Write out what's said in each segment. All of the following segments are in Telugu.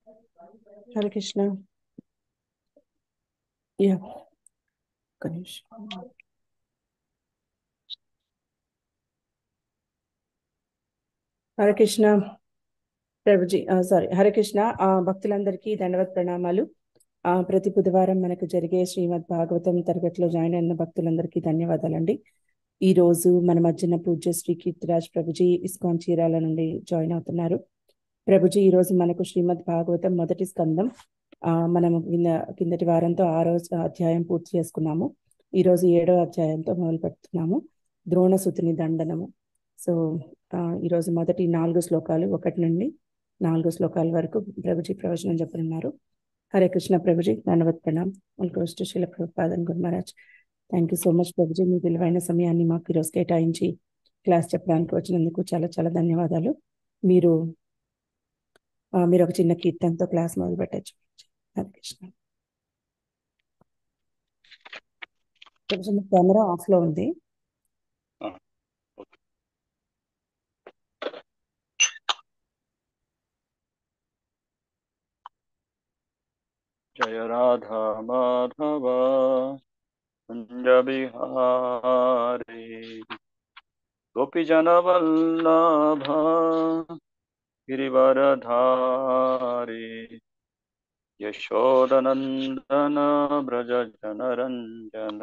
హరే కృష్ణ. యా, ఒక్క నిమిషం. హరే కృష్ణ ప్రభుజీ, సారీ, హరే కృష్ణ. భక్తులందరికీ దండవత్ ప్రణామాలు. ప్రతి బుధవారం మనకు జరిగే శ్రీమద్ భాగవతం తరగతిలో జాయిన్ అయిన భక్తులందరికీ ధన్యవాదాలండి. ఈ రోజు మన మధ్యన పూజ్య శ్రీ కీర్తిరాజ్ ప్రభుజీ ఇస్కాన్ చీరాల నుండి జాయిన్ అవుతున్నారు. ప్రభుజీ ఈరోజు మనకు శ్రీమద్ భాగవతం మొదటి స్కందం, మనము కిందటి వారంతో 6వ అధ్యాయం పూర్తి చేసుకున్నాము. ఈరోజు 7వ అధ్యాయంతో మొదలు పెడుతున్నాము, ద్రోణసుతుని దండనము. సో ఈరోజు మొదటి 4 శ్లోకాలు, 1 నుండి 4 శ్లోకాల వరకు ప్రభుజీ ప్రవచనం చెప్పనున్నారు. హరే కృష్ణ ప్రభుజీ, ధన్యవాద్ ప్రణామ్. వెల్కమ్ టు శ్రీల ప్రభుపాదన్ గురు మహారాజ్. థ్యాంక్ యూ సో మచ్ ప్రభుజీ, మీ విలువైన సమయాన్ని మాకు ఈరోజు కేటాయించి క్లాస్ చెప్పడానికి వచ్చినందుకు చాలా చాలా ధన్యవాదాలు. మీరు ఒక చిన్న కీర్తనతో క్లాస్ మొదలు పెట్టచ్చు. హరే కృష్ణ ప్రభుజీ, మీ కెమెరా ఆఫ్ లో ఉంది. జయ రాధా మాధవ కుంజ బిహారీ గోపీజన వల్లభ గిరివరధారి యశోదనందన బ్రజ జనరంజన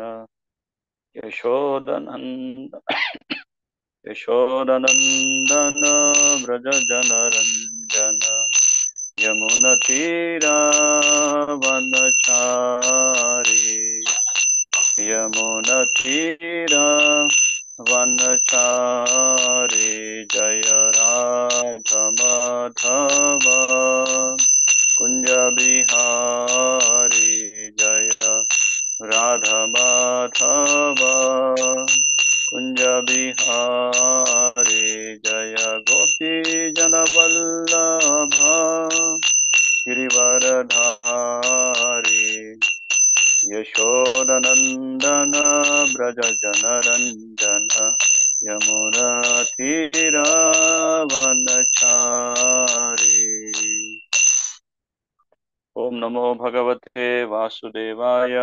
యశోదనందన బ్రజ జనరంజన యమున తీరావనచారి యమున తీరావనచారి జయ రాధ మాధవ కుంజ బిహారీ జయ రాధ మాధవ కుంజ బిహారీ జయ గోపీ జన వల్లభ గిరివరధారి యశోదనందన బ్రజ జనరంజన యమున తీరావనచారి. ఓం నమో భగవతే వాసుదేవాయ.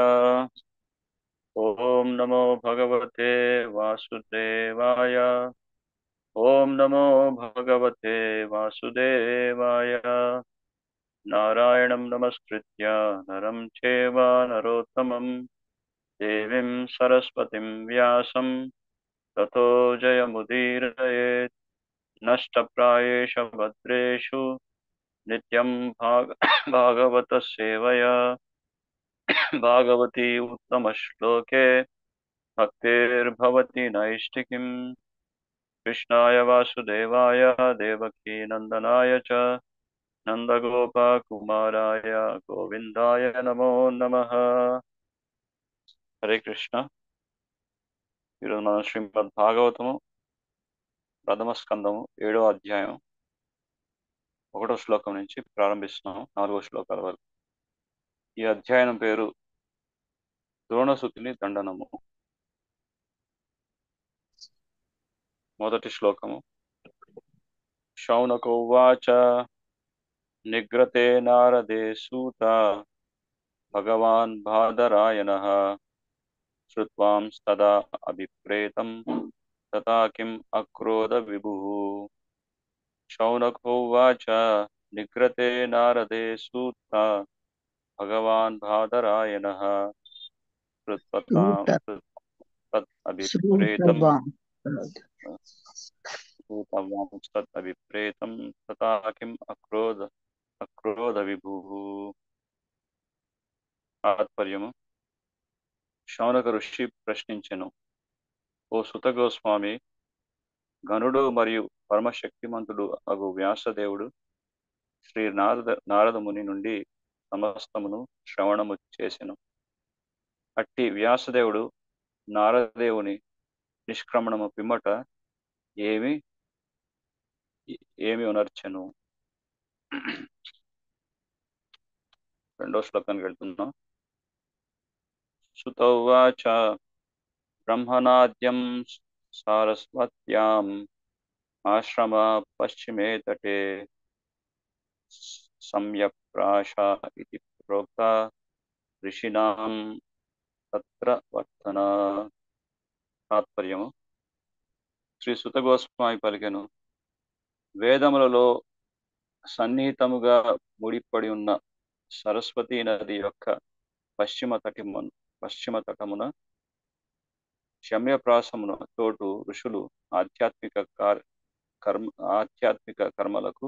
ఓం నమో భగవతే వాసుదేవాయ. ఓం నమో భగవతే వాసుదేవాయ. నారాయణం నమస్కృత్య నరం చైవ నరోత్తమం దేవీం సరస్వతిం వ్యాసం తతో జయముదీరయేత్. నష్టప్రాయేషు భద్రేషు నిత్యం భాగవత సేవయా. భాగవతి ఉత్తమ శ్లోకే భక్తిర్భవతి నైష్ఠికీం. కృష్ణాయ వాసుదేవాయ దేవకీ నందనాయ చ నందగోపకుమారాయ గోవిందాయ నమో నమః. హరే కృష్ణ. ఈరోజు మనం శ్రీమద్ భాగవతము ప్రథమ స్కందము 7వ అధ్యాయం 1వ శ్లోకం నుంచి ప్రారంభిస్తున్నాము 4వ శ్లోకాల వరకు. ఈ అధ్యాయం పేరు ద్రోణసుతుని దండనము. మొదటి శ్లోకము. శౌనక ఉవాచ నిగ్రతే నారదే సూత భగవాన్ బాదరాయణః శ్రుత్వాంస్తదా అభిప్రేతం తథా కిం అక్రోధ విభుః. శౌనక ఉవాచ నిగ్రతే నారదే సూత భగవాన్ బాదరాయణః అభిప్రేతం తథా కిం అక్రోధ విభుః. తాత్పర్యము. శౌనక ఋషి ప్రశ్నించెను, ఓ సుత గోస్వామి, గణుడు మరియు పరమశక్తిమంతుడు అగు వ్యాసదేవుడు శ్రీ నారద ముని నుండి సమస్తమును శ్రవణము చేసెను. అట్టి వ్యాసదేవుడు నారదేవుని నిష్క్రమణము పిమ్మట ఏమి ఉనర్చెను. రెండో శ్లోకానికి వెళ్తున్నాం. సుతౌవాచ బ్రహ్మణాద్యం సారస్వత్యాం ఆశ్రమ పశ్చిమే తటే ప్రాశా ఇది ప్రోక్త ఋషిణాం తత్ర వర్తన. తాత్పర్యము: శ్రీ సుత గోస్వామి పలికెను, వేదములలో సన్నిహితముగా ముడిపడి ఉన్న సరస్వతీ నది యొక్క పశ్చిమ తటమున శమ్యప్రాసమున చోటు ఋషులు ఆధ్యాత్మిక కర్మలకు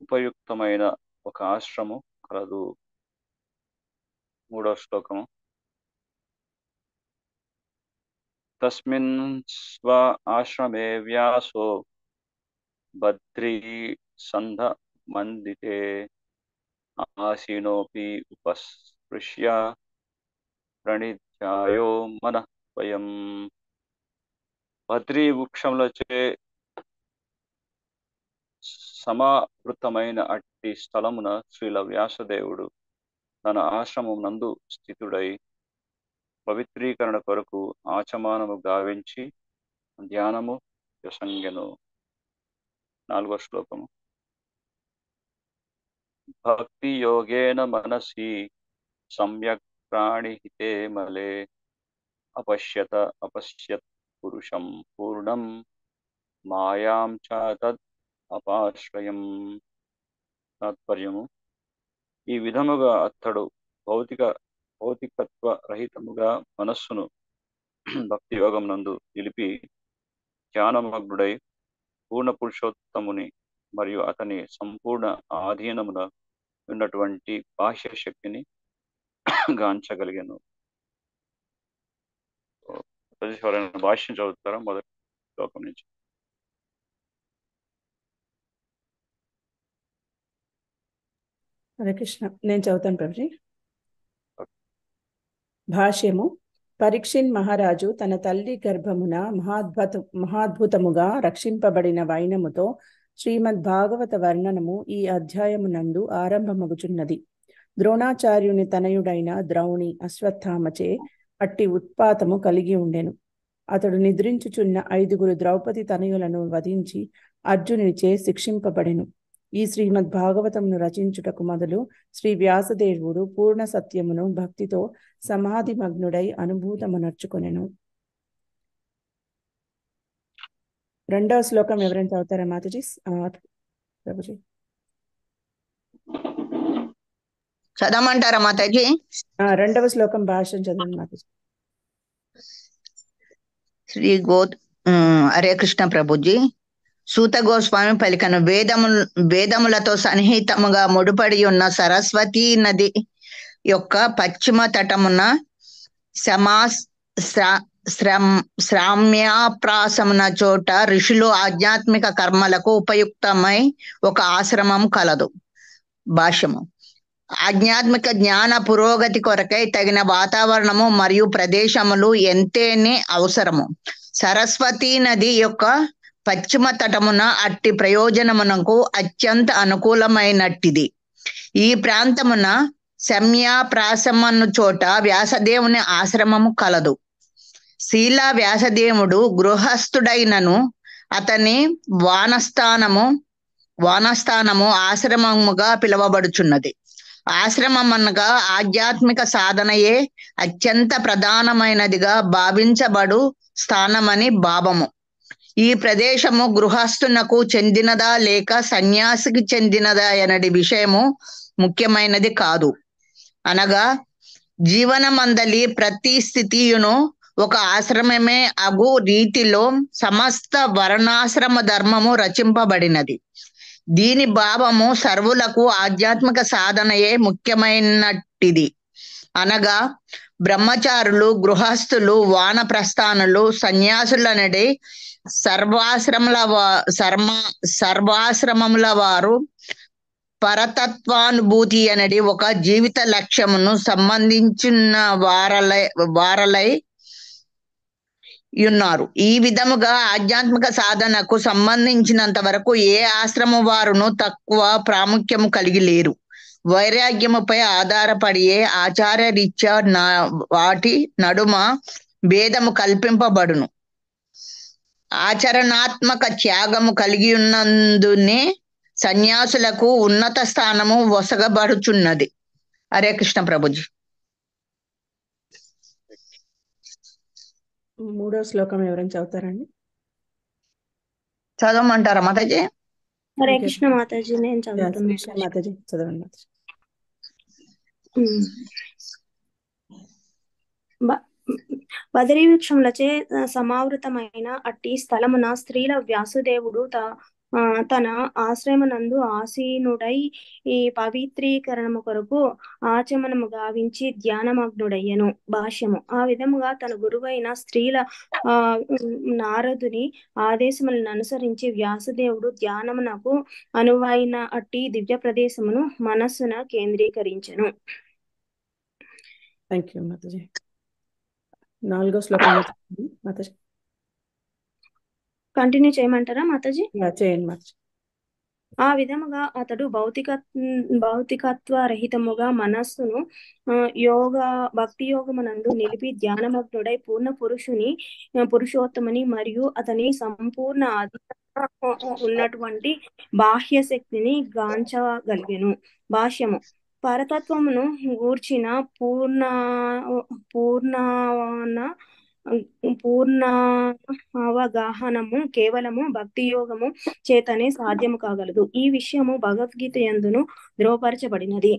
ఉపయుక్తమైన ఒక ఆశ్రమం కలదు. 3వ శ్లోకము. తస్మిన్ స్వ ఆశ్రమే వ్యాసో బద్రీ సంధ మందితే ఆసీనోపి ఉపస్పృశ్య ప్రణిధ్యాయో మనః స్వయం. బద్రీ వృక్షములచే సమావృతమైన అట్టి స్థలమున శ్రీల వ్యాసదేవుడు తన ఆశ్రమం నందు స్థితుడై పవిత్రీకరణ కొరకు ఆచమానము గావించి ధ్యానము యసంగెను. 4వ శ్లోకము. భక్తి యోగేన మనసి సమ్యక్ ప్రాణిహితే మలే అపశ్యత్ పురుషం పూర్ణం మాయాం చ తద్ అపాశ్రయం. తాత్పర్యము: ఈ విధముగా అతడు భౌతికత్వ రహితముగా మనస్సును భక్తి యోగం నందు నిలిపి ధ్యానమగ్నుడై పూర్ణ పురుషోత్తముని మరియు అతని సంపూర్ణ ఆధీనమున ఉన్నటువంటి బాహ్య శక్తిని గాంచగలిగాను. భాష్యం చదువుతారా మొదటి శ్లోకం నుంచి? హరే కృష్ణ. నేను చదువుతాను ప్రభుజీ. భాష్యము: పరీక్షిన్ మహారాజు తన తల్లి గర్భమున మహాద్భుతముగా రక్షింపబడిన వైనముతో శ్రీమద్ భాగవత వర్ణనము ఈ అధ్యాయమునందు ఆరంభమగుచున్నది. ద్రోణాచార్యుని తనయుడైన ద్రౌణి అశ్వత్థామచే అట్టి ఉత్పాతము కలిగి ఉండెను. అతడు నిద్రించుచున్న 5 ద్రౌపది తనయులను వధించి అర్జునునిచే శిక్షింపబడెను. ఈ శ్రీమద్ భాగవతమును రచించుటకు మొదలు శ్రీ వ్యాసదేవుడు పూర్ణ సత్యమును భక్తితో సమాధి మగ్నుడై అనుభూతమునర్చుకొనెను. 2వ శ్లోకం ఎవరైనా చదువుతారా మాతాజీ? ప్రభుజీ చదవమంటారా మాతాజీ? 2వ శ్లోకం భాష్యం చదవండి మాతాజీ. హరే కృష్ణ ప్రభుజీ. సూత గోస్వామి పలికను, వేదములతో సన్నిహితముగా ముడిపడి ఉన్న సరస్వతీ నది యొక్క పశ్చిమ తటమున శ్రామ్యాప్రాసమున చోట ఋషులు ఆధ్యాత్మిక కర్మలకు ఉపయుక్తమై ఒక ఆశ్రమం కలదు. భాష్యము: ఆధ్యాత్మిక జ్ఞాన పురోగతి కొరకై తగిన వాతావరణము మరియు ప్రదేశములు ఎంతేనే అవసరము. సరస్వతీ నది యొక్క పశ్చిమ తటమున అట్టి ప్రయోజనమునకు అత్యంత అనుకూలమైనట్టిది. ఈ ప్రాంతమున శమ్యాప్రాసమను చోట వ్యాసదేవుని ఆశ్రమము కలదు. శీలా వ్యాసదేవుడు గృహస్థుడైనను అతని వానస్థానము ఆశ్రమముగా పిలువబడుచున్నది. ఆశ్రమమనగా ఆధ్యాత్మిక సాధనయే అత్యంత ప్రధానమైనదిగా భావించబడు స్థానమని భావము. ఈ ప్రదేశము గృహస్థునకు చెందినదా లేక సన్యాసికి చెందినదా అనడి విషయము ముఖ్యమైనది కాదు. అనగా జీవనమందలి ప్రతి స్థితియును ఒక ఆశ్రమమే అగు రీతిలో సమస్త వర్ణాశ్రమ ధర్మము రచింపబడినది. దీని భావము సర్వులకు ఆధ్యాత్మిక సాధనయే ముఖ్యమైనట్టిది. అనగా బ్రహ్మచారులు, గృహస్థులు, వానప్రస్థానులు, సన్యాసులనడి సర్వాశ్రమముల వారు పరతత్వానుభూతి అనడి ఒక జీవిత లక్ష్యమును సంబంధించిన వారలై ఉన్నారు. ఈ విధముగా ఆధ్యాత్మిక సాధనకు సంబంధించినంత వరకు ఏ ఆశ్రమ వారును తక్కువ ప్రాముఖ్యము కలిగి లేరు. వైరాగ్యముపై ఆధారపడియే ఆచార్య రీత్యా వాటి నడుమ భేదము కల్పింపబడును. ఆచరణాత్మక త్యాగము కలిగి ఉన్నందునే సన్యాసులకు ఉన్నత స్థానము వసగబడుచున్నది. హరే కృష్ణ ప్రభుజీ. మూడో శ్లోకం ఎవరైనా చదువుతారండి? చదవమంటారా మాతాజీ? హరే ఇంకే కృష్ణ మాతాజీ, నేను చదువుతున్నాను. మాతాజీ చదవండి మాతాజీ. బదరీ వృక్షములచే సమావృతమైన అట్టి స్థలమున స్త్రీల వ్యాసుదేవుడు తన ఆశ్రయమునందు ఆసీనుడై ఈ పవిత్రీకరణము కొరకు ఆచమనము గావించి ధ్యానమగ్నుడయ్యను. భాష్యము: ఆ విధముగా తన గురువైన స్త్రీల నారదుని ఆదేశములను అనుసరించి వ్యాసదేవుడు ధ్యానమునకు అనువైన అట్టి దివ్య ప్రదేశమును మనస్సున కేంద్రీకరించెను. థ్యాంక్ యూ మాతాజీ. నాలుగో శ్లోకం మాతాజీ. కంటిన్యూ చేయమంటారా మాతాజీ? చేయండి మాతాజీ. ఆ విధముగా అతడు భౌతికత్వ రహితముగా మనస్సును భక్తి యోగమునందు నిలిపి ధ్యానమగ్నుడై పూర్ణ పురుషోత్తముని మరియు అతని సంపూర్ణ ఉన్నటువంటి బాహ్య శక్తిని గాంచగలిగెను. భాష్యము: పరతత్వమును గూర్చిన పూర్ణ అవగాహనము కేవలము భక్తి యోగము చేతనే సాధ్యము కాగలదు. ఈ విషయము భగవద్గీత యందును ధృవపరచబడినది.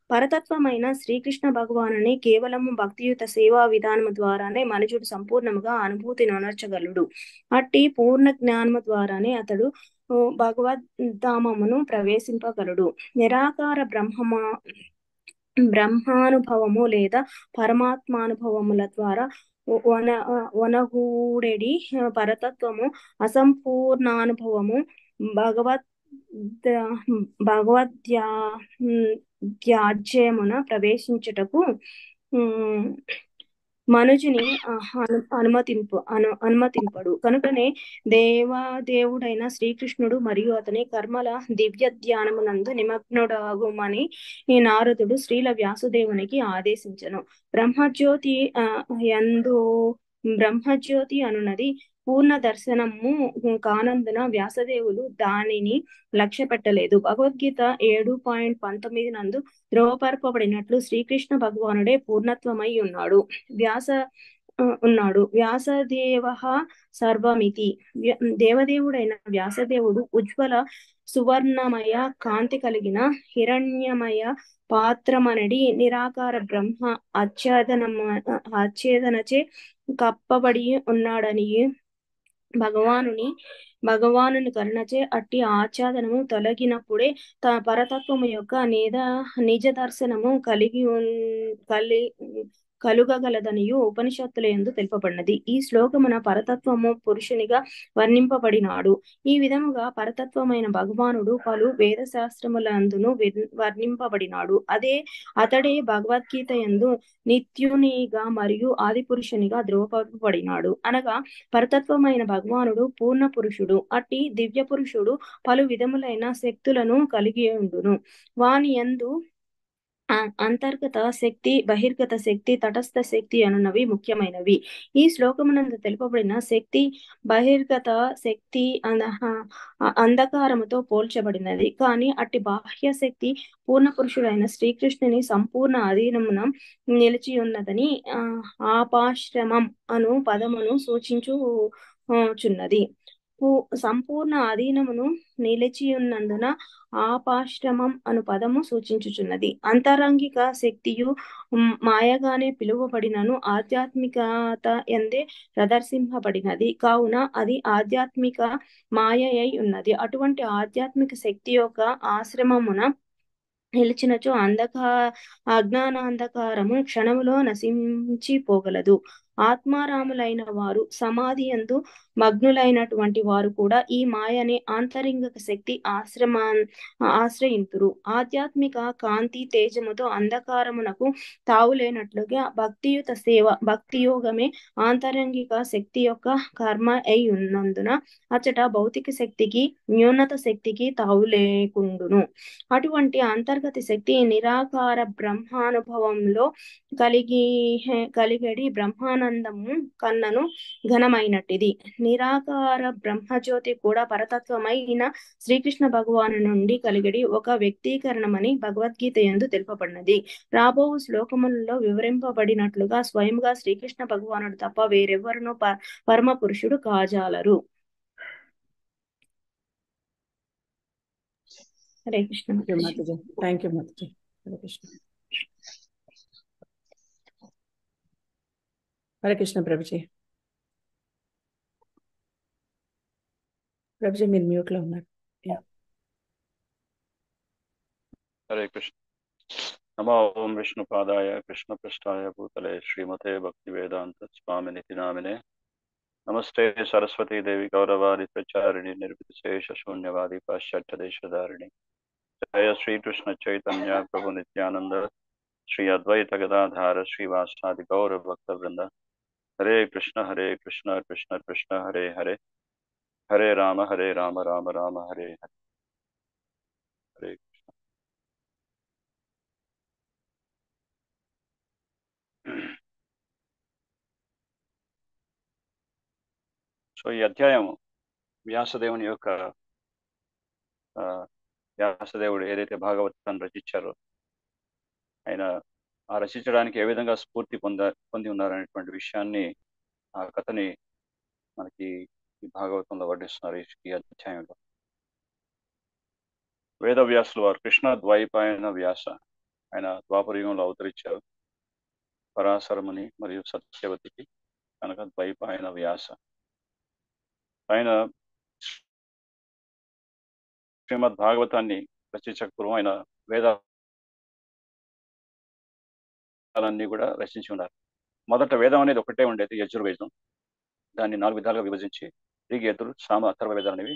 పరతత్వమైన శ్రీకృష్ణ భగవానుని కేవలము భక్తియుత సేవా విధానము ద్వారానే మనుషుడు సంపూర్ణముగా అనుభూతిని ఉనర్చగలడు. అట్టి పూర్ణ జ్ఞానము ద్వారానే అతడు భగవద్ధామమును ప్రవేశింపగలడు. నిరాకార బ్రహ్మానుభవము లేదా పరమాత్మానుభవముల ద్వారా వనగూడెడి పరతత్వము అసంపూర్ణానుభవము భగవద్ధ్యాజ్యమున ప్రవేశించుటకు మనుజుని అనుమతింపడు. కనుకనే దేవుడైన శ్రీకృష్ణుడు మరియు అతని కర్మల దివ్య ధ్యానమునందు నిమగ్నుడగుమని ఈ నారదుడు శ్రీల వ్యాసుదేవునికి ఆదేశించను. బ్రహ్మజ్యోతి అనున్నది పూర్ణ దర్శనము కానందున వ్యాసదేవులు దానిని లక్ష్య పెట్టలేదు. భగవద్గీత 7.19 నందు ధృవపరపబడినట్లు శ్రీకృష్ణ భగవానుడే పూర్ణత్వమై ఉన్నాడు. వ్యాసదేవ సర్వమితి. దేవదేవుడైన వ్యాసదేవుడు ఉజ్వల సువర్ణమయ కాంతి కలిగిన హిరణ్యమయ పాత్రమనడి నిరాకార బ్రహ్మ అచ్ఛేదనచే కప్పబడి ఉన్నాడని భగవానుని కరుణచే అట్టి ఆచ్ఛాదనము తొలగినప్పుడే తన పరతత్వము యొక్క నిజ దర్శనము కలుగగలదనియు ఉపనిషత్తుల యందు తెలుపబడినది. ఈ శ్లోకమున పరతత్వము పురుషునిగా వర్ణింపబడినాడు. ఈ విధముగా పరతత్వమైన భగవానుడు పలు వేద శాస్త్రములందును వర్ణింపబడినాడు. అతడే భగవద్గీత యందు నిత్యునిగా మరియు ఆది పురుషునిగా ధృవపరపబడినాడు. అనగా పరతత్వమైన భగవానుడు పూర్ణ పురుషుడు. అట్టి దివ్య పురుషుడు పలు విధములైన శక్తులను కలిగి ఉండును. వాని యందు అంతర్గత శక్తి, బహిర్గత శక్తి, తటస్థ శక్తి అనున్నవి ముఖ్యమైనవి. ఈ శ్లోకమునందు తెలుపబడిన శక్తి బహిర్గత శక్తి అంధకారముతో పోల్చబడినది. కానీ అట్టి బాహ్య శక్తి పూర్ణ పురుషుడైన శ్రీకృష్ణుని సంపూర్ణ అధీనమున నిలిచి ఉన్నదని ఆపాశ్రమం అను పదమును సూచించుచున్నది. సంపూర్ణ అధీనమును నిలిచియున్నందున ఆపాశ్రమం అను పదము సూచించుచున్నది. అంతరంగిక శక్తియు మాయగానే పిలువబడినను ఆధ్యాత్మికత ఎందే ప్రదర్శింపబడినది కావున అది ఆధ్యాత్మిక మాయ అయి ఉన్నది. అటువంటి ఆధ్యాత్మిక శక్తి యొక్క ఆశ్రమమున నిలిచినచో అజ్ఞానాంధకారము క్షణములో నశించిపోగలదు. ఆత్మారాములైన వారు, సమాధి యందు మగ్నులైనటువంటి వారు కూడా ఈ మాయనే ఆంతరింగిక శక్తి ఆశ్రయింతురు. ఆధ్యాత్మిక కాంతి తేజముతో అంధకారమునకు తావులేనట్లుగా భక్తియుత సేవ, భక్తి యోగమే ఆంతరంగిక శక్తి యొక్క కర్మ అయి ఉన్నందున అచ్చట భౌతిక శక్తికి, న్యూనత శక్తికి తావు లేకుండును. అటువంటి అంతర్గత శక్తి నిరాకార బ్రహ్మానుభవంలో కలిగడి బ్రహ్మానంద బ్రహ్మానందము కన్నను ఘనమైనట్టిది. నిరాకార బ్రహ్మజ్యోతి కూడా పరతత్వమైన శ్రీకృష్ణ భగవాను నుండి కలిగడి ఒక వ్యక్తీకరణమని భగవద్గీత యందు తెలుపబడినది. రాబో శ్లోకములలో వివరింపబడినట్లుగా స్వయంగా శ్రీకృష్ణ భగవానుడు తప్ప వేరెవ్వరునూ పరమ పురుషుడు కాజాలరు. హరే కృష్ణ. మాతాజీ. థ్యాంక్ యూ మాతాజీ. హరే కృష్ణ. హరే కృష్ణ ప్రభుజీ. ప్రభుజీ మీరు మ్యూట్ లో ఉన్నారు. హరే కృష్ణ. నమో ఓం విష్ణుపాదాయ కృష్ణపృష్ఠాయ భూతలే శ్రీమతే భక్తి వేదాంత స్వామినితి నామినే. నమస్తే సరస్వతీ దేవి గౌరవాది ప్రచారిణి నిర్విశేష శూన్యవాది పాశ్చాత్య దేశధారిణి. జయ శ్రీకృష్ణ చైతన్య ప్రభు నిత్యానంద శ్రీ అద్వైత గదాధార శ్రీవాసాది గౌర భక్త వృంద. హరే కృష్ణ కృష్ణ కృష్ణ హరే హరే, హరే రామ రామ రామ హరే హరే. హరే కృష్ణ. సో ఈ అధ్యాయం వ్యాసదేవుని యొక్క వ్యాసదేవుడు ఏదైతే భాగవతాన్ని రచించారో ఆయన ఆ రచించడానికి ఏ విధంగా స్ఫూర్తి పొంది ఉన్నారనేటువంటి విషయాన్ని, ఆ కథని మనకి ఈ భాగవతంలో వర్ణిస్తున్నారు ఈ అధ్యాయంలో. వేదవ్యాసులు వారు కృష్ణ ద్వైపాయన వ్యాస, ఆయన ద్వాపర యుగంలో అవతరించారు. పరాశరముని మరియు సత్యవతికి కనుక ద్వైపాయన వ్యాస. ఆయన శ్రీమద్ భాగవతాన్ని రచించక పూర్వం ఆయన వేదాలన్నీ కూడా రచించి ఉన్నారు. మొదట వేదం అనేది ఒకటే ఉండేది, యజుర్వేదం. దాన్ని 4 విధాలుగా విభజించి ఋగ్వేదులు, సామ, అథర్వ వేదాలు అనేవి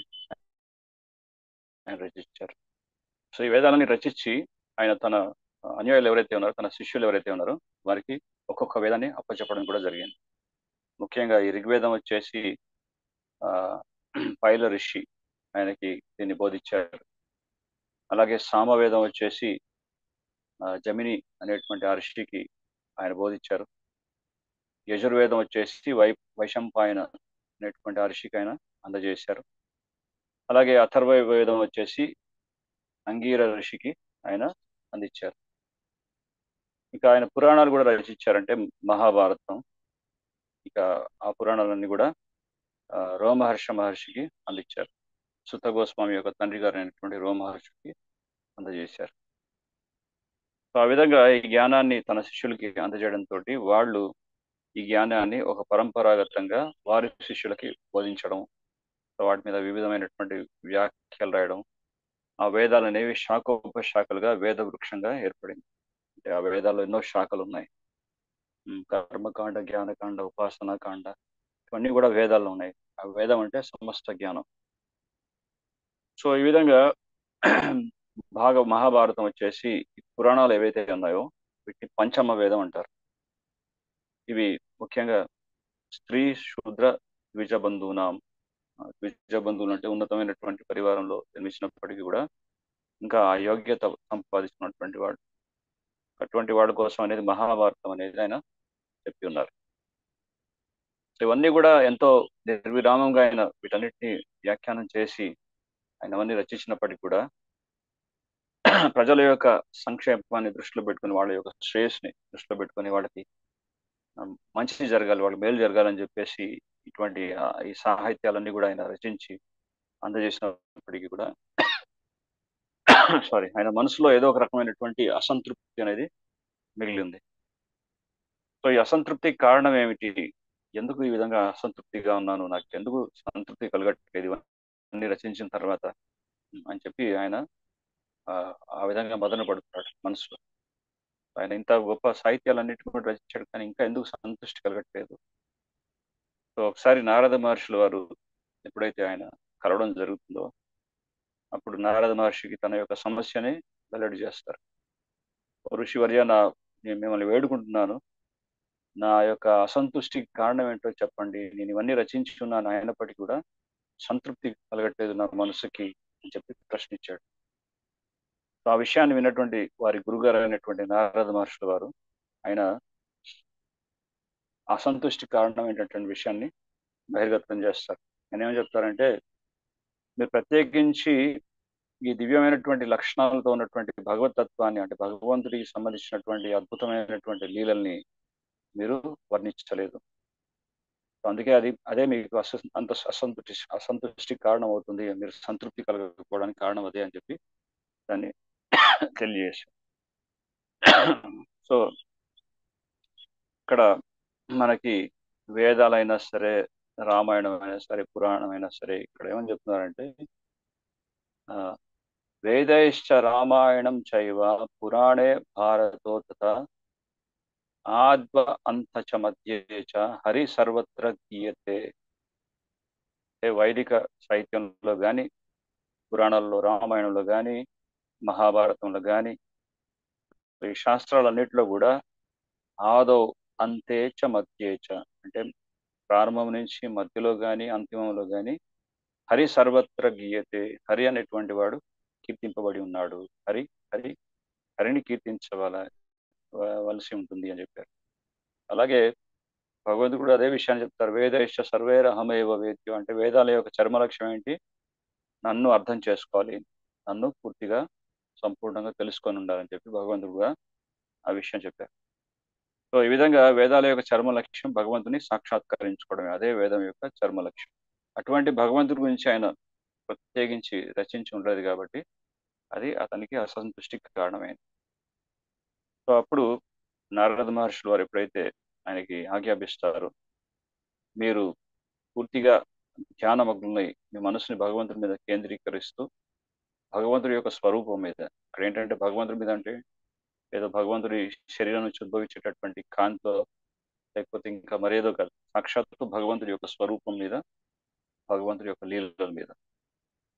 ఆయన రచించారు. సో ఈ వేదాలని రచించి ఆయన తన అనుయాయులు ఎవరైతే ఉన్నారో, తన శిష్యులు ఎవరైతే ఉన్నారో వారికి ఒక్కొక్క వేదాన్ని అప్పచెప్పడం కూడా జరిగింది. ముఖ్యంగా ఈ ఋగ్వేదం వచ్చేసి పైల ఋషి ఆయనకి దీన్ని బోధించారు. అలాగే సామవేదం వచ్చేసి జమిని అనేటువంటి ఆ ఋషికి ఆయన బోధించారు. యజుర్వేదం వచ్చేసి వైశంపాయన అనేటువంటి ఆ ఋషికి ఆయన అందజేశారు. అలాగే అథర్వ వేదం వచ్చేసి అంగీర ఋషికి ఆయన అందించారు. ఇక ఆయన పురాణాలు కూడా రచించారంటే మహాభారతం. ఇక ఆ పురాణాలన్నీ కూడా రోమహర్ష మహర్షికి అందించారు. సుత గోస్వామి యొక్క తండ్రి గారు అయినటువంటి రోమహర్షికి అందజేశారు. సో ఆ విధంగా ఈ జ్ఞానాన్ని తన శిష్యులకి అందజేయడంతో వాళ్ళు ఈ జ్ఞానాన్ని ఒక పరంపరాగతంగా వారి శిష్యులకి బోధించడం, వాటి మీద వివిధమైనటువంటి వ్యాఖ్యలు రాయడం, ఆ వేదాలు అనేవి శాఖోపశాఖలుగా వేద వృక్షంగా ఏర్పడింది. అంటే ఆ వేదాల్లో ఎన్నో శాఖలు ఉన్నాయి. కర్మకాండ, జ్ఞానకాండ, ఉపాసనా కాండ, ఇవన్నీ కూడా వేదాల్లో ఉన్నాయి. ఆ వేదం అంటే సమస్త జ్ఞానం. సో ఈ విధంగా మహాభారతం వచ్చేసి పురాణాలు ఏవైతే ఉన్నాయో వీటిని పంచమ వేదం అంటారు. ఇవి ముఖ్యంగా స్త్రీ శూద్ర ద్విజబంధువునాం. ద్విజబంధువులు అంటే ఉన్నతమైనటువంటి పరివారంలో జన్మించినప్పటికీ కూడా ఇంకా ఆ యోగ్యత సంపాదించినటువంటి వాడు, అటువంటి వాడి కోసం అనేది మహాభారతం అనేది ఆయన చెప్పి ఉన్నారు. సో ఇవన్నీ కూడా ఎంతో నిర్విరామంగా ఆయన వీటన్నిటిని వ్యాఖ్యానం చేసి ఆయన అవన్నీ రచించినప్పటికీ కూడా ప్రజల యొక్క సంక్షేమాన్ని దృష్టిలో పెట్టుకుని, వాళ్ళ యొక్క శ్రేయస్ని దృష్టిలో పెట్టుకుని, వాళ్ళకి మంచి జరగాలి, వాళ్ళకి మేలు జరగాలని చెప్పేసి ఇటువంటి ఈ సాహిత్యాలన్నీ కూడా ఆయన రచించి అందజేసినప్పటికీ కూడా ఆయన మనసులో ఏదో ఒక రకమైనటువంటి అసంతృప్తి అనేది మిగిలింది. సో ఈ అసంతృప్తికి కారణం ఏమిటి? ఎందుకు ఈ విధంగా అసంతృప్తిగా ఉన్నాను, నాకు ఎందుకు సంతృప్తి కలగట్లేదు అన్ని రచించిన తర్వాత అని చెప్పి ఆయన ఆ విధంగా మదన పడుతున్నాడు మనసులో. ఆయన ఇంత గొప్ప సాహిత్యాలన్నిటి కూడా రచించాడు, కానీ ఇంకా ఎందుకు సంతృష్టి కలగట్లేదు. సో ఒకసారి నారద మహర్షుల వారు ఎప్పుడైతే ఆయన కలవడం జరుగుతుందో అప్పుడు నారద మహర్షికి తన యొక్క సమస్యని వెల్లడి చేస్తారు. ఋషివర్య, నేను మిమ్మల్ని వేడుకుంటున్నాను, నా యొక్క అసంతృష్టికి కారణం ఏంటో చెప్పండి. నేను ఇవన్నీ రచించుకున్నాను, అయినప్పటికీ కూడా సంతృప్తి కలగట్లేదు నా మనసుకి అని చెప్పి ప్రశ్నించాడు. ఆ విషయాన్ని విన్నటువంటి వారి గురుగారు అయినటువంటి నారద మహర్షుల వారు ఆయన అసంతుష్టి కారణం ఏంటంటే విషయాన్ని బహిర్గతం చేస్తారు. ఆయన ఏమని చెప్తారంటే, మీరు ప్రత్యేకించి ఈ దివ్యమైనటువంటి లక్షణాలతో ఉన్నటువంటి భగవతత్వాన్ని, అంటే భగవంతుడికి సంబంధించినటువంటి అద్భుతమైనటువంటి లీలల్ని మీరు వర్ణించలేదు. అందుకే అదే మీకు అంత అసంతృష్టికి కారణం అవుతుంది, మీరు సంతృప్తి కలగకపోవడానికి కారణం అదే అని చెప్పి దాన్ని తెలియజేశారు. సో ఇక్కడ మనకి వేదాలైనా సరే, రామాయణం అయినా సరే, పురాణం అయినా సరే, ఇక్కడ ఏమని చెప్తున్నారంటే, వేదైశ్చ రామాయణం చైవ పురాణే భారతో తథా ఆద్వ అంతచ మధ్యే చ హరి సర్వత్ర గీయతే. వైదిక సాహిత్యంలో కానీ, పురాణాల్లో, రామాయణంలో కానీ, మహాభారతంలో కానీ, ఈ శాస్త్రాలన్నింటిలో కూడా ఆదౌ అంతే చ మధ్యే చ అంటే ప్రారంభం నుంచి మధ్యలో కానీ అంతిమంలో కానీ హరి సర్వత్ర గీయతే, హరి అనేటువంటి వాడు కీర్తింపబడి ఉన్నాడు, హరిని కీర్తించవలసి ఉంటుంది అని చెప్పారు. అలాగే భగవంతుడు కూడా అదే విషయాన్ని చెప్తారు, వేదైశ్చ సర్వేరహమేవ వేద్యం అంటే వేదాల యొక్క చర్మ లక్ష్యం ఏంటి? నన్ను అర్థం చేసుకోవాలి, నన్ను పూర్తిగా సంపూర్ణంగా తెలుసుకొని ఉండాలని చెప్పి భగవంతుడు కూడా ఆ విషయం చెప్పారు. సో ఈ విధంగా వేదాల యొక్క చర్మ లక్ష్యం భగవంతుని సాక్షాత్కరించుకోవడమే, అదే వేదం యొక్క చర్మ లక్ష్యం. అటువంటి భగవంతుడి గురించి ఆయన ప్రత్యేకించి రచించి ఉండలేదు కాబట్టి అది అతనికి అసంతృష్టికి కారణమైంది. సో అప్పుడు నారద మహర్షులు వారు ఎప్పుడైతే ఆయనకి ఆజ్ఞాపిస్తారో, మీరు పూర్తిగా ధ్యానమగ్నులై మీ మనసుని భగవంతుడి మీద కేంద్రీకరిస్తూ భగవంతుడి యొక్క స్వరూపం మీద, ఇక్కడ ఏంటంటే భగవంతుడి మీద అంటే ఏదో భగవంతుడి శరీరం నుంచి ఉద్భవించేటటువంటి కాంతిలో, లేకపోతే ఇంకా మరేదో కాదు, సాక్షాత్తు భగవంతుడి యొక్క స్వరూపం మీద, భగవంతుడి యొక్క లీలల మీద.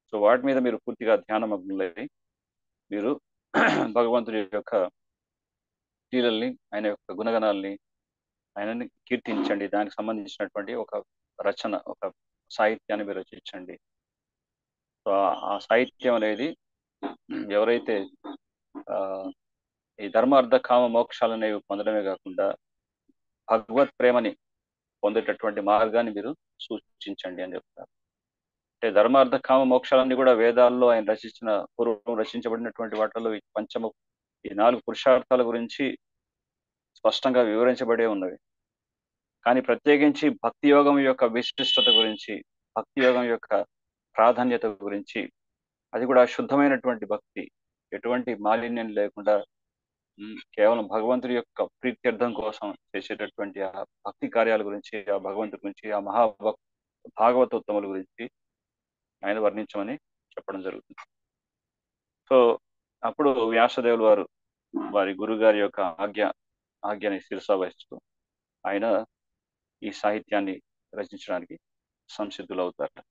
సో వాటి మీద మీరు పూర్తిగా ధ్యానమగ్నులై మీరు భగవంతుడి యొక్క లీలల్ని, ఆయన యొక్క గుణగణాలని, ఆయనని కీర్తించండి. దానికి సంబంధించినటువంటి ఒక రచన, ఒక సాహిత్యాన్ని మీరు రచించండి. సో ఆ సాహిత్యం అనేది ఎవరైతే ఈ ధర్మ అర్థ కామ మోక్షాలు అనేవి పొందడమే కాకుండా భగవత్ ప్రేమని పొందేటటువంటి మార్గాన్ని మీరు సూచించండి అని చెప్తారు. అంటే ధర్మ అర్థ కామ మోక్షాలన్నీ కూడా వేదాల్లో ఆయన పూర్వం రచించబడినటువంటి వాటిలో ఈ 4 పురుషార్థాల గురించి స్పష్టంగా వివరించబడే ఉన్నవి. కానీ ప్రత్యేకించి భక్తి యోగం యొక్క విశిష్టత గురించి, భక్తి యోగం యొక్క ప్రాధాన్యత గురించి, అది కూడా శుద్ధమైనటువంటి భక్తి, ఎటువంటి మాలిన్యం లేకుండా కేవలం భగవంతుడి యొక్క ప్రీత్యర్థం కోసం చేసేటటువంటి ఆ భక్తి కార్యాల గురించి, ఆ భగవంతుడి గురించి, ఆ భాగవతోత్తముల గురించి ఆయన వర్ణించమని చెప్పడం జరుగుతుంది. సో అప్పుడు వ్యాసదేవులు వారు వారి గురుగారి యొక్క ఆజ్ఞని శిరసా వహిస్తూ ఆయన ఈ సాహిత్యాన్ని రచించడానికి సంసిద్ధులవుతారు.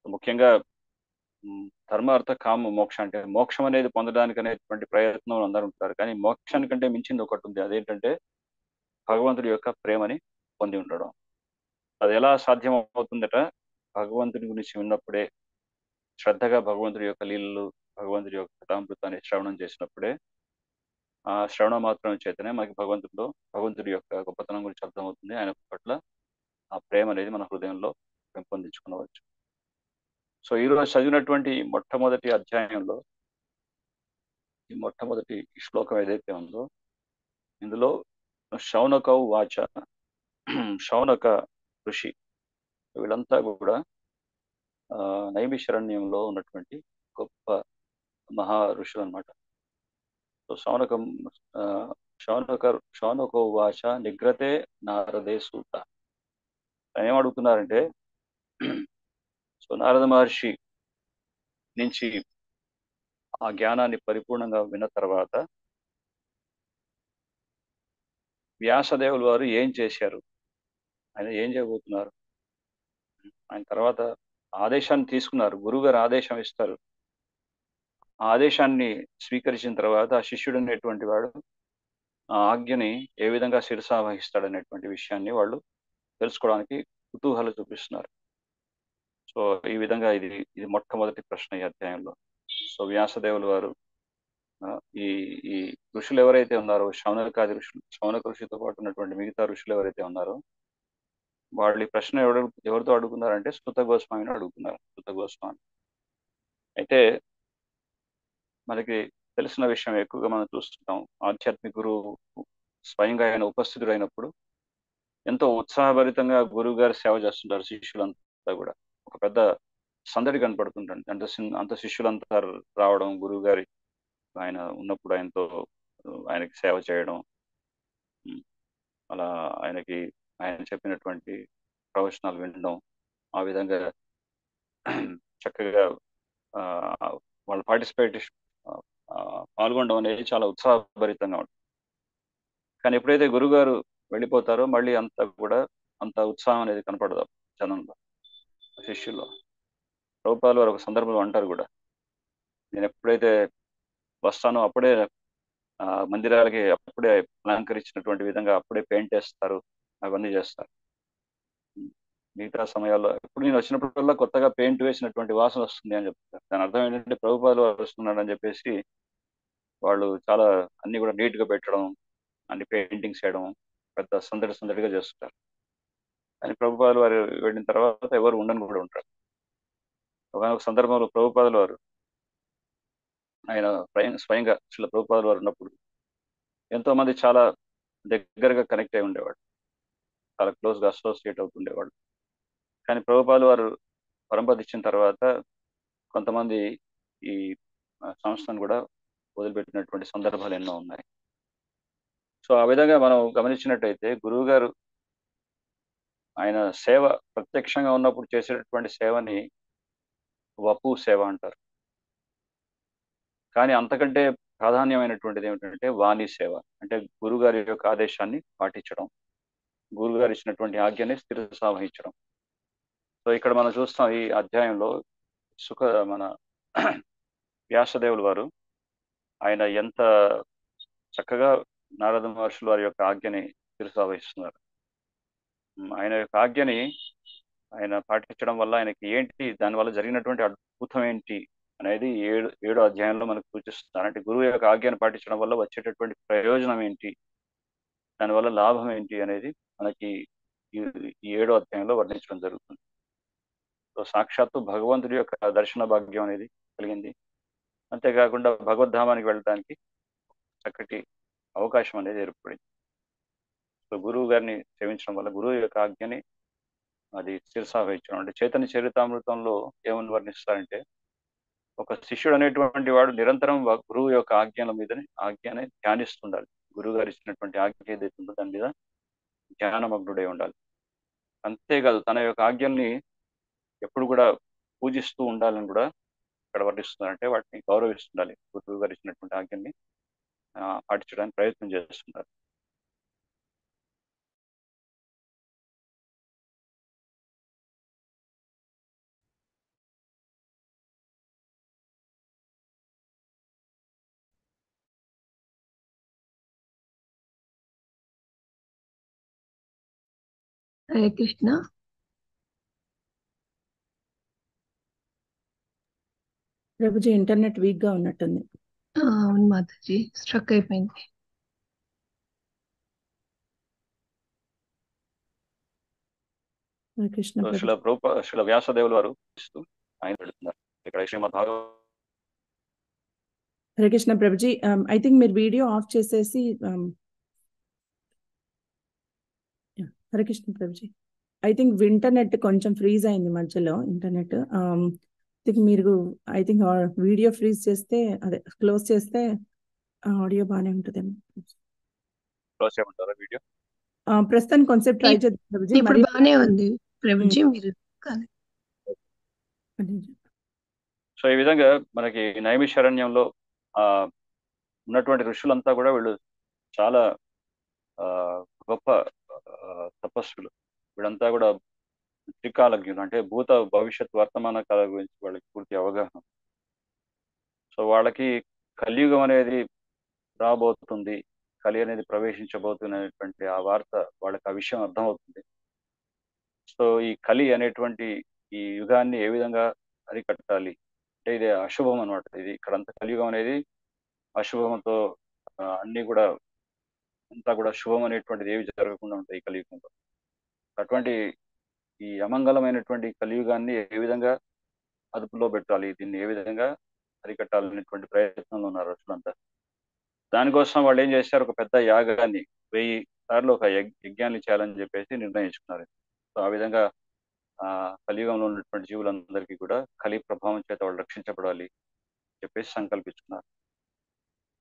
ముఖ్యంగా ధర్మ అర్థ కామ మోక్ష అంటే మోక్షం అనేది పొందడానికి అనేటువంటి ప్రయత్నం అందరూ ఉంటారు, కానీ మోక్షానికంటే మించింది ఒకటి ఉంది. అదేంటంటే భగవంతుడి యొక్క ప్రేమని పొంది ఉండడం. అది ఎలా సాధ్యం అవుతుందట? భగవంతుడి గురించి విన్నప్పుడే, శ్రద్ధగా భగవంతుడి యొక్క లీలలు, భగవంతుడి యొక్క కథామృతాన్ని శ్రవణం చేసినప్పుడే, ఆ శ్రవణ మాత్రం చేతనే మనకి భగవంతుడి యొక్క గొప్పతనం గురించి అర్థమవుతుంది. ఆయన పట్ల ఆ ప్రేమ అనేది మన హృదయంలో పెంపొందించుకునవచ్చు. సో ఈరోజు చదివినటువంటి మొట్టమొదటి అధ్యాయంలో ఈ మొట్టమొదటి శ్లోకం ఏదైతే ఉందో, ఇందులో శౌనక వాచ, శౌనక ఋషి, వీళ్ళంతా కూడా నైమిషరణ్యంలో ఉన్నటువంటి గొప్ప మహా ఋషులు అనమాట. సో శౌనకో వాచ నిగ్రతే నారదే సూత. ఏమడుగుతున్నారంటే, సో నారద మహర్షి నుంచి ఆ జ్ఞానాన్ని పరిపూర్ణంగా విన్న తర్వాత వ్యాసదేవులు వారు ఏం చేశారు, ఆయన ఏం చేయబోతున్నారు, ఆయన తర్వాత ఆదేశాన్ని తీసుకున్నారు. గురువుగారు ఆదేశం ఇస్తారు. ఆ ఆదేశాన్ని స్వీకరించిన తర్వాత ఆ శిష్యుడు అనేటువంటి వాడు ఆ ఆజ్ఞని ఏ విధంగా శిరసా వహిస్తాడనేటువంటి విషయాన్ని వాళ్ళు తెలుసుకోవడానికి కుతూహలం చూపిస్తున్నారు. సో ఈ విధంగా ఇది మొట్టమొదటి ప్రశ్న ఈ అధ్యాయంలో. సో వ్యాసదేవులు వారు ఈ ఈ ఋషులు ఎవరైతే ఉన్నారో శౌనకాది ఋషులు, శౌనక ఋషితో పాటు ఉన్నటువంటి మిగతా ఋషులు ఎవరైతే ఉన్నారో వాళ్ళు ఈ ప్రశ్న ఎవరితో అడుగుతున్నారంటే సుత గోస్వామిని అడుగుతున్నారు. సుత గోస్వామి అయితే మనకి తెలిసిన విషయం, ఎక్కువగా మనం చూస్తుంటాం, ఆధ్యాత్మిక గురువు స్వయంగా ఆయన ఉపస్థితుడైనప్పుడు ఎంతో ఉత్సాహభరితంగా గురువు గారు సేవ చేస్తుంటారు. శిష్యులంతా కూడా ఒక పెద్ద సందడి కనపడుతుంటుంది. అంత శిష్యులంతా రావడం, గురువు గారి ఆయన ఉన్నప్పుడు ఆయనకి సేవ చేయడం, అలా ఆయన చెప్పినటువంటి ప్రవచనాలు వినడం, ఆ విధంగా చక్కగా వాళ్ళు పాల్గొనడం అనేది చాలా ఉత్సాహభరితంగా ఉంటుంది. కానీ ఎప్పుడైతే గురుగారు వెళ్ళిపోతారో మళ్ళీ అంత ఉత్సాహం అనేది కనపడదు జనంలో, శిష్యుల్లో. ప్రభుపాదులు వారు ఒక సందర్భంలో అంటారు కూడా, నేను ఎప్పుడైతే వస్తానో అప్పుడే మందిరాలకి అప్పుడే అలంకరించినటువంటి విధంగా అప్పుడే పెయింట్ వేస్తారు, అవన్నీ చేస్తారు. మిగతా సమయాల్లో ఎప్పుడు నేను వచ్చినప్పుడల్లా కొత్తగా పెయింట్ వేసినటువంటి వాసన వస్తుంది అని చెప్తారు. దాని అర్థం ఏంటంటే ప్రభుపాదులు వారు వస్తున్నాడు అని చెప్పేసి వాళ్ళు చాలా అన్ని కూడా నీట్ గా పెట్టడం, అన్ని పెయింటింగ్స్ చేయడం, పెద్ద సందడిగా చేస్తుంటారు. కానీ ప్రభుపాదులు వారు వెళ్ళిన తర్వాత ఎవరు ఉండని కూడా ఉంటారు. ఒక సందర్భంలో ప్రభుపాదులు వారు ఆయన స్వయంగా ప్రభుపాదులు వారు ఉన్నప్పుడు ఎంతో మంది చాలా దగ్గరగా కనెక్ట్ అయి ఉండేవాడు, చాలా క్లోజ్ గా అసోసియేట్ అవుతుండేవాడు. కానీ ప్రభుపాదులు వారు పరంపద ఇచ్చిన తర్వాత కొంతమంది ఈ సంస్థను కూడా వదిలిపెట్టినటువంటి సందర్భాలు ఎన్నో ఉన్నాయి. సో ఆ విధంగా మనం గమనించినట్టయితే గురువు గారు ఆయన సేవ ప్రత్యక్షంగా ఉన్నప్పుడు చేసేటటువంటి సేవని వపు సేవ అంటారు. కానీ అంతకంటే ప్రాధాన్యమైనటువంటిది ఏమిటంటే వాణి సేవ, అంటే గురుగారి యొక్క ఆదేశాన్ని పాటించడం, గురుగారు ఇచ్చినటువంటి ఆజ్ఞని స్థిరసావహించడం. సో ఇక్కడ మనం చూస్తాం ఈ అధ్యాయంలో మన వ్యాసదేవులు వారు ఆయన ఎంత చక్కగా నారద మహర్షుల వారి యొక్క ఆజ్ఞని స్థిరసావహిస్తున్నారు. ఆయన యొక్క ఆజ్ఞని ఆయన పాటించడం వల్ల ఆయనకి ఏంటి, దానివల్ల జరిగినటువంటి అద్భుతం ఏంటి అనేది ఏడో అధ్యాయంలో మనకు సూచిస్తున్నారు. అంటే గురువు యొక్క ఆజ్ఞను పాటించడం వల్ల వచ్చేటటువంటి ప్రయోజనం ఏంటి, దానివల్ల లాభం ఏంటి అనేది మనకి ఈ ఏడో అధ్యాయంలో వర్ణించడం జరుగుతుంది. సో సాక్షాత్తు భగవంతుడి యొక్క దర్శన భాగ్యం అనేది కలిగింది. అంతేకాకుండా భగవద్ధామానికి వెళ్ళడానికి చక్కటి అవకాశం అనేది ఏర్పడింది. సో గురువు గారిని సేవించడం వల్ల, గురువు యొక్క ఆజ్ఞని అది శిరసావహించడం, అంటే చైతన్య చరితామృతంలో ఏమని వర్ణిస్తారంటే, ఒక శిష్యుడు అనేటువంటి వాడు నిరంతరం గురువు యొక్క ఆజ్ఞని ధ్యానిస్తుండాలి. గురువు గారు ఇచ్చినటువంటి ఆజ్ఞ ఏదైతే ఉందో దాని మీద ధ్యానమగ్నుడై ఉండాలి. అంతేకాదు తన యొక్క ఆజ్ఞల్ని ఎప్పుడు కూడా పూజిస్తూ ఉండాలని కూడా ఇక్కడ వర్ణిస్తున్నారంటే వాటిని గౌరవిస్తుండాలి. గురువు గారు ఇచ్చినటువంటి ఆజ్ఞల్ని పాటించడానికి ప్రయత్నం చేస్తున్నారు. హరే కృష్ణ. ప్రభుజీ ఇంటర్నెట్ వీక్ గా ఉన్నట్టుంది. అవును మాతాజీ, స్ట్రక్ అయిపోయింది. హరే కృష్ణ. శిల వ్యాసదేవులు వారు ఆయన పెడుతున్నారు ఇక్కడ శ్రీమద్ భాగవతం. హరే కృష్ణ ప్రభుజీ, ఐ థింక్ మీరు వీడియో ఆఫ్ చేసేసి. Hare Krishna Prabhuji, I think internet కొంచెం ఫ్రీజ్ అయింది మధ్యలో. ఇంటర్నెట్ మీరు వీడియో ఫ్రీజ్ చేస్తే, అదే క్లోజ్ చేస్తే ఆడియో బాగానే ఉంటుందేమో. క్లోజ్ చేయమంటారా వీడియో? ప్రస్తుతానికి కొంచెం ట్రై చేద్దాం ప్రభుజీ. ఇప్పుడు బాగానే ఉంది ప్రభుజీ, మీరు కానీ. సో ఈ విధంగా మనకి నైమిషారణ్యంలో ఉన్నటువంటి ఋషులంతా కూడా వీళ్ళు చాలా గొప్ప తపస్సులు. వీళ్ళంతా కూడా త్రికాలజ్ఞులు, అంటే భూత భవిష్యత్ వర్తమాన కాల గురించి వాళ్ళకి పూర్తి అవగాహన. సో వాళ్ళకి కలియుగం అనేది రాబోతుంది, కలి అనేది ప్రవేశించబోతున్నటువంటి ఆ వార్త వాళ్ళకి, ఆ విషయం అర్థమవుతుంది. సో ఈ కలి అనేటువంటి ఈ యుగాన్ని ఏ విధంగా అరికట్టాలి అంటే ఇది అశుభం అనమాట. ఇది ఇక్కడంతా కలియుగం అనేది అశుభంతో అన్ని కూడా అంతా కూడా శుభం అనేటువంటిది ఏవి జరగకుండా ఉంటాయి ఈ కలియుగంలో. అటువంటి ఈ అమంగళమైనటువంటి కలియుగాన్ని ఏ విధంగా అదుపులో పెట్టాలి, దీన్ని ఏ విధంగా అరికట్టాలనేటువంటి ప్రయత్నంలో ఉన్నారు ఋషులంతా. దానికోసం వాళ్ళు ఏం చేశారు, ఒక పెద్ద యాగాన్ని 1000 సార్లు ఒక యజ్ఞాన్ని చేయాలని చెప్పేసి నిర్ణయించుకున్నారు. సో ఆ విధంగా కలియుగంలో ఉన్నటువంటి జీవులందరికీ కూడా కలి ప్రభావం చేత వాళ్ళు రక్షించబడాలి చెప్పేసి సంకల్పించుకున్నారు.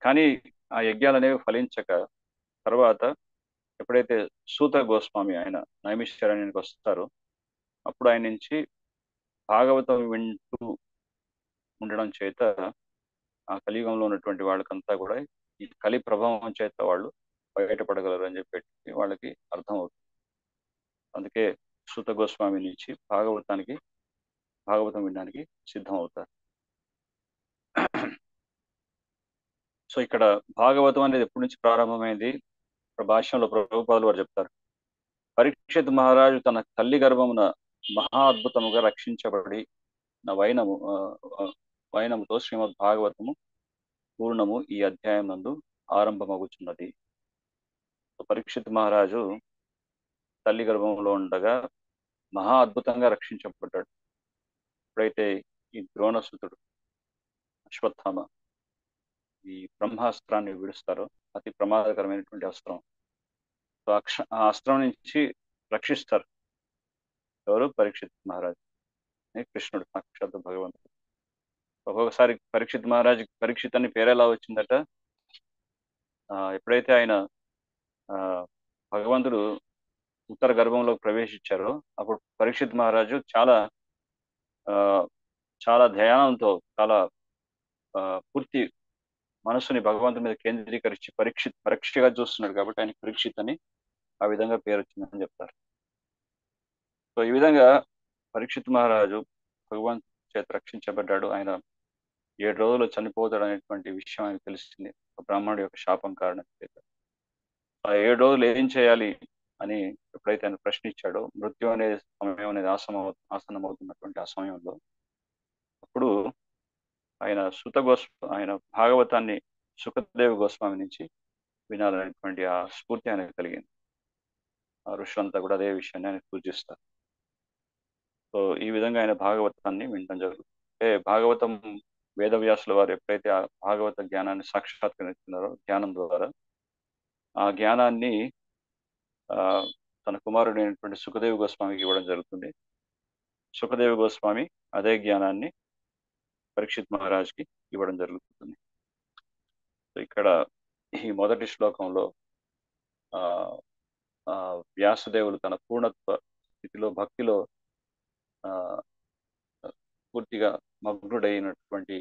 కానీ ఆ యజ్ఞాలు అనేవి ఫలించక తర్వాత ఎప్పుడైతే సూత గోస్వామి ఆయన నైమిషారణ్యానికి వస్తారో అప్పుడు ఆయన నుంచి భాగవతం వింటూ ఉండడం చేత ఆ కలియుగంలో ఉన్నటువంటి వాళ్ళకంతా కూడా ఈ కలి ప్రభావం చేత వాళ్ళు బయటపడగలరు అని చెప్పి వాళ్ళకి అర్థం అవుతుంది. అందుకే సూత గోస్వామి నుంచి భాగవతం వినడానికి సిద్ధం అవుతారు. సో ఇక్కడ భాగవతం అనేది ఎప్పటి నుంచి ప్రారంభమైంది, భాష్యంలో ప్రభుపాదులు వారు చెప్తారు. పరీక్షిత్ మహారాజు తన తల్లి గర్భమున మహా అద్భుతముగా రక్షించబడి వైనముతో శ్రీమద్ భాగవతము పూర్ణము ఈ అధ్యాయం నందు ఆరంభమగుచున్నది. పరీక్షిత్ మహారాజు తల్లి గర్భంలో ఉండగా మహా అద్భుతంగా రక్షించబడ్డాడు. ఎప్పుడైతే ఈ ద్రోణసుతుడు అశ్వత్థామ ఈ బ్రహ్మాస్త్రాన్ని విడుస్తారో, అతి ప్రమాదకరమైనటువంటి అస్త్రం, సో ఆ అస్త్రం నుంచి రక్షిస్తారు ఎవరు, పరీక్షిత్ మహారాజు, కృష్ణుడు సాక్షాత్ భగవంతుడు. ఒక్కొక్కసారి పరీక్షిత్ అని పేరు ఎలా వచ్చిందట, ఎప్పుడైతే ఆయన భగవంతుడు ఉత్తర గర్భంలోకి ప్రవేశించారో అప్పుడు పరీక్షిత్ మహారాజు చాలా ధ్యానంతో చాలా పూర్తి మనసుని భగవంతుని మీద కేంద్రీకరించి పరీక్షగా చూస్తున్నాడు కాబట్టి ఆయన పరీక్షిత్ అని ఆ విధంగా పేరు వచ్చిందని చెప్తారు. సో ఈ విధంగా పరీక్షిత్ మహారాజు భగవంతు చేత రక్షించబడ్డాడు. ఆయన 7 రోజులు చనిపోతాడు అనేటువంటి విషయం ఆయనకు తెలిసింది బ్రాహ్మణుడి యొక్క శాపం కారణం చేత. ఆ 7 రోజులు ఏం చేయాలి అని ఎప్పుడైతే ఆయన ప్రశ్నించాడో, మృత్యు అనే సమయం అనేది ఆసన్నమవుతున్నటువంటి ఆ సమయంలో అప్పుడు ఆయన భాగవతాన్ని సుఖదేవ గోస్వామి నుంచి వినాలనేటువంటి ఆ స్ఫూర్తి ఆయనకు కలిగింది. ఆ ఋషులంతా కూడా అదే విషయాన్ని ఆయన సూచిస్తారు. సో ఈ విధంగా ఆయన భాగవతాన్ని వినడం జరుగుతుంది. భాగవతం వేదవ్యాసుల వారు ఎప్పుడైతే ఆ భాగవత జ్ఞానాన్ని సాక్షాత్కరిస్తున్నారో జ్ఞానం ద్వారా ఆ జ్ఞానాన్ని తన కుమారుడైనటువంటి సుఖదేవ గోస్వామికి ఇవ్వడం జరుగుతుంది. సుఖదేవ గోస్వామి అదే జ్ఞానాన్ని పరీక్షిత్ మహారాజ్కి ఇవ్వడం జరుగుతుంది. సో ఇక్కడ ఈ మొదటి శ్లోకంలో వ్యాసదేవులు తన పూర్ణత్వ స్థితిలో భక్తిలో పూర్తిగా మగ్నుడైనటువంటి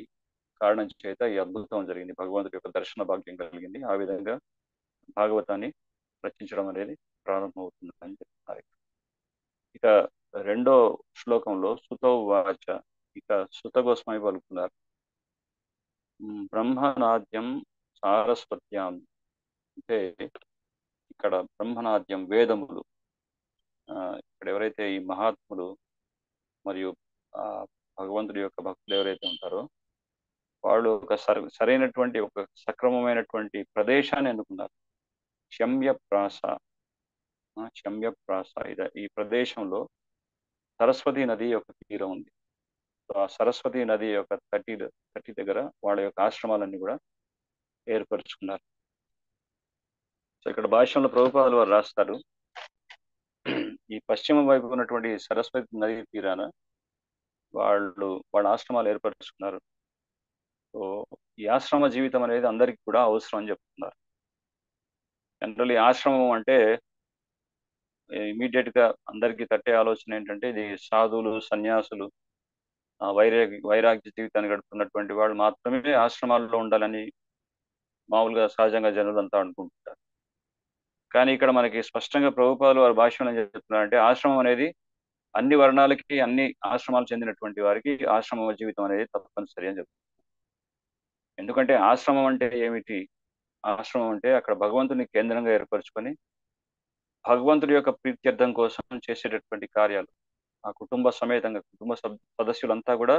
కారణం చేత ఈ అద్భుతం జరిగింది, భగవంతుడి యొక్క దర్శన భాగ్యం కలిగింది. ఆ విధంగా భాగవతాన్ని రచించడం అనేది ప్రారంభమవుతుంది అని చెప్తున్నారు. ఇక రెండో శ్లోకంలో సుతో వాచ, ఇక సుత గోస్వామి పలుకున్నారు, బ్రహ్మనాద్యం సారస్వత్యాం, అంటే ఇక్కడ బ్రహ్మనాద్యం వేదములు, ఇక్కడ ఎవరైతే ఈ మహాత్ములు మరియు భగవంతుడి యొక్క భక్తులు ఎవరైతే ఉంటారో వాళ్ళు ఒక సరైనటువంటి ఒక సక్రమమైనటువంటి ప్రదేశాన్ని ఎన్నుకున్నారు. శమ్యప్రాస, ఈ ప్రదేశంలో సరస్వతి నది యొక్క తీరం ఉంది. సో ఆ సరస్వతి నది యొక్క తటి దగ్గర వాళ్ళ యొక్క ఆశ్రమాలన్నీ కూడా ఏర్పరచుకున్నారు. సో ఇక్కడ భాష్యంలో ప్రభుపాదులు వారు రాస్తారు, ఈ పశ్చిమ వైపు ఉన్నటువంటి సరస్వతి నది తీరాన వాళ్ళ ఆశ్రమాలు ఏర్పరచుకున్నారు. సో ఈ ఆశ్రమ జీవితం అనేది అందరికీ కూడా అవసరం అని చెప్తున్నారు. జనరల్లీ ఆశ్రమం అంటే ఇమీడియట్ గా అందరికీ తట్టే ఆలోచన ఏంటంటే ఇది సాధువులు, సన్యాసులు, వైరాగ్య జీవితాన్ని గడుపుతున్నటువంటి వాళ్ళు మాత్రమే ఆశ్రమాల్లో ఉండాలని మామూలుగా సహజంగా జనులంతా అనుకుంటుంటారు. కానీ ఇక్కడ మనకి స్పష్టంగా ప్రభుపాదులు వారి భాష్యంలో ఏం చెప్తున్నారంటే ఆశ్రమం అనేది అన్ని వర్ణాలకి, అన్ని ఆశ్రమాలు చెందినటువంటి వారికి ఆశ్రమ జీవితం అనేది తప్పనిసరి అని చెప్తున్నారు. ఎందుకంటే ఆశ్రమం అంటే ఏమిటి, ఆశ్రమం అంటే అక్కడ భగవంతుని కేంద్రంగా ఏర్పరచుకొని భగవంతుడి యొక్క ప్రీత్యర్థం కోసం చేసేటటువంటి కార్యాలు, ఆ కుటుంబ సమేతంగా కుటుంబ సదస్సులంతా కూడా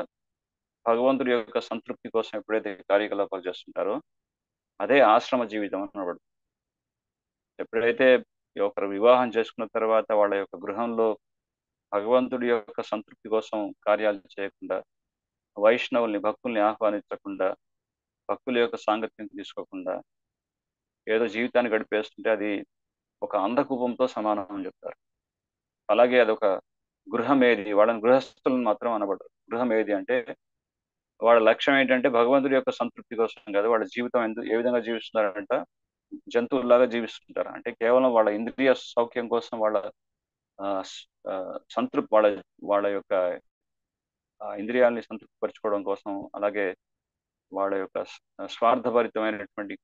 భగవంతుడి యొక్క సంతృప్తి కోసం ఎప్పుడైతే కార్యకలాపాలు చేస్తుంటారో అదే ఆశ్రమ జీవితం అనబడు. ఎప్పుడైతే ఒకరు వివాహం చేసుకున్న తర్వాత వాళ్ళ యొక్క గృహంలో భగవంతుడి యొక్క సంతృప్తి కోసం కార్యాలు చేయకుండా, వైష్ణవుల్ని భక్తుల్ని ఆహ్వానించకుండా, భక్తుల యొక్క సాంగత్యం తీసుకోకుండా ఏదో జీవితాన్ని గడిపేస్తుంటే అది ఒక అంధకూపంతో సమానం అని చెప్తారు. అలాగే అదొక గృహమేది, వాళ్ళని గృహస్థులను మాత్రం అనబడరు. గృహమేది అంటే వాళ్ళ లక్ష్యం ఏంటంటే భగవంతుడి యొక్క సంతృప్తి కోసం కాదు. వాళ్ళ జీవితం ఏ విధంగా జీవిస్తున్నారంట, జంతువుల్లాగా జీవిస్తుంటారు. అంటే కేవలం వాళ్ళ ఇంద్రియ సౌఖ్యం కోసం, వాళ్ళ సంతృప్తి, వాళ్ళ యొక్క ఇంద్రియాలని సంతృప్తిపరచుకోవడం కోసం, అలాగే వాళ్ళ యొక్క స్వార్థభరితమైనటువంటి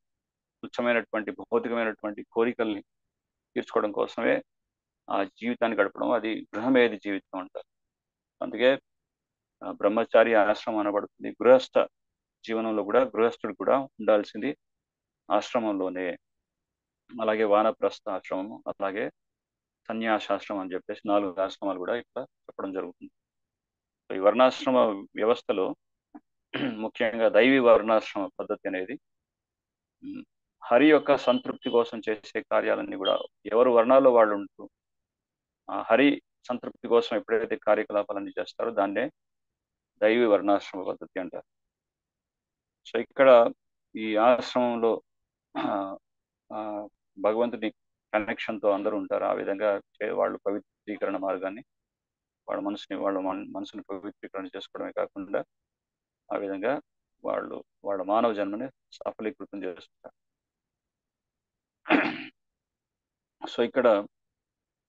తుచ్చమైనటువంటి భౌతికమైనటువంటి కోరికల్ని తీర్చుకోవడం కోసమే ఆ జీవితాన్ని గడపడం, అది గృహమేది జీవితం అంటారు. అందుకే బ్రహ్మచారి ఆశ్రమం అనబడుతుంది. గృహస్థ జీవనంలో కూడా గృహస్థుడు కూడా ఉండాల్సింది ఆశ్రమంలోనే. అలాగే వానప్రస్థ ఆశ్రమం, అలాగే సన్యాసాశ్రమం అని చెప్పేసి 4 ఆశ్రమాలు కూడా ఇక్కడ చెప్పడం జరుగుతుంది. ఈ వర్ణాశ్రమ వ్యవస్థలో ముఖ్యంగా దైవీ వర్ణాశ్రమ పద్ధతి అనేది హరి యొక్క సంతృప్తి కోసం చేసే కార్యాలన్నీ కూడా ఎవరు వర్ణాల్లో వాళ్ళు ఉంటూ ఆ హరి సంతృప్తి కోసం ఎప్పుడైతే కార్యకలాపాలన్నీ చేస్తారో దాన్నే దైవీ వర్ణాశ్రమ పద్ధతి అంటారు. సో ఇక్కడ ఈ ఆశ్రమంలో భగవంతుడి కనెక్షన్తో అందరూ ఉంటారు. ఆ విధంగా వాళ్ళు పవిత్రీకరణ మార్గాన్ని, వాళ్ళ మనసుని పవిత్రీకరణ చేసుకోవడమే కాకుండా ఆ విధంగా వాళ్ళ మానవ జన్మని సఫలీకృతం చేస్తారు. సో ఇక్కడ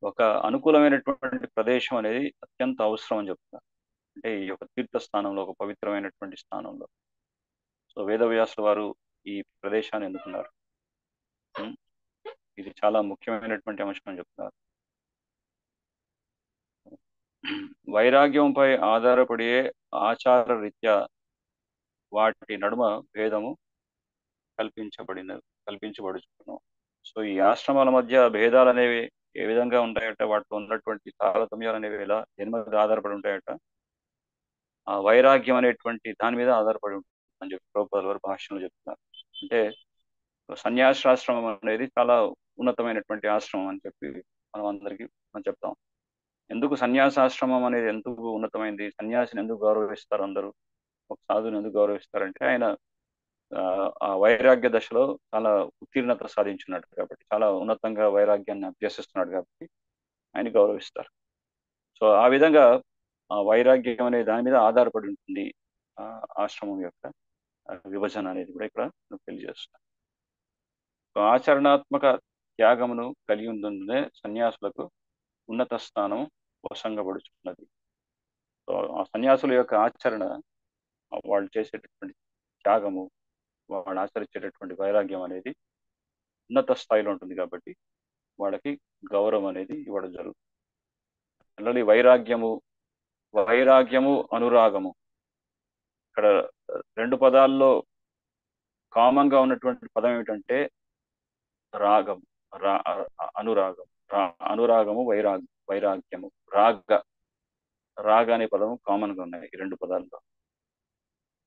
ఒక అనుకూలమైనటువంటి ప్రదేశం అనేది అత్యంత అవసరం అని చెప్తున్నారు. అంటే ఈ యొక్క తీర్థస్థానంలో, ఒక పవిత్రమైనటువంటి స్థానంలో. సో వేదవ్యాసుల వారు ఈ ప్రదేశాన్ని ఎన్నుకున్నారు. ఇది చాలా ముఖ్యమైనటువంటి అంశం అని చెప్తున్నారు. వైరాగ్యంపై ఆధారపడే ఆచార రీత్యా వాటి నడుమ భేదము కల్పించబడుచున్నాం. సో ఈ ఆశ్రమాల మధ్య భేదాలు అనేవి ఏ విధంగా ఉంటాయట, వాటిలో ఉన్నటువంటి తారతమ్యాలు అనేవి ఎలా దేని మీద ఆధారపడి ఉంటాయట, ఆ వైరాగ్యం అనేటువంటి దాని మీద ఆధారపడి ఉంటుంది అని చెప్పి ప్రభుపాదుల వారు భాష్యంలో చెప్తున్నారు. అంటే సన్యాసాశ్రమం అనేది చాలా ఉన్నతమైనటువంటి ఆశ్రమం అని చెప్పి మనం చెప్తాం. ఎందుకు సన్యాసాశ్రమం అనేది ఎందుకు ఉన్నతమైంది, సన్యాసిని ఎందుకు గౌరవిస్తారు అందరూ, ఒక సాధుని ఎందుకు గౌరవిస్తారంటే ఆయన ఆ వైరాగ్య దశలో చాలా ఉత్తీర్ణత సాధించున్నాడు కాబట్టి, చాలా ఉన్నతంగా వైరాగ్యాన్ని అభ్యసిస్తున్నాడు కాబట్టి ఆయన గౌరవిస్తారు. సో ఆ విధంగా ఆ వైరాగ్యం అనే దాని మీద ఆధారపడి ఉంటుంది ఆశ్రమం యొక్క విభజన అనేది కూడా ఇక్కడ తెలియజేస్తున్నారు. ఆచరణాత్మక త్యాగమును కలిగి ఉందనే సన్యాసులకు ఉన్నత స్థానం వసంగబడుచున్నది. సో ఆ సన్యాసుల యొక్క ఆచరణ, వాళ్ళు చేసేటటువంటి త్యాగము, వాళ్ళు ఆచరించేటటువంటి వైరాగ్యం అనేది ఉన్నత స్థాయిలో ఉంటుంది కాబట్టి వాళ్ళకి గౌరవం అనేది ఇవ్వడం జరుగుతుంది. అలాగే వైరాగ్యము అనురాగము, ఇక్కడ 2 పదాల్లో కామన్ గా ఉన్నటువంటి పదం ఏమిటంటే రాగం, అనురాగము, వైరాగ్యము, రాగ అనే పదము కామన్ గా ఉన్నాయి ఈ 2 పదాల్లో.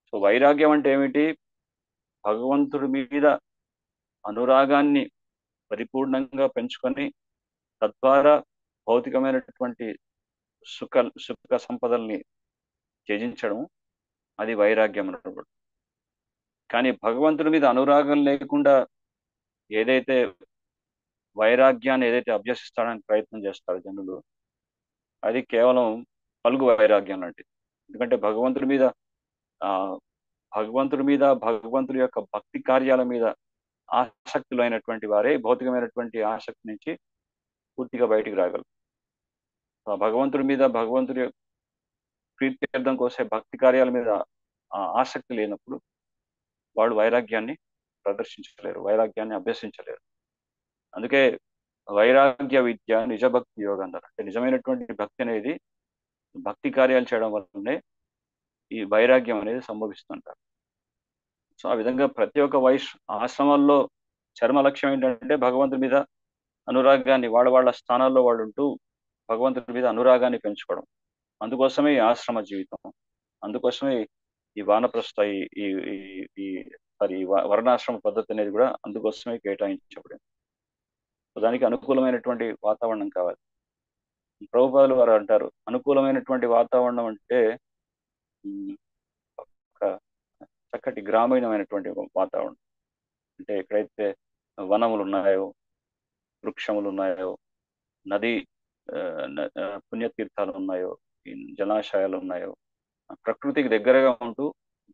సో వైరాగ్యం అంటే ఏమిటి, భగవంతుడి మీద అనురాగాన్ని పరిపూర్ణంగా పెంచుకొని తద్వారా భౌతికమైనటువంటి సుఖ సంపదల్ని త్యజించడం, అది వైరాగ్యం అన్నప్పుడు. కానీ భగవంతుడి మీద అనురాగం లేకుండా ఏదైతే వైరాగ్యాన్ని అభ్యసిస్తాడానికి ప్రయత్నం చేస్తారు జనులు, అది కేవలం పలుగు వైరాగ్యం లాంటిది. ఎందుకంటే భగవంతుడి మీద భగవంతుడి యొక్క భక్తి కార్యాల మీద ఆసక్తులైనటువంటి వారే భౌతికమైనటువంటి ఆసక్తి నుంచి పూర్తిగా బయటికి రాగలరు. భగవంతుడి ప్రీత్యర్థం కోసే భక్తి కార్యాల మీద ఆసక్తి లేనప్పుడు వాళ్ళు వైరాగ్యాన్ని ప్రదర్శించలేరు, వైరాగ్యాన్ని అభ్యసించలేరు. అందుకే వైరాగ్య విద్య నిజ భక్తి యోగం అంటారు. అంటే నిజమైనటువంటి భక్తి అనేది భక్తి కార్యాలు చేయడం వల్లనే ఈ వైరాగ్యం అనేది సంభవిస్తుంటారు. సో ఆ విధంగా ప్రతి ఒక్క ఆశ్రమాల్లో చర్మ లక్ష్యం ఏంటంటే భగవంతుడి మీద అనురాగాన్ని, వాళ్ళ స్థానాల్లో వాళ్ళు ఉంటూ భగవంతుడి మీద అనురాగాన్ని పెంచుకోవడం. అందుకోసమే ఈ ఆశ్రమ జీవితం, అందుకోసమే ఈ వానప్రస్థ ఈ సారీ వర్ణాశ్రమ పద్ధతి అనేది కూడా అందుకోసమే కేటాయించబడింది. దానికి అనుకూలమైనటువంటి వాతావరణం కావాలి. ప్రభుపాదులు వారు అంటారు, అనుకూలమైనటువంటి వాతావరణం అంటే ఒక చక్కటి గ్రామీణమైనటువంటి వాతావరణం. అంటే ఎక్కడైతే వనములు ఉన్నాయో, వృక్షములు ఉన్నాయో, నది పుణ్యతీర్థాలు ఉన్నాయో, జలాశయాలు ఉన్నాయో, ప్రకృతికి దగ్గరగా ఉంటూ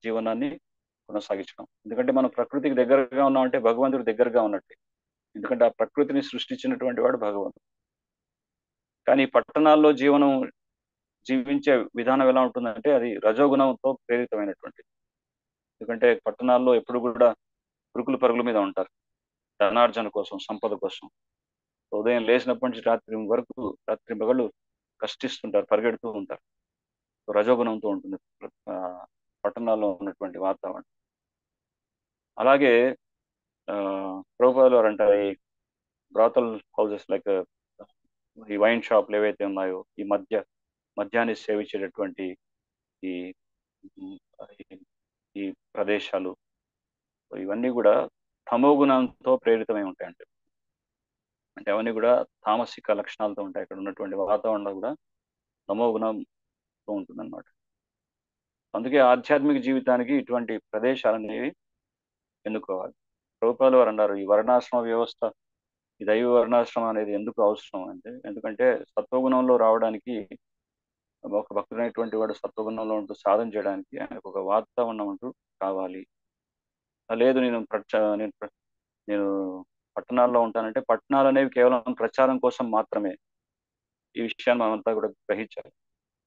జీవనాన్ని కొనసాగించడం. ఎందుకంటే మనం ప్రకృతికి దగ్గరగా ఉన్నామంటే భగవంతుడి దగ్గరగా ఉన్నట్టే. ఎందుకంటే ఆ ప్రకృతిని సృష్టించినటువంటి వాడు భగవంతుడు. కానీ పట్టణాల్లో జీవించే విధానం ఎలా ఉంటుందంటే అది రజోగుణంతో ప్రేరితమైనటువంటిది. ఎందుకంటే పట్టణాల్లో ఎప్పుడు కూడా పురుకుల పరుగుల మీద ఉంటారు, ధనార్జన కోసం, సంపద కోసం. ఉదయం లేచినప్పటి నుంచి రాత్రి పగళ్ళు కష్టిస్తుంటారు, పరిగెడుతూ ఉంటారు. రజోగుణంతో ఉంటుంది పట్టణాల్లో ఉన్నటువంటి వాతావరణం. అలాగే ప్రభుపాదులు వారు అంటారు, ఈ బ్రాతల్ హౌసెస్ లైక్ ఈ వైన్ షాప్లు ఏవైతే ఉన్నాయో, ఈ మద్యాన్ని సేవించేటటువంటి ఈ ప్రదేశాలు, ఇవన్నీ కూడా తమో గుణంతో ప్రేరితమై ఉంటాయంట. అంటే అవన్నీ కూడా తామసిక లక్షణాలతో ఉంటాయి. ఇక్కడ ఉన్నటువంటి వాతావరణం కూడా తమో గుణంతో ఉంటుందన్నమాట. అందుకే ఆధ్యాత్మిక జీవితానికి ఇటువంటి ప్రదేశాలు అనేవి ఎన్నుకోవాలి. ప్రభుపాదులు వారు అన్నారు, ఈ వర్ణాశ్రమ వ్యవస్థ, ఈ దైవ వర్ణాశ్రమం అనేది ఎందుకు అవసరం అంటే, ఎందుకంటే సత్వగుణంలో రావడానికి ఒక భక్తుడైనటువంటి వాడు సత్వగుణంలో ఉంటూ సాధన చేయడానికి ఆయనకు ఒక వాతావరణం అంటూ కావాలి. లేదు నేను పట్టణాల్లో ఉంటానంటే పట్టణాలు అనేవి కేవలం ప్రచారం కోసం మాత్రమే. ఈ విషయాన్ని మనమంతా కూడా గ్రహించాలి.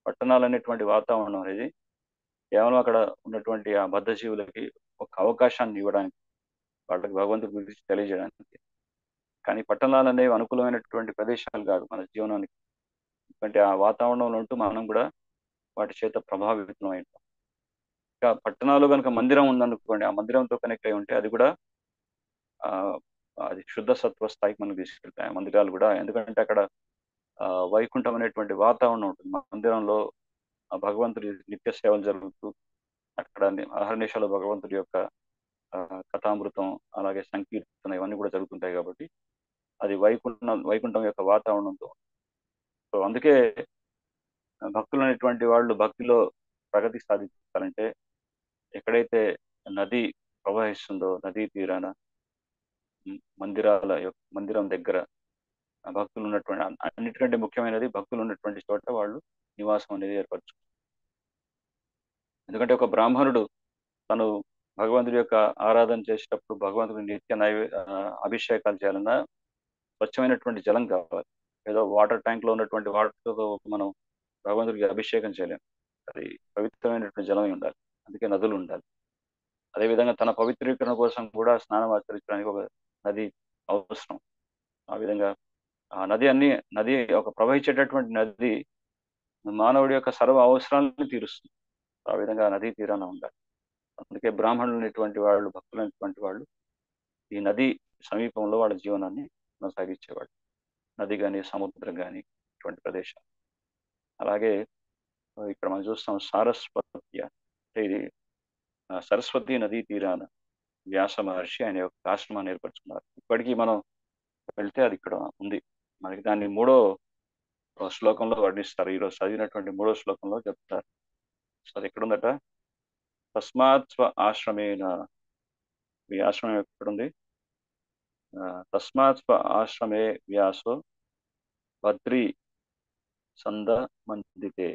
పట్టణాలు అనేటువంటి వాతావరణం అనేది కేవలం అక్కడ ఉన్నటువంటి ఆ బద్ధజీవులకి ఒక అవకాశాన్ని ఇవ్వడానికి, వాళ్ళకి భగవంతుడి గురించి తెలియజేయడానికి. కానీ పట్టణాలు అనేవి అనుకూలమైనటువంటి ప్రదేశాలు కాదు మన జీవనానికి. ఎందుకంటే ఆ వాతావరణంలో ఉంటూ మనం కూడా వాటి చేత ప్రభావితం అవుతాం. ఇంకా పట్టణాలు కనుక మందిరం ఉందనుకోండి, ఆ మందిరంతో కనెక్ట్ అయి ఉంటే అది కూడా అది శుద్ధ సత్వ స్థాయికి మనం తీసుకెళ్తాయి మందిరాలు కూడా. ఎందుకంటే అక్కడ వైకుంఠం అనేటువంటి వాతావరణం ఉంటుంది మందిరంలో. భగవంతుడి నిత్య సేవలు జరుగుతూ అక్కడ అహర్నిశలో భగవంతుడి యొక్క కథామృతం, అలాగే సంకీర్తన, ఇవన్నీ కూడా జరుగుతుంటాయి. కాబట్టి అది వైకుంఠం యొక్క వాతావరణంతో. సో అందుకే భక్తులు అనేటువంటి వాళ్ళు భక్తిలో ప్రగతి సాధించాలంటే ఎక్కడైతే నది ప్రవహిస్తుందో, నదీ తీరాన, మందిరం దగ్గర భక్తులు ఉన్నటువంటి, అన్నిటికంటే ముఖ్యమైనది భక్తులు ఉన్నటువంటి చోట వాళ్ళు నివాసం అనేది ఏర్పరచుకుంటారు. ఎందుకంటే ఒక బ్రాహ్మణుడు తను భగవంతుడి యొక్క ఆరాధన చేసేటప్పుడు భగవంతుడి నిత్య అభిషేకాలు చేయాలన్నా స్వచ్ఛమైనటువంటి జలం కావాలి. ఏదో వాటర్ ట్యాంక్ లో ఉన్నటువంటి వాటర్తో మనం భగవంతుడికి అభిషేకం చేయలేము. అది పవిత్రమైనటువంటి జలమే ఉండాలి. అందుకే నదులు ఉండాలి. అదేవిధంగా తన పవిత్రీకరణ కోసం కూడా స్నానం ఆచరించడానికి ఒక నది అవసరం. ఆ విధంగా ఆ నది ఒక ప్రవహించేటటువంటి నది మానవుడి యొక్క సర్వ అవసరాలను తీరుస్తుంది. ఆ విధంగా నదీ తీరాన ఉండాలి. అందుకే బ్రాహ్మణులు అనేటువంటి వాళ్ళు, భక్తులు అనేటువంటి వాళ్ళు ఈ నది సమీపంలో వాళ్ళ జీవనాన్ని కొనసాగించేవాళ్ళు. నది కానీ, సముద్రం కానీ, ఇటువంటి ప్రదేశాలు. అలాగే ఇక్కడ మనం చూస్తాం సారస్వతి, అంటే ఇది సరస్వతి నదీ తీరాన వ్యాస మహర్షి ఆయన యొక్క ఆశ్రమాన్ని ఏర్పరచుకున్నారు. ఇప్పటికీ మనం వెళ్తే అది ఇక్కడ ఉంది. మనకి దాన్ని 3వ శ్లోకంలో వర్ణిస్తారు. ఈరోజు చదివినటువంటి 3వ శ్లోకంలో చెప్తారు. సో అది ఎక్కడుందట, తస్మాత్ స్వ ఆశ్రమేన, ఈ ఆశ్రమం ఎక్కడుంది, తస్మాత్ స్వ ఆశ్రమే వ్యాసో బద్రీ సంద మందితే.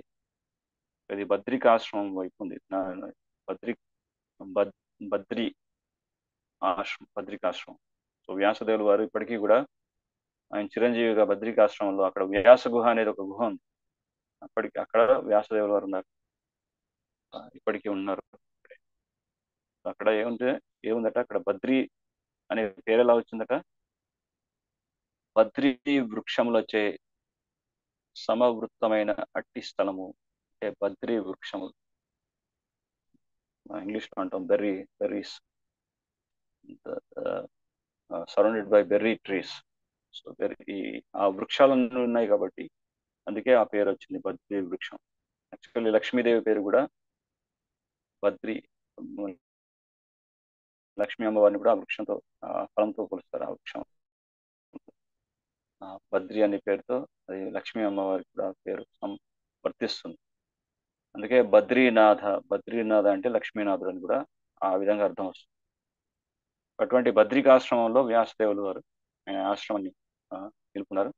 ఇది బద్రికాశ్రమం వైపు ఉంది. బద్రికాశ్రమం. సో వ్యాసదేవులు వారు ఇప్పటికీ కూడా ఆయన చిరంజీవిగా బద్రికాశ్రమంలో, అక్కడ వ్యాస గుహ అనేది ఒక గుహ ఉంది. అక్కడ వ్యాసదేవులు వారు ఉన్నారు, ఇప్పటికీ ఉన్నారు. అక్కడ ఏముందట, అక్కడ బద్రి అనే పేరు ఎలా వచ్చిందట, బద్రి వృక్షములచే సమవృత్తమైన అట్టి స్థలము, అంటే బద్రి వృక్షములు. ఇంగ్లీష్ లో అంటాం berries, surrounded by berry trees. So ఆ వృక్షాలన్నీ ఉన్నాయి కాబట్టి అందుకే ఆ పేరు వచ్చింది బద్రి వృక్షం. యాక్చువల్లీ లక్ష్మీదేవి పేరు కూడా బద్రి లక్ష్మీ అమ్మవారిని కూడా ఆ వృక్షంతో ఫలంతో పోలుస్తారు. ఆ వృక్షం బద్రి అనే పేరుతో అది లక్ష్మీ అమ్మవారికి కూడా పేరు వర్తిస్తుంది. అందుకే బద్రీనాథ అంటే లక్ష్మీనాథుడు అని కూడా ఆ విధంగా అర్థం వస్తుంది. అటువంటి బద్రికాశ్రమంలో వ్యాసదేవులు వారు ఆయన ఆశ్రమాన్ని నిలుపున్నారు.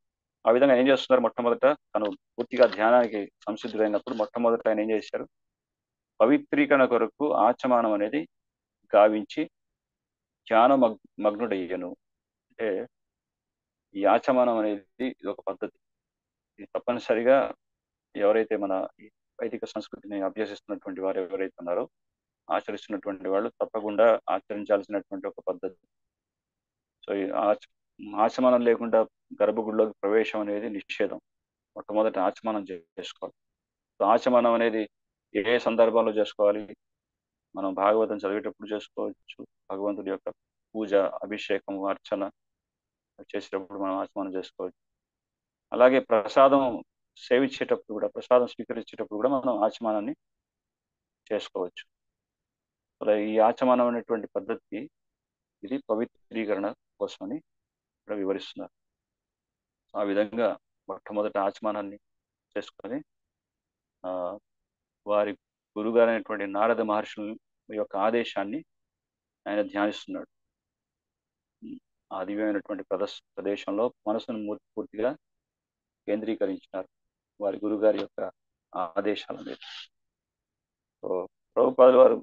ఆ విధంగా ఏం చేస్తున్నారు, మొట్టమొదట తను పూర్తిగా ధ్యానానికి సంసిద్ధులైనప్పుడు మొట్టమొదట ఆయన ఏం చేశారు, పవిత్రీకరణ కొరకు ఆచమానం అనేది గావించి ధ్యాన మగ్నుడయ్యను. అంటే ఈ ఆచమానం అనేది ఇది ఒక పద్ధతి. ఇది తప్పనిసరిగా ఎవరైతే మన ఈ వైదిక సంస్కృతిని అభ్యసిస్తున్నటువంటి వారు ఎవరైతే ఉన్నారో, ఆచరిస్తున్నటువంటి వాళ్ళు తప్పకుండా ఆచరించాల్సినటువంటి ఒక పద్ధతి. సో ఈ ఆచమనం లేకుండా గర్భగుడిలోకి ప్రవేశం అనేది నిషేధం. మొట్టమొదటి ఆచమనం చేసుకోవాలి. సో ఆచమనం అనేది ఏ సందర్భంలో చేసుకోవాలి, మనం భాగవతం చదివేటప్పుడు చేసుకోవచ్చు, భగవంతుడి యొక్క పూజ, అభిషేకం, అర్చన చేసేటప్పుడు మనం ఆచమనం చేసుకోవచ్చు. అలాగే ప్రసాదం సేవించేటప్పుడు కూడా, ప్రసాదం స్వీకరించేటప్పుడు కూడా మనం ఆచమనాన్ని చేసుకోవచ్చు. అలా ఈ ఆచమనం అనేటువంటి పద్ధతి ఇది పవిత్రీకరణ కోసమని ఇక్కడ వివరిస్తున్నారు. ఆ విధంగా మొట్టమొదటి ఆచమనాన్ని చేసుకొని వారి గురుగారైనటువంటి నారద మహర్షుల యొక్క ఆదేశాన్ని ఆయన ధ్యానిస్తున్నాడు. ఆ దివ్యమైనటువంటి ప్రదేశంలో మనసును పూర్తిగా కేంద్రీకరించినారు వారి గురుగారి యొక్క ఆదేశాల మీద. సో ప్రభుపాదుల వారు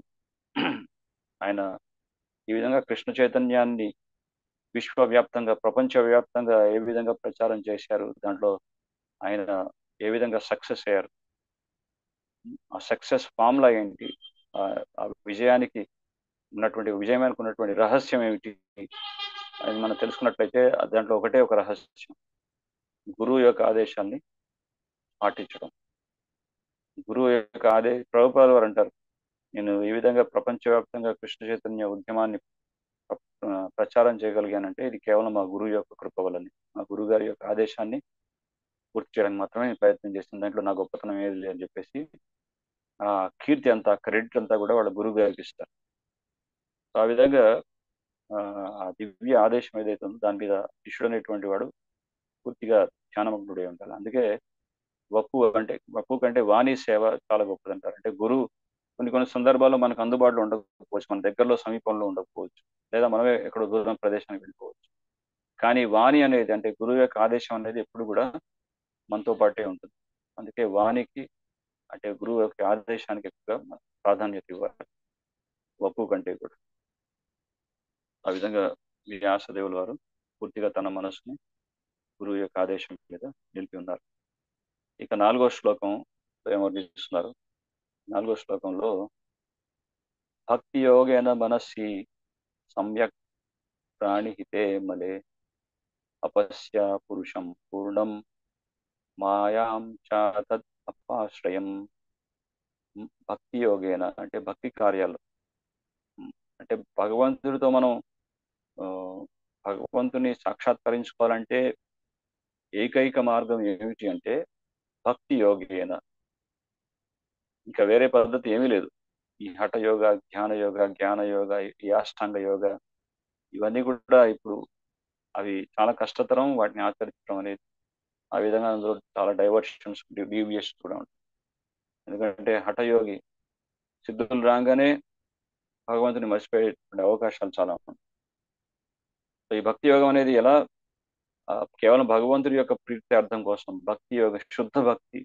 ఆయన ఈ విధంగా కృష్ణ చైతన్యాన్ని విశ్వవ్యాప్తంగా, ప్రపంచవ్యాప్తంగా ఏ విధంగా ప్రచారం చేశారు, దాంట్లో ఆయన ఏ విధంగా సక్సెస్ అయ్యారు, ఆ సక్సెస్ ఫార్ములా ఏంటి, ఆ విజయానికి ఉన్నటువంటి రహస్యం ఏమిటి అది మనం తెలుసుకున్నట్లయితే దాంట్లో ఒకటే ఒక రహస్యం, గురువు యొక్క ఆదేశాన్ని పాటించడం. గురువు యొక్క ప్రభుపాదుల వారు అంటారు, నేను ఈ విధంగా ప్రపంచవ్యాప్తంగా కృష్ణ చైతన్య ఉద్యమాన్ని ప్రచారం చేయగలిగానంటే ఇది కేవలం మా గురువు యొక్క కృప వల్లనే. మా గురువు గారి యొక్క ఆదేశాన్ని పూర్తి చేయడానికి మాత్రమే నేను ప్రయత్నం చేసిన, దాంట్లో నా గొప్పతనం ఏది లేదని చెప్పేసి ఆ కీర్తి అంతా, క్రెడిట్ అంతా కూడా వాళ్ళ గురువు గారికి ఇస్తారు. ఆ విధంగా ఆ దివ్య ఆదేశం ఏదైతే ఉందో దాని మీద శిష్యుడు అనేటువంటి వాడు పూర్తిగా ధ్యానమగ్నుడై ఉండాలి. అందుకే వప్పు కంటే వాణి సేవ చాలా గొప్పది అంటారు. అంటే గురువు కొన్ని సందర్భాల్లో మనకు అందుబాటులో ఉండకపోవచ్చు, మన దగ్గరలో సమీపంలో ఉండకపోవచ్చు, లేదా మనమే ఎక్కడో దూరం ప్రదేశానికి వెళ్ళిపోవచ్చు. కానీ వాణి అనేది, అంటే గురువు యొక్క ఆదేశం అనేది ఎప్పుడు కూడా మనతో పాటే ఉంటుంది. అందుకే వాణికి, అంటే గురువు యొక్క ఆదేశానికి ఎక్కువగా ప్రాధాన్యత ఇవ్వాలి, వప్పు కంటే కూడా. ఆ విధంగా వ్యాసదేవుల వారు పూర్తిగా తన మనసుని గురువు యొక్క ఆదేశం మీద నిలిపి ఉన్నారు. ఇక 4వ శ్లోకం ఏమర్పిస్తున్నారు, 4వ శ్లోకంలో భక్తి యోగేన మనస్సి సమ్యక్ ప్రాణిహితే మలే అపస్య పురుషం పూర్ణం మాయాం చాతద్ అపాశ్రయం. భక్తి యోగేన అంటే భక్తి కార్యాలు, అంటే భగవంతుడితో మనం భగవంతుని సాక్షాత్కరించుకోవాలంటే ఏకైక మార్గం ఏమిటి అంటే భక్తి యోగేన. ఇంకా వేరే పద్ధతి ఏమీ లేదు. ఈ హఠ యోగ, ధ్యాన యోగ, జ్ఞాన యోగ, ఈ అష్టాంగ యోగ, ఇవన్నీ కూడా ఇప్పుడు అవి చాలా కష్టతరం వాటిని ఆచరించడం అనేది. ఆ విధంగా అందులో చాలా డైవర్షన్స్, డీవియేషన్స్ కూడా ఉంటాయి. ఎందుకంటే హఠయోగి సిద్ధులు రాగానే భగవంతుని మర్చిపోయే అవకాశాలు చాలా ఉన్నాయి. సో ఈ భక్తి యోగం అనేది ఎలా, కేవలం భగవంతుడి యొక్క ప్రీత్యార్థం కోసం భక్తి యోగ, శుద్ధ భక్తి,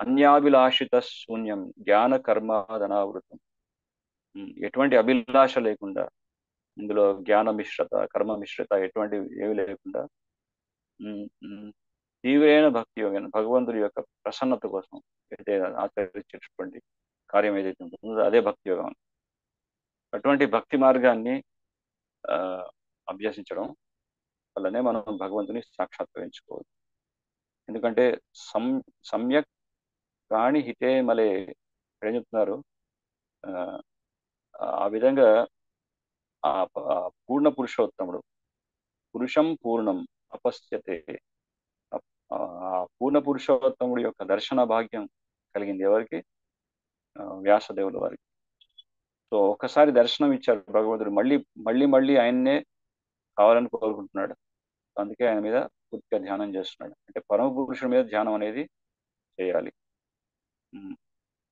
అన్యాభిలాషిత శూన్యం, జ్ఞాన కర్మాదనావృతం, ఎటువంటి అభిలాష లేకుండా, ఇందులో జ్ఞాన మిశ్రత, కర్మ మిశ్రత ఎటువంటి ఏమి లేకుండా తీవ్రమైన భక్తి యోగం, భగవంతుడి యొక్క ప్రసన్నత కోసం అయితే ఆచరించేటటువంటి కార్యం ఏదైతే ఉంటుందో అదే భక్తి యోగం. అటువంటి భక్తి మార్గాన్ని అభ్యసించడం వల్లనే మనం భగవంతుని సాక్షాత్కరించుకోవచ్చు. ఎందుకంటే సమ్యక్ ప్రాణి హితే మలే ఏం చెప్తున్నారు, ఆ విధంగా ఆ పూర్ణ పురుషోత్తముడు, పురుషం పూర్ణం అపశ్యతే, ఆ పూర్ణ పురుషోత్తముడి యొక్క దర్శన భాగ్యం కలిగింది ఎవరికి, వ్యాసదేవుల వారికి. సో ఒకసారి దర్శనం ఇచ్చారు భగవంతుడు, మళ్ళీ మళ్ళీ మళ్ళీ ఆయన్నే కావాలని కోరుకుంటున్నాడు. అందుకే ఆయన మీద పూర్తిగా ధ్యానం చేస్తున్నాడు. అంటే పరమ పురుషుడి మీద ధ్యానం అనేది చేయాలి.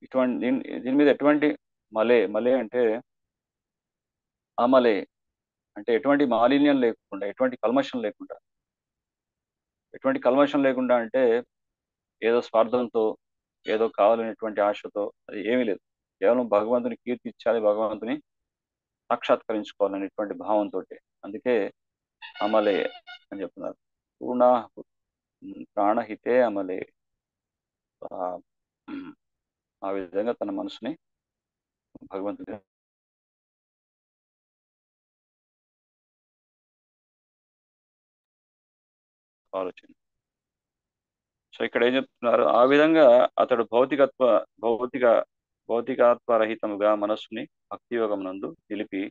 ఇటువంటి దీని మీద ఎటువంటి మలే మలే అంటే అమలే అంటే ఎటువంటి మాలిన్యం లేకుండా, ఎటువంటి కల్మషం లేకుండా. ఎటువంటి కల్మషం లేకుండా అంటే ఏదో స్వార్థంతో, ఏదో కావాలనేటువంటి ఆశతో, అది ఏమీ లేదు. కేవలం భగవంతుని కీర్తించాలి, భగవంతుని సాక్షాత్కరించుకోవాలనేటువంటి భావంతో. అందుకే అమలే అని చెప్తున్నారు. పూర్ణ ప్రాణహితే అమలే. ఆ విధంగా తన మనసుని భగవంతుని ఆలోచన. సో ఇక్కడ ఏం చెప్తున్నారు, ఆ విధంగా అతడు భౌతికాత్వరహితముగా మనస్సుని భక్తియోగమునందు నిలిపి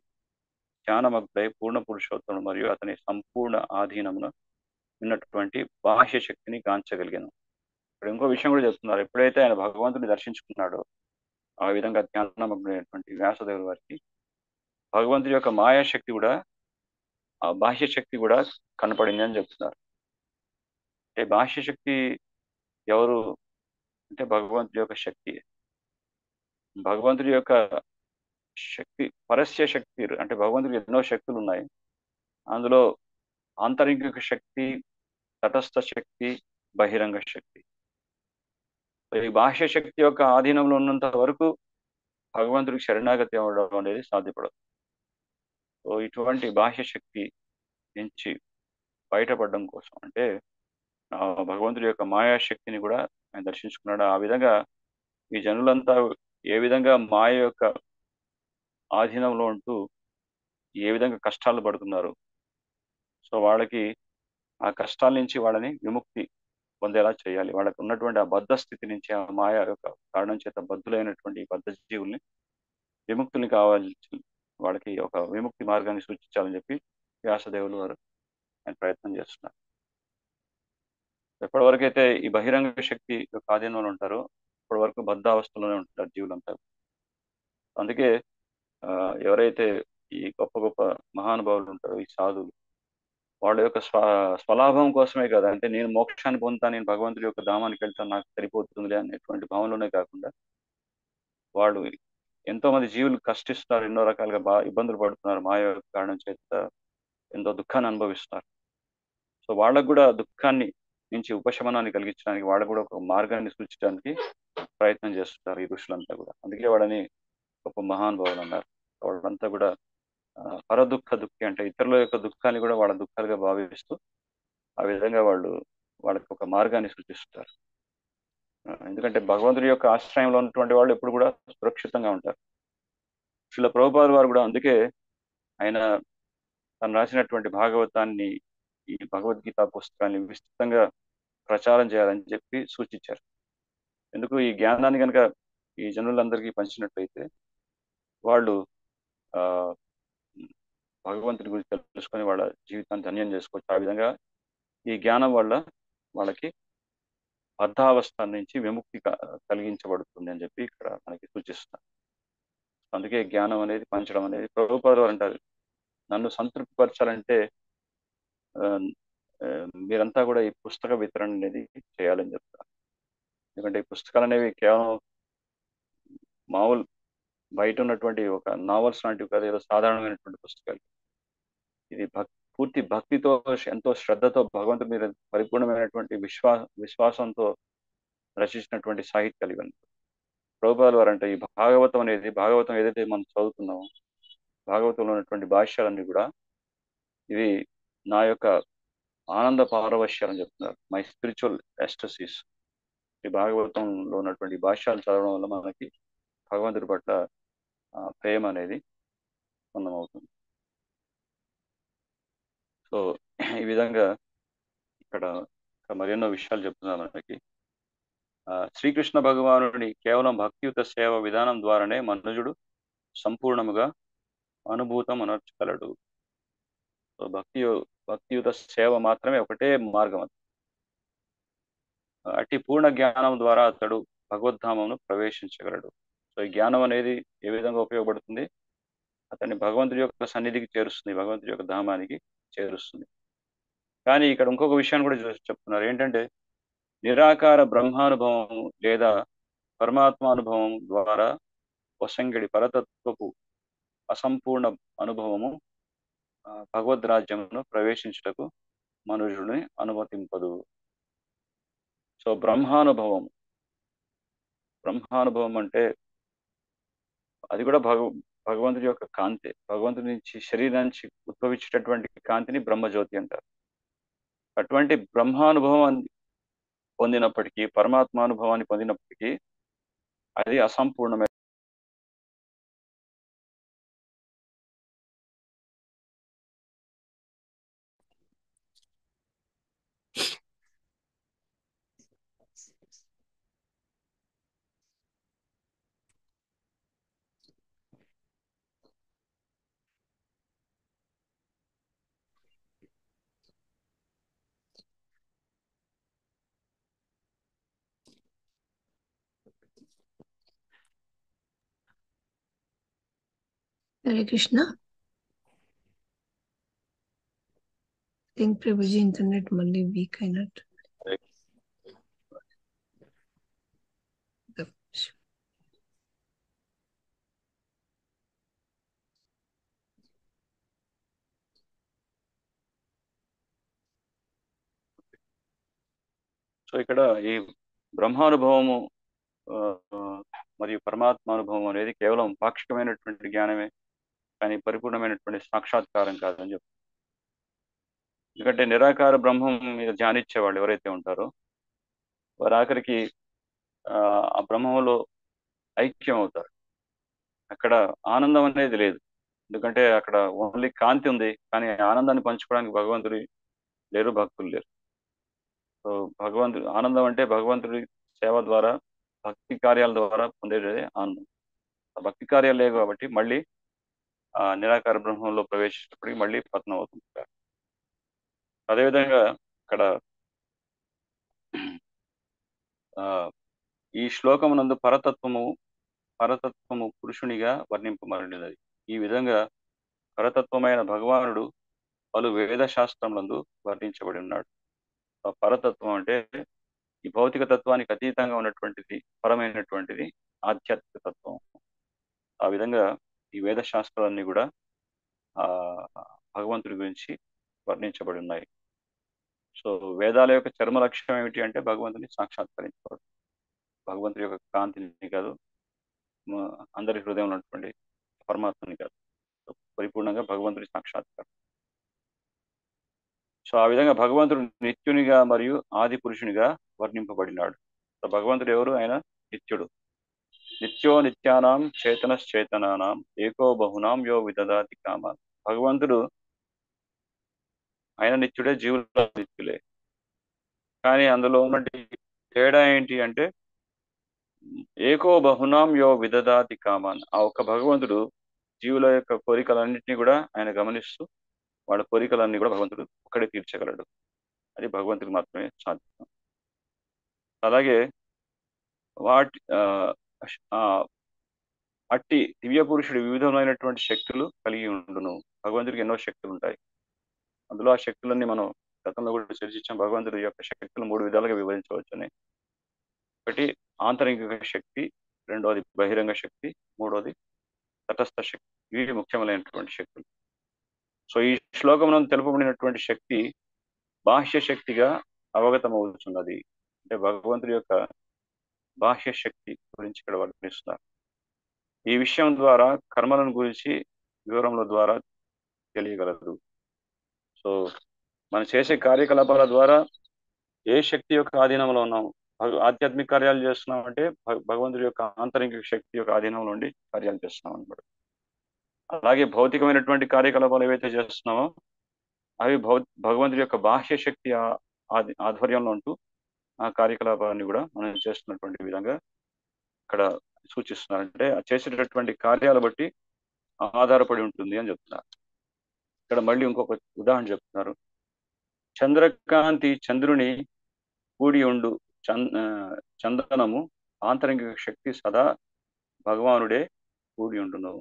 ధ్యానమగ్ధై పూర్ణ పురుషోత్తముడు మరియు అతని సంపూర్ణ ఆధీనమున ఉన్నటువంటి బాహ్య శక్తిని గాంచగలిగాను. ఇక్కడ ఇంకో విషయం కూడా చెప్తున్నారు. ఎప్పుడైతే ఆయన భగవంతుని దర్శించుకున్నాడో, ఆ విధంగా ధ్యానమగ్నమైనటువంటి వ్యాసదేవుల వారికి భగవంతుడి యొక్క మాయాశక్తి కూడా, ఆ బాహ్య శక్తి కూడా కనపడింది అని చెప్తున్నారు. అంటే బాహ్య శక్తి ఎవరు అంటే భగవంతుడి యొక్క శక్తి. భగవంతుడి యొక్క శక్తి పరస్య శక్తి అంటే భగవంతుడికి ఎన్నో శక్తులు ఉన్నాయి. అందులో ఆంతరిక శక్తి, తటస్థ శక్తి, బహిరంగ శక్తి. ఈ బాహ్య శక్తి యొక్క ఆధీనంలో ఉన్నంత వరకు భగవంతుడికి శరణాగతి అవ్వడం అనేది సాధ్యపడదు. సో ఇటువంటి బాహ్య శక్తి నుంచి బయటపడడం కోసం అంటే భగవంతుడి యొక్క మాయాశక్తిని కూడా ఆయన దర్శించుకున్నాడు. ఆ విధంగా ఈ జనులంతా ఏ విధంగా మాయ యొక్క ఆధీనంలో ఉంటూ ఏ విధంగా కష్టాలు పడుతున్నారు, సో వాళ్ళకి ఆ కష్టాల నుంచి వాళ్ళని విముక్తి పొందేలా చేయాలి. వాళ్ళకి ఉన్నటువంటి ఆ బద్ధ స్థితి నుంచి, ఆ మాయ యొక్క కారణం చేత బద్ధులైనటువంటి బద్ధ జీవుల్ని విముక్తుల్ని కావాల్సి, వాళ్ళకి ఒక విముక్తి మార్గాన్ని సూచించాలని చెప్పి వ్యాసదేవులు వారు ఆయన ప్రయత్నం చేస్తున్నారు. ఎప్పటి వరకు అయితే ఈ బహిరంగ శక్తి యొక్క ఆధీనంలో ఉంటారో ఇప్పటి వరకు బద్ధావస్థలోనే ఉంటారు జీవులంతా. అందుకే ఎవరైతే ఈ గొప్ప గొప్ప మహానుభావులు ఉంటారో, ఈ సాధువులు, వాళ్ళ యొక్క స్వలాభం కోసమే కదా, అంటే నేను మోక్షాన్ని పొందుతాను, నేను భగవంతుడి యొక్క ధామానికి వెళ్తాను, నాకు సరిపోతుంది అనేటువంటి భావనలోనే కాకుండా, వాళ్ళు ఎంతో మంది జీవులు కష్టిస్తున్నారు, ఎన్నో రకాలుగా ఇబ్బందులు పడుతున్నారు, మాయ కారణం చేత ఎంతో దుఃఖాన్ని అనుభవిస్తున్నారు. సో వాళ్ళకు కూడా దుఃఖాన్ని నుంచి ఉపశమనాన్ని కలిగించడానికి, వాళ్ళకు కూడా ఒక మార్గాన్ని సూచించడానికి ప్రయత్నం చేస్తున్నారు ఈ ఋషులంతా కూడా. అందుకే వాళ్ళని గొప్ప మహానుభావులు అన్నారు. వాళ్ళంతా కూడా పరదుఃఖ దుఃఖి అంటే ఇతరుల యొక్క దుఃఖాన్ని కూడా వాళ్ళ దుఃఖాలుగా భావిస్తూ ఆ విధంగా వాళ్ళకి ఒక మార్గాన్ని సూచిస్తారు. ఎందుకంటే భగవంతుడి యొక్క ఆశ్రయంలో ఉన్నటువంటి వాళ్ళు ఎప్పుడు కూడా సురక్షితంగా ఉంటారు. శ్రీల ప్రభుపాద వారు కూడా అందుకే ఆయన తను రాసినటువంటి భాగవతాన్ని, ఈ భగవద్గీత పుస్తకాన్ని విస్తృతంగా ప్రచారం చేయాలని చెప్పి సూచించారు. ఎందుకు ఈ జ్ఞానాన్ని కనుక ఈ జనులందరికీ పంచినట్లయితే వాళ్ళు భగవంతుడి గురించి తెలుసుకొని వాళ్ళ జీవితాన్ని ధన్యం చేసుకోవచ్చు. ఆ విధంగా ఈ జ్ఞానం వల్ల వాళ్ళకి బద్ధావస్థ నుంచి విముక్తి కలిగించబడుతుంది అని చెప్పి ఇక్కడ మనకి సూచిస్తున్నారు. అందుకే జ్ఞానం అనేది పంచడం అనేది, ప్రభుపాద వారు అంటారు, నన్ను సంతృప్తిపరచాలంటే మీరంతా కూడా ఈ పుస్తక వితరణ అనేది చేయాలని చెప్తారు. ఎందుకంటే ఈ పుస్తకాలు అనేవి కేవలం మామూలు బయట ఉన్నటువంటి ఒక నావల్స్ లాంటివి కాదు, ఏదో సాధారణమైనటువంటి పుస్తకాలు. ఇది పూర్తి భక్తితో, ఎంతో శ్రద్ధతో, భగవంతుడి మీద పరిపూర్ణమైనటువంటి విశ్వాసంతో రచించినటువంటి సాహిత్యాలు ఇవన్నీ. ప్రభుపాదుల వారు అంటే ఈ భాగవతం ఏదైతే మనం చదువుతున్నామో, భాగవతంలో ఉన్నటువంటి భాష్యాలన్నీ కూడా ఇవి నా యొక్క ఆనంద పారవశ్యాలని చెప్తున్నారు. My spiritual ecstasies. ఈ భాగవతంలో ఉన్నటువంటి భాష్యాలు చదవడం వల్ల మనకి భగవంతుడి పట్ల ప్రేమ అనేది అవుతుంది. సో ఈ విధంగా ఇక్కడ మరెన్నో విషయాలు చెప్తున్నారు మనకి. శ్రీకృష్ణ భగవానుడి కేవలం భక్తియుత సేవ విధానం ద్వారానే మనుజుడు సంపూర్ణముగా అనుభూతం అనర్చగలడు. సో భక్తియుత సేవ మాత్రమే ఒకటే మార్గం. అట్టి పూర్ణ జ్ఞానం ద్వారా అతడు భగవద్ధామమును ప్రవేశించగలడు. సో ఈ జ్ఞానం అనేది ఏ విధంగా ఉపయోగపడుతుంది? అతన్ని భగవంతుడి యొక్క సన్నిధికి చేరుస్తుంది, భగవంతుడి యొక్క ధామానికి చేరుస్తుంది. కానీ ఇక్కడ ఇంకొక విషయాన్ని కూడా చెప్తున్నారు. ఏంటంటే నిరాకార బ్రహ్మానుభవం లేదా పరమాత్మానుభవం ద్వారా వసంగిడి పరతత్వపు అసంపూర్ణ అనుభవము భగవద్ రాజ్యమును ప్రవేశించుటకు మనుషుడిని అనుమతింపదు. సో బ్రహ్మానుభవం అంటే అది కూడా భగవంతుడి యొక్క కాంతి. భగవంతుడి నుంచి శరీరం నుంచి ఉద్భవించేటటువంటి కాంతిని బ్రహ్మజ్యోతి అంటారు. అటువంటి బ్రహ్మానుభవాన్ని పొందినప్పటికీ, పరమాత్మానుభవాన్ని పొందినప్పటికీ అది అసంపూర్ణమైన. హరే కృష్ణ. థింక్ ప్రభుజీ ఇంటర్నెట్ మళ్ళీ వీక్ అయినట్టు. సో ఇక్కడ ఈ బ్రహ్మానుభవము మరియు పరమాత్మానుభవం అనేది కేవలం పాక్షికమైనటువంటి జ్ఞానమే, కానీ పరిపూర్ణమైనటువంటి సాక్షాత్కారం కాదని చెప్తారు. ఎందుకంటే నిరాకార బ్రహ్మం మీద ధ్యానించే వాళ్ళు ఎవరైతే ఉంటారో వారు ఆఖరికి ఆ బ్రహ్మంలో ఐక్యం అవుతారు. అక్కడ ఆనందం అనేది లేదు, ఎందుకంటే అక్కడ ఓన్లీ కాంతి ఉంది, కానీ ఆనందాన్ని పంచుకోవడానికి భగవంతుడు లేరు, భక్తులు లేరు. సో భగవంతుడు ఆనందం అంటే భగవంతుడి సేవ ద్వారా, భక్తి కార్యాల ద్వారా పొందేది ఆనందం. భక్తి కార్యాలు లేవు కాబట్టి మళ్ళీ ఆ నిరాకార బ్రహ్మంలో ప్రవేశించినప్పటికీ మళ్ళీ పతనం అవుతుంది. అదేవిధంగా ఇక్కడ ఈ శ్లోకమునందు పరతత్వము పురుషునిగా వర్ణింపబడినది. ఈ విధంగా పరతత్వమైన భగవానుడు పలు వేద శాస్త్రములందు వర్ణించబడి ఉన్నాడు. పరతత్వం అంటే ఈ భౌతిక తత్వానికి అతీతంగా ఉన్నటువంటిది, పరమైనటువంటిది ఆధ్యాత్మిక తత్వం. ఆ విధంగా ఈ వేద శాస్త్రాలన్నీ కూడా భగవంతుడి గురించి వర్ణించబడి ఉన్నాయి. సో వేదాల యొక్క చర్మ లక్ష్యం ఏమిటి అంటే భగవంతుని సాక్షాత్కరించుకోవడం, భగవంతుడి యొక్క కాంతిని కాదు, అందరి హృదయంలో ఉన్నటువంటి పరమాత్మని కాదు, పరిపూర్ణంగా భగవంతుడి సాక్షాత్కారం. సో ఆ విధంగా భగవంతుడు నిత్యునిగా మరియు ఆది పురుషునిగా వర్ణింపబడినాడు. సో భగవంతుడు ఎవరు? ఆయన నిత్యుడు. నిత్యో నిత్యానాం చేతనశ్చేతనానాం ఏకో బహునాం యో విదదాతి కామాన్. భగవంతుడు ఆయన నిత్యుడే, జీవుల నిత్యులే. కానీ అందులో ఉన్నటువంటి తేడా ఏంటి అంటే ఏకో బహునాం యో విదదాతి కామాన్. ఆ ఒక్క భగవంతుడు జీవుల యొక్క కోరికలన్నింటినీ కూడా ఆయన గమనిస్తూ వాళ్ళ కోరికలన్నీ కూడా భగవంతుడు ఒక్కడే తీర్చగలడు. అది భగవంతుడికి మాత్రమే సాధ్యం. అలాగే అట్టి దివ్య పురుషుడు వివిధమైనటువంటి శక్తులు కలిగి ఉండును. భగవంతుడికి ఎన్నో శక్తులు ఉంటాయి. అందులో ఆ శక్తులన్నీ మనం గతంలో కూడా చర్చించాం. భగవంతుడి యొక్క శక్తులు 3 విధాలుగా వివరించవచ్చని. ఒకటి ఆంతరిక శక్తి, రెండవది బహిరంగ శక్తి, మూడవది తటస్థ శక్తి. ఇవి ముఖ్యమైనటువంటి శక్తులు. సో ఈ శ్లోకంలో తెలుపబడినటువంటి శక్తి బాహ్య శక్తిగా అవగతమవుతున్నది. అంటే భగవంతుడి యొక్క బాహ్య శక్తి గురించి ఇక్కడ వర్ణిస్తున్నారు. ఈ విషయం ద్వారా కర్మలను గురించి వివరముల ద్వారా తెలియగలదు. సో మనం చేసే కార్యకలాపాల ద్వారా ఏ శక్తి యొక్క ఆధీనంలో ఉన్నాం, ఆధ్యాత్మిక కార్యాలు చేస్తున్నాం అంటే భగవంతుడి యొక్క ఆంతరిక శక్తి యొక్క ఆధీనంలో ఉండి కార్యాలు చేస్తున్నాం అన్నమాట. అలాగే భౌతికమైనటువంటి కార్యకలాపాలు ఏవైతే చేస్తున్నామో అవి భగవంతుడి యొక్క బాహ్య శక్తి ఆధ్వర్యంలో ఉంటూ ఆ కార్యకలాపాన్ని కూడా మనం చేస్తున్నటువంటి విధంగా ఇక్కడ సూచిస్తున్నారు. అంటే చేసేటటువంటి కార్యాల బట్టి ఆధారపడి ఉంటుంది అని చెప్తున్నారు. ఇక్కడ మళ్ళీ ఇంకొక ఉదాహరణ చెప్తున్నారు. చంద్రకాంతి చంద్రుని కూడి ఉండు చందనము ఆంతరిక శక్తి సదా భగవానుడే కూడి ఉండును.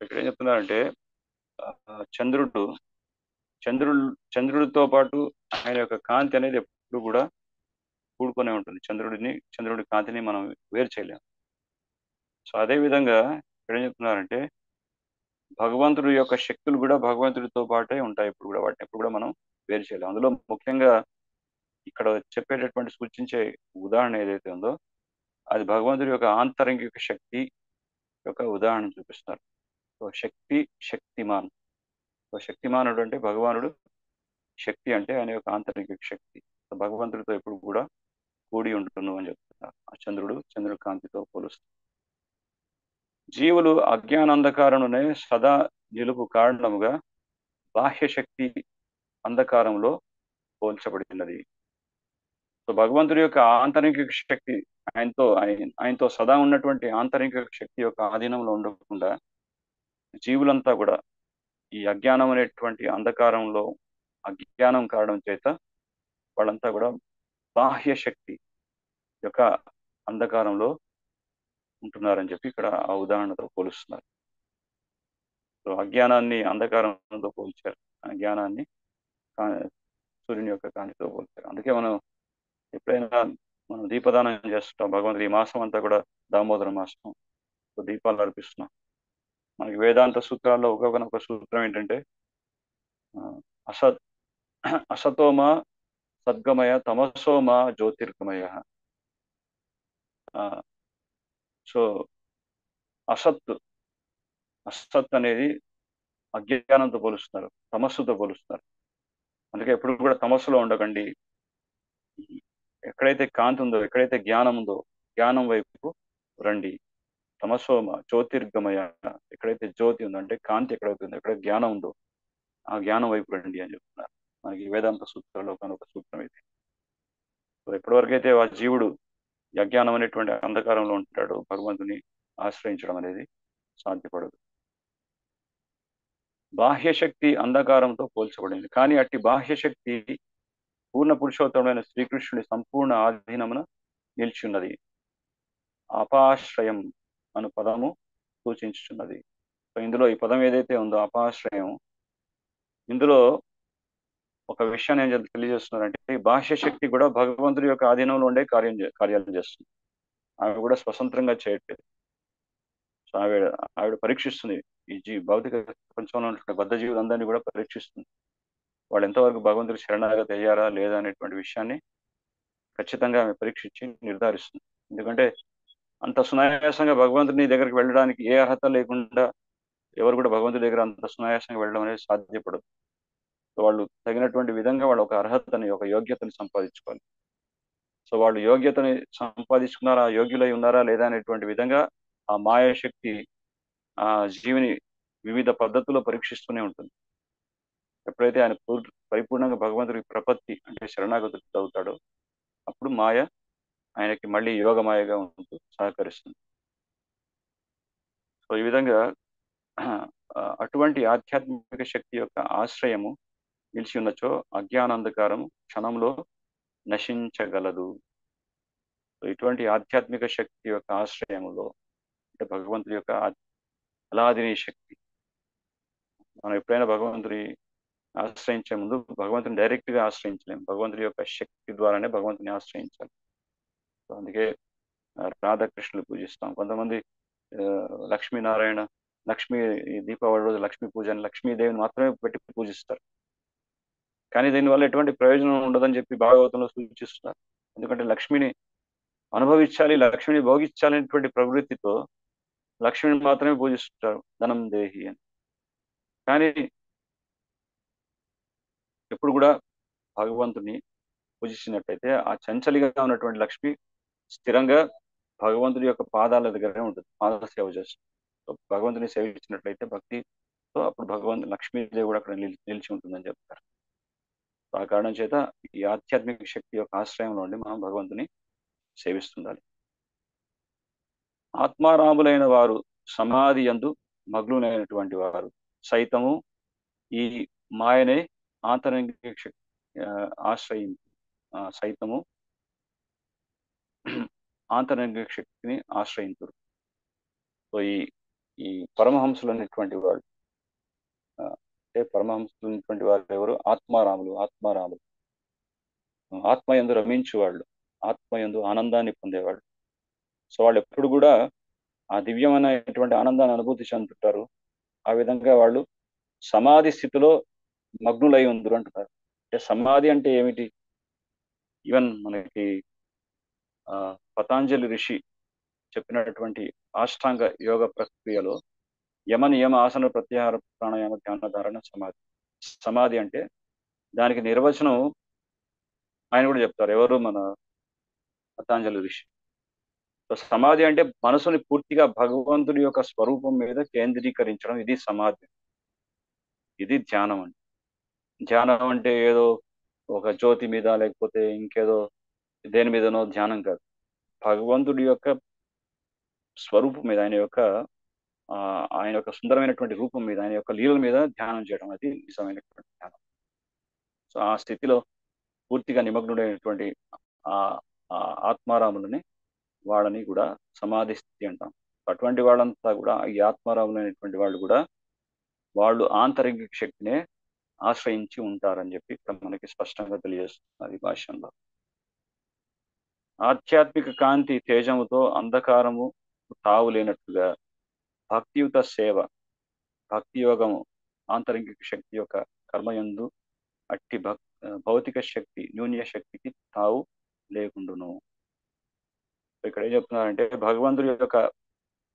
ఇక్కడ ఏం చెప్తున్నారంటే చంద్రుడు చంద్రుడు చంద్రుడితో పాటు ఆయన యొక్క కాంతి అనేది ఎప్పుడు కూడా కూడుకొనే ఉంటుంది. చంద్రుడి కాంతిని మనం వేరు చేయలేం. సో అదే విధంగా ఇక్కడ ఏం చెప్తున్నారంటే భగవంతుడి యొక్క శక్తులు కూడా భగవంతుడితో పాటే ఉంటాయి. ఇప్పుడు కూడా వాటిని ఎప్పుడు కూడా మనం వేరు చేయలేం. అందులో ముఖ్యంగా ఇక్కడ చెప్పేటటువంటి సూచించే ఉదాహరణ ఏదైతే ఉందో అది భగవంతుడి యొక్క ఆంతరంగిక శక్తి యొక్క ఉదాహరణ చూపిస్తారు. సో శక్తిమాన్. సో శక్తిమానుడు అంటే భగవానుడు, శక్తి అంటే ఆయన యొక్క ఆంతరిక శక్తి. సో భగవంతుడితో ఎప్పుడు కూడా కూడి ఉంటును అని చెప్తున్నారు. ఆ చంద్రుడి కాంతితో పోలుస్తారు. జీవులు అజ్ఞానంధకారమునే సదా నిలుపు కారణముగా బాహ్య శక్తి అంధకారంలో పోల్చబడినది. సో భగవంతుడి యొక్క ఆంతరిక శక్తి ఆయనతో సదా ఉన్నటువంటి ఆంతరిక శక్తి యొక్క ఆధీనంలో ఉండకుండా జీవులంతా కూడా ఈ అజ్ఞానం అనేటువంటి అంధకారంలో అజ్ఞానం కారణం చేత వాళ్ళంతా కూడా బాహ్య శక్తి యొక్క అంధకారంలో ఉంటున్నారని చెప్పి ఇక్కడ ఆ ఉదాహరణతో పోలుస్తున్నారు. సో అజ్ఞానాన్ని అంధకారంతో పోల్చారు, జ్ఞానాన్ని సూర్యుని యొక్క కాంతితో పోల్చారు. అందుకే మనం ఎప్పుడైనా మనం దీపదానం చేస్తుంటాం. భగవంతుడు ఈ మాసం అంతా కూడా దామోదర మాసం, సో దీపాలు అర్పిస్తున్నాం. మనకి వేదాంత సూత్రాల్లో ఒక సూత్రం ఏంటంటే అసతోమ సద్గమయ తమసోమ జ్యోతిర్గమయ. సో అసత్ అనేది అజ్ఞానంతో పోలుస్తున్నారు, తమస్సుతో పోలుస్తున్నారు. అందుకే ఎప్పుడు కూడా తమస్సులో ఉండకండి. ఎక్కడైతే కాంతి ఉందో, ఎక్కడైతే జ్ఞానం ఉందో జ్ఞానం వైపు రండి. తమసోమ జ్యోతిర్గమయ. ఎక్కడైతే జ్యోతి ఉందో అంటే కాంతి ఎక్కడైతే ఉందో, ఎక్కడ జ్ఞానం ఉందో ఆ జ్ఞానం వైపు రండి అని చెప్తున్నారు. మనకి వేదాంత సూత్రాల్లో ఒక సూత్రం ఇది. సో ఎప్పటివరకైతే ఆ జీవుడు అజ్ఞానం అనేటువంటి అంధకారంలో ఉంటాడు, భగవంతుని ఆశ్రయించడం అనేది సాధ్యపడదు. బాహ్యశక్తి అంధకారంతో పోల్చబడింది. కానీ అట్టి బాహ్యశక్తి పూర్ణ పురుషోత్తముడైన శ్రీకృష్ణుడి సంపూర్ణ ఆధీనమున నిలిచి ఉన్నది. అపాశ్రయం అను పదము సూచించుతున్నది. సో ఇందులో ఈ పదం ఏదైతే ఉందో అపాశ్రయం, ఇందులో ఒక విషయాన్ని ఏం తెలియజేస్తున్నారంటే బాహ్య శక్తి కూడా భగవంతుడి యొక్క ఆధీనంలో ఉండే కార్యాలు చేస్తుంది. ఆమె కూడా స్వతంత్రంగా చేయట్లేదు. సో ఆవిడ పరీక్షిస్తుంది ఈ భౌతిక ప్రపంచంలో ఉన్నటువంటి బద్ధ జీవులందరినీ కూడా పరీక్షిస్తుంది. వాళ్ళు ఎంతవరకు భగవంతుడి శరణాగతి అయ్యారా లేదా అనేటువంటి విషయాన్ని ఖచ్చితంగా ఆమె పరీక్షించి నిర్ధారిస్తుంది. ఎందుకంటే అంత సునాయాసంగా భగవంతుని దగ్గరికి వెళ్ళడానికి ఏ అర్హత లేకుండా ఎవరు కూడా భగవంతుడి దగ్గర అంత సునాయాసంగా వెళ్ళడం అనేది సాధ్యపడదు. సో వాళ్ళు తగినటువంటి విధంగా వాళ్ళు ఒక అర్హతని, ఒక యోగ్యతని సంపాదించుకోవాలి. సో వాళ్ళు యోగ్యతని సంపాదించుకున్నారా, యోగ్యులై ఉన్నారా లేదా అనేటువంటి విధంగా ఆ మాయాశక్తి ఆ జీవిని వివిధ పద్ధతుల్లో పరీక్షిస్తూనే ఉంటుంది. ఎప్పుడైతే ఆయన పరిపూర్ణంగా భగవంతుడికి ప్రపత్తి అంటే శరణాగతి అవుతాడో అప్పుడు మాయ ఆయనకి మళ్ళీ యోగమాయగా ఉంటూ సహకరిస్తుంది. సో ఈ విధంగా అటువంటి ఆధ్యాత్మిక శక్తి యొక్క ఆశ్రయము నిలిచి ఉన్నచో అజ్ఞానాంధకారం క్షణంలో నశించగలదు. ఇటువంటి ఆధ్యాత్మిక శక్తి యొక్క ఆశ్రయములో అంటే భగవంతుడి యొక్క అలాదిని శక్తి, మనం ఎప్పుడైనా భగవంతుడి ఆశ్రయించే ముందు భగవంతుని డైరెక్ట్ గా ఆశ్రయించలేము. భగవంతుడి యొక్క శక్తి ద్వారానే భగవంతుని ఆశ్రయించాలి. అందుకే రాధాకృష్ణులు పూజిస్తాం. కొంతమంది లక్ష్మీనారాయణ, దీపావళి రోజు లక్ష్మీ పూజ అని లక్ష్మీదేవిని మాత్రమే పెట్టి పూజిస్తారు. కానీ దీనివల్ల ఎటువంటి ప్రయోజనం ఉండదని చెప్పి భాగవతంలో సూచిస్తున్నారు. ఎందుకంటే లక్ష్మిని అనుభవించాలి, లక్ష్మిని భోగించాలి అనేటువంటి ప్రవృత్తితో లక్ష్మిని మాత్రమే పూజిస్తుంటారు, ధనం దేహి అని. కానీ ఎప్పుడు కూడా భగవంతుని పూజించినట్టయితే ఆ చంచలిగా ఉన్నటువంటి లక్ష్మి స్థిరంగా భగవంతుడి యొక్క పాదాల దగ్గరే ఉంటుంది, పాద సేవ చేస్తుంది. భగవంతుని సేవించినట్లయితే భక్తితో అప్పుడు లక్ష్మీదేవి కూడా అక్కడ నిలిచి ఉంటుందని చెప్తారు. ఆ కారణం చేత ఈ ఆధ్యాత్మిక శక్తి యొక్క ఆశ్రయంలో ఉండి మనం భగవంతుని సేవిస్తుండాలి. ఆత్మారాములైన వారు సమాధి యందు మగ్నులైనటువంటి వారు సైతము ఈ మాయనే ఆంతరంగిక శక్తి సైతము ఆంతరంగిక శక్తిని ఆశ్రయించరు. సో ఈ పరమహంసులు అనేటువంటి వాళ్ళు అంటే పరమహంసులు అనేటువంటి వాళ్ళు ఎవరు? ఆత్మారాములు. ఆత్మయందు రమించువాళ్ళు, ఆత్మయందు ఆనందాన్ని పొందేవాళ్ళు. సో వాళ్ళు ఎప్పుడు కూడా ఆ దివ్యమైనటువంటి ఆనందాన్ని అనుభూతి చెందుతుంటారు. ఆ విధంగా వాళ్ళు సమాధి స్థితిలో మగ్నులై ఉందరు అంటున్నారు. అంటే సమాధి అంటే ఏమిటి? ఈవెన్ మనకి పతాంజలి ఋషి చెప్పినటువంటి అష్టాంగ యోగ ప్రక్రియలో యమ నియమ ఆసన ప్రత్యాహార ప్రాణాయామ ధ్యాన ధారణ సమాధి అంటే దానికి నిర్వచనం ఆయన కూడా చెప్తారు. ఎవరు? మన పతాంజలి ఋషి. సో సమాధి అంటే మనసుని పూర్తిగా భగవంతుడి యొక్క స్వరూపం మీద కేంద్రీకరించడం, ఇది సమాధి, ఇది ధ్యానం. అంటే ధ్యానం అంటే ఏదో ఒక జ్యోతి మీద లేకపోతే ఇంకేదో దేని మీదనో ధ్యానం కాదు. భగవంతుడి యొక్క స్వరూపం మీద, ఆయన యొక్క సుందరమైనటువంటి రూపం మీద, ఆయన యొక్క లీలల మీద ధ్యానం చేయడం, అది నిజమైనటువంటి ధ్యానం. సో ఆ స్థితిలో పూర్తిగా నిమగ్నుడైనటువంటి ఆ ఆత్మారాములని వాళ్ళని కూడా సమాధి స్థితి అంటాం. అటువంటి వాళ్ళంతా కూడా ఈ ఆత్మారాములు అనేటువంటి వాళ్ళు కూడా వాళ్ళు ఆంతరిక శక్తినే ఆశ్రయించి ఉంటారని చెప్పి ఇక్కడ మనకి స్పష్టంగా తెలియజేస్తున్నది భాష్యంలో. ఆధ్యాత్మిక కాంతి తేజముతో అంధకారము తావు లేనట్లుగా భక్తియుత సేవ, భక్తి యోగము ఆంతరిక శక్తి యొక్క కర్మయందు అట్టి భౌతిక శక్తి న్యూన్య శక్తికి తావు లేకుండును. ఇక్కడ ఏం చెప్తున్నారంటే భగవంతుడి యొక్క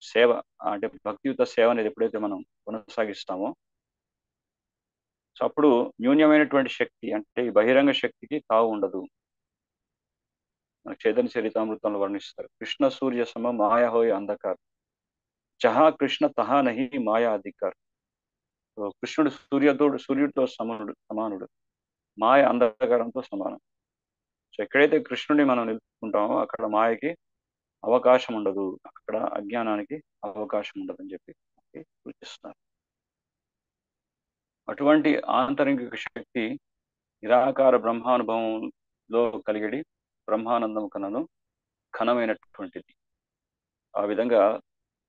సేవ అంటే భక్తియుత సేవ అనేది ఎప్పుడైతే మనం కొనసాగిస్తామో సో అప్పుడు న్యూన్యమైనటువంటి శక్తి అంటే ఈ బహిరంగ శక్తికి తావు ఉండదు. మన చైతన్య చరితామృతంలో వర్ణిస్తారు. కృష్ణ సూర్య సమ మాయా హోయ్ అంధకార్, జహా కృష్ణ తహా నహి మాయా అధికార్. కృష్ణుడు సూర్యుడితో సమానుడు, మాయ అంధకారంతో సమానం. సో ఎక్కడైతే కృష్ణుడిని మనం నిలుపుకుంటామో అక్కడ మాయకి అవకాశం ఉండదు, అక్కడ అజ్ఞానానికి అవకాశం ఉండదని చెప్పి సూచిస్తున్నారు. అటువంటి ఆంతరిక శక్తి నిరాకార బ్రహ్మానుభవంలో కలిగడి బ్రహ్మానందం కనను ఘనమైనటువంటిది. ఆ విధంగా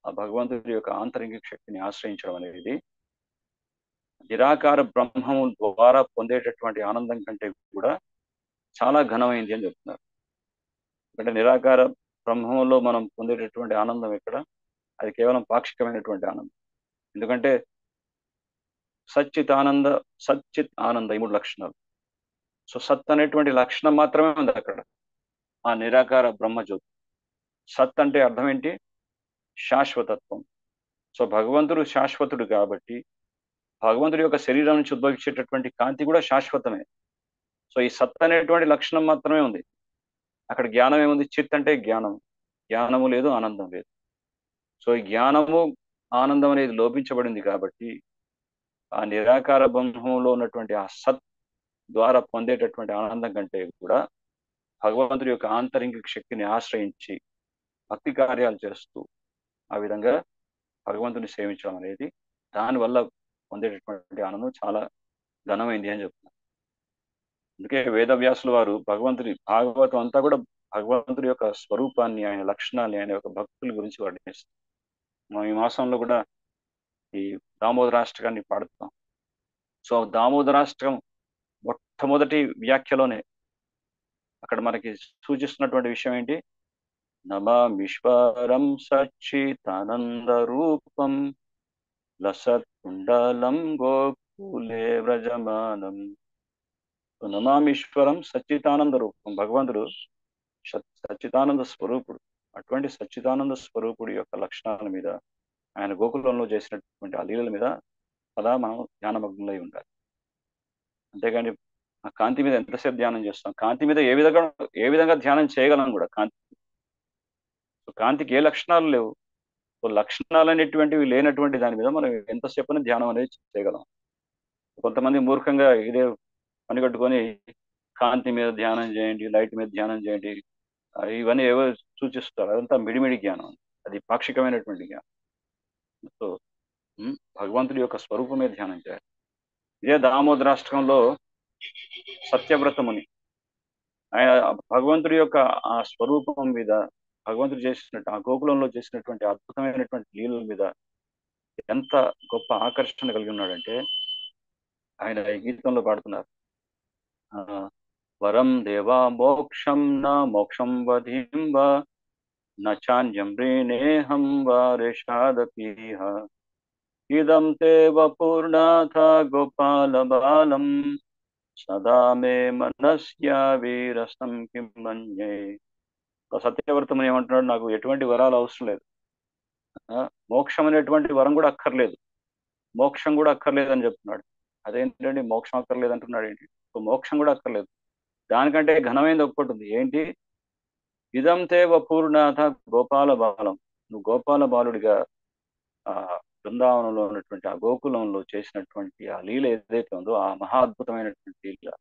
ఆ భగవంతుడి యొక్క ఆంతరిక శక్తిని ఆశ్రయించడం అనేది నిరాకార బ్రహ్మము ద్వారా పొందేటటువంటి ఆనందం కంటే కూడా చాలా ఘనమైంది అని చెప్తున్నారు. అంటే నిరాకార బ్రహ్మంలో మనం పొందేటటువంటి ఆనందం ఎక్కడ? అది కేవలం పాక్షికమైనటువంటి ఆనందం. ఎందుకంటే సచ్చిత్ ఆనంద ఈ 3 లక్షణాలు. సో సత్ అనేటువంటి లక్షణం మాత్రమే ఉంది అక్కడ ఆ నిరాకార బ్రహ్మజ్యోతి. సత్ అంటే అర్థం ఏంటి? శాశ్వతత్వం. సో భగవంతుడు శాశ్వతుడు కాబట్టి భగవంతుడి యొక్క శరీరం నుంచి ఉద్భవించేటటువంటి కాంతి కూడా శాశ్వతమే. సో ఈ సత్ అనేటువంటి లక్షణం మాత్రమే ఉంది అక్కడ. జ్ఞానం ఏముంది? చిత్ అంటే జ్ఞానము లేదు, ఆనందం లేదు. సో ఈ జ్ఞానము ఆనందం అనేది లోపించబడింది కాబట్టి ఆ నిరాకార బ్రహ్మంలో ఉన్నటువంటి ఆ సత్ ద్వారా పొందేటటువంటి ఆనందం కంటే కూడా భగవంతుడి యొక్క ఆంతరిక శక్తిని ఆశ్రయించి భక్తి కార్యాలు చేస్తూ ఆ విధంగా భగవంతుని సేవించడం అనేది దానివల్ల పొందేటటువంటి ఆనందం చాలా ఘనమైంది అని చెప్తున్నారు. అందుకే వేదవ్యాసుల వారు భాగవతం అంతా కూడా భగవంతుడి యొక్క స్వరూపాన్ని, ఆయన లక్షణాన్ని, ఆయన యొక్క భక్తుల గురించి వర్ణిస్తారు. మనం ఈ మాసంలో కూడా ఈ దామోదరాష్టకాన్ని పాడుతాం. సో దామోదరాష్టకం మొట్టమొదటి వ్యాఖ్యలోనే అక్కడ మనకి సూచిస్తున్నటువంటి విషయం ఏంటి? నమామీశ్వరం సచ్చితానంద రూపం లసత్ కుండలం గోకులే వ్రజమానం. నమామీశ్వరం సచ్చితానంద రూపం. భగవంతుడు సచ్చితానంద స్వరూపుడు. అటువంటి సచ్చిదానంద స్వరూపుడి యొక్క లక్షణాల మీద, ఆయన గోకులంలో చేసినటువంటి ఆ లీలల మీద సదా మనం ధ్యానమగ్నులై ఉండాలి. అంతేగాని ఆ కాంతి మీద ఎంతసేపు ధ్యానం చేస్తాం? కాంతి మీద ఏ విధంగా ధ్యానం చేయగలం కూడా? కాంతికి ఏ లక్షణాలు లేవు. సో లక్షణాలు అనేటువంటివి లేనటువంటి దాని మీద మనం ఎంతసేపు ధ్యానం అనేది చేయగలం? కొంతమంది మూర్ఖంగా ఇదే పని కట్టుకొని కాంతి మీద ధ్యానం చేయండి, లైట్ మీద ధ్యానం చేయండి, ఇవన్నీ ఏవో సూచిస్తారు. అదంతా మిడిమిడి జ్ఞానం, అది పాక్షికమైనటువంటి జ్ఞానం. సో భగవంతుడి యొక్క స్వరూపం మీద ధ్యానం చేయాలి. ఇదే దామోదరాష్టకంలో సత్యవ్రతముని ఆయన భగవంతుడి యొక్క ఆ స్వరూపం మీద భగవంతుడు చేసినట్టు ఆ గోకులంలో చేసినటువంటి అద్భుతమైనటువంటి లీలల మీద ఎంత గొప్ప ఆకర్షణ కలిగి ఉన్నాడంటే ఆయన ఈ గీతంలో పాడుతున్నారు. వరం దేవా మోక్షం నా మోక్షం వధింబ నాన్యం రేణేహం వారేషాదపీహ ఇదం తే వపూర్ణాథ గోపాల బాలం సదా మే మనస్య వీరసం కిం మన్యే. సత్యవర్తమని ఏమంటున్నాడు, నాకు ఎటువంటి వరాలు అవసరం లేదు, మోక్షం అనేటువంటి వరం కూడా అక్కర్లేదు, మోక్షం కూడా అక్కర్లేదని చెప్తున్నాడు. అదేంటండి మోక్షం అక్కర్లేదు అంటున్నాడు ఏంటి? మోక్షం కూడా అక్కర్లేదు, దానికంటే ఘనమైనది ఒక్కటి ఉంది. ఏంటి? ఇదం తేవ పూర్ణాథ గోపాల బాలం. నువ్వు గోపాల బాలుడిగా ఆ బృందావనంలో ఉన్నటువంటి ఆ గోకులంలో చేసినటువంటి ఆ లీల ఏదైతే ఉందో ఆ మహా అద్భుతమైనటువంటి లీల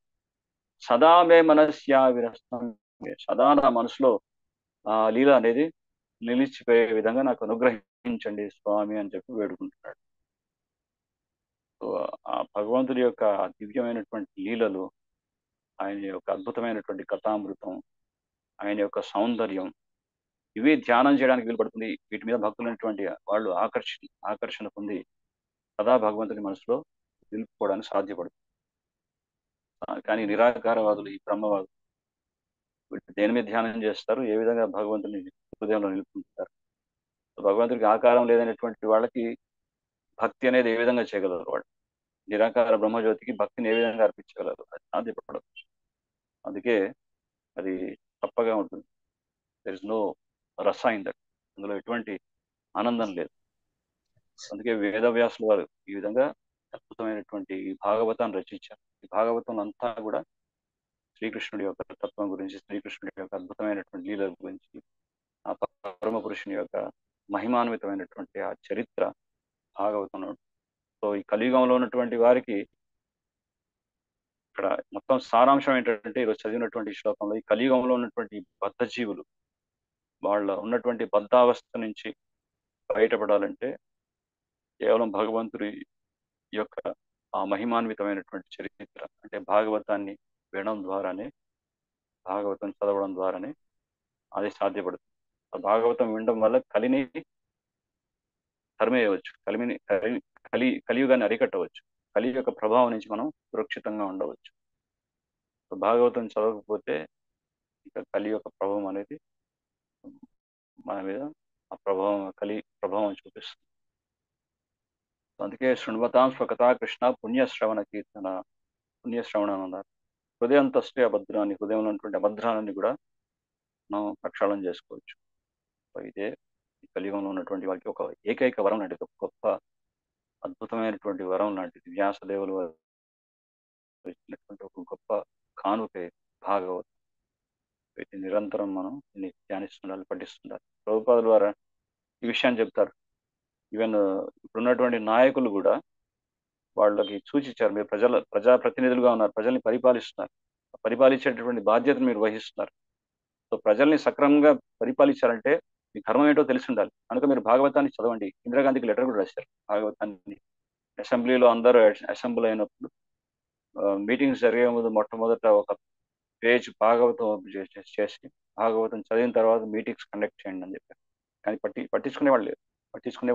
సదా మే మనస్యా విరసం, సదా నా మనసులో ఆ లీల అనేది నిలిచిపోయే విధంగా నాకు అనుగ్రహించండి స్వామి అని చెప్పి వేడుకుంటున్నాడు. సో ఆ భగవంతుడి యొక్క దివ్యమైనటువంటి లీలలు, ఆయన యొక్క అద్భుతమైనటువంటి కథామృతం, ఆయన యొక్క సౌందర్యం, ఇవి ధ్యానం చేయడానికి వీలుపడుతుంది. వీటి మీద భక్తులైనటువంటి వాళ్ళు ఆకర్షణ పొంది సదా భగవంతుని మనసులో నిలుపుకోవడానికి సాధ్యపడుతుంది. కానీ నిరాకారవాదులు, ఈ బ్రహ్మవాదులు వీళ్ళు దేని మీద ధ్యానం చేస్తారు, ఏ విధంగా భగవంతుని హృదయంలో నిలుపుకుంటారు? భగవంతుడికి ఆకారం లేదనేటువంటి వాళ్ళకి భక్తి అనేది ఏ విధంగా చేయగలరు? వాళ్ళు నిరాకార బ్రహ్మజ్యోతికి భక్తిని ఏ విధంగా అర్పించగలరు? అది సాధ్యపడదు. అందుకే అది తప్పగా ఉంటుంది. దెర్ ఇస్ నో రస ఇన్ దట్, అందులో ఎటువంటి ఆనందం లేదు. అందుకే వేదవ్యాసులు వారు ఈ విధంగా అద్భుతమైనటువంటి ఈ భాగవతాన్ని రచించారు. ఈ భాగవతం అంతా కూడా శ్రీకృష్ణుడి యొక్క తత్వం గురించి, శ్రీకృష్ణుడి యొక్క అద్భుతమైనటువంటి లీలల గురించి, ఆ పరమ పురుషుని యొక్క మహిమాన్వితమైనటువంటి ఆ చరిత్ర భాగవతంలో. సో ఈ కలియుగంలో ఉన్నటువంటి వారికి ఇక్కడ మొత్తం సారాంశం ఏంటంటే, ఈరోజు చదివినటువంటి శ్లోకంలో ఈ కలియుగంలో ఉన్నటువంటి బద్ధ జీవులు వాళ్ళ ఉన్నటువంటి బద్ధావస్థ నుంచి బయటపడాలంటే కేవలం భగవంతుడి యొక్క ఆ మహిమాన్వితమైనటువంటి చరిత్ర అంటే భాగవతాన్ని వినడం ద్వారానే, భాగవతం చదవడం ద్వారానే అది సాధ్యపడుతుంది. భాగవతం వినడం వల్ల కలిని తరిమేయవచ్చు, కలియుగాన్ని అరికట్టవచ్చు, కలి యొక్క ప్రభావం నుంచి మనం సురక్షితంగా ఉండవచ్చు. భాగవతం చదవకపోతే ఇక కలి యొక్క ప్రభావం అనేది మన మీద ఆ కలి ప్రభావం చూపిస్తుంది. అందుకే శృణ్వతాం స్వకథా కృష్ణ పుణ్యశ్రవణ కీర్తన, పుణ్యశ్రవణ అన్నారు. హృదయంతస్తే అభద్రాన్ని, హృదయంలో ఉన్నటువంటి అభద్రాన్ని కూడా మనం ప్రక్షాళన చేసుకోవచ్చు. ఇదే ఈ కలియుగంలో ఉన్నటువంటి వాళ్ళకి ఒక ఏకైక వరం లాంటిది, ఒక గొప్ప అద్భుతమైనటువంటి వరం లాంటిది. వ్యాసదేవులు ఇచ్చినటువంటి ఒక గొప్ప కానుకే భాగవతం. వీటి నిరంతరం మనం ధ్యానిస్తుండాలి, పఠిస్తుండాలి. ప్రభుపాదుల ద్వారా ఈ విషయాన్ని చెప్తారు. ఈవెన్ ఇప్పుడున్నటువంటి నాయకులు కూడా వాళ్ళకి సూచించారు, మీరు ప్రజాప్రతినిధులుగా ఉన్నారు, ప్రజల్ని పరిపాలిస్తున్నారు, పరిపాలించేటటువంటి బాధ్యతను మీరు వహిస్తున్నారు. సో ప్రజల్ని సక్రమంగా పరిపాలించాలంటే మీ ధర్మం ఏంటో తెలిసి ఉండాలి. కనుక మీరు భాగవతాన్ని చదవండి. ఇందిరాగాంధీకి లెటర్ కూడా రాశారు భాగవతాన్ని. అసెంబ్లీలో అందరూ అసెంబ్లీ అయినప్పుడు మీటింగ్స్ జరిగే ముందు మొట్టమొదట ఒక పేజ్ భాగవతం చేసి భాగవతం చదివిన తర్వాత మీటింగ్స్ కండక్ట్ చేయండి అని చెప్పారు. కానీ పట్టించుకునే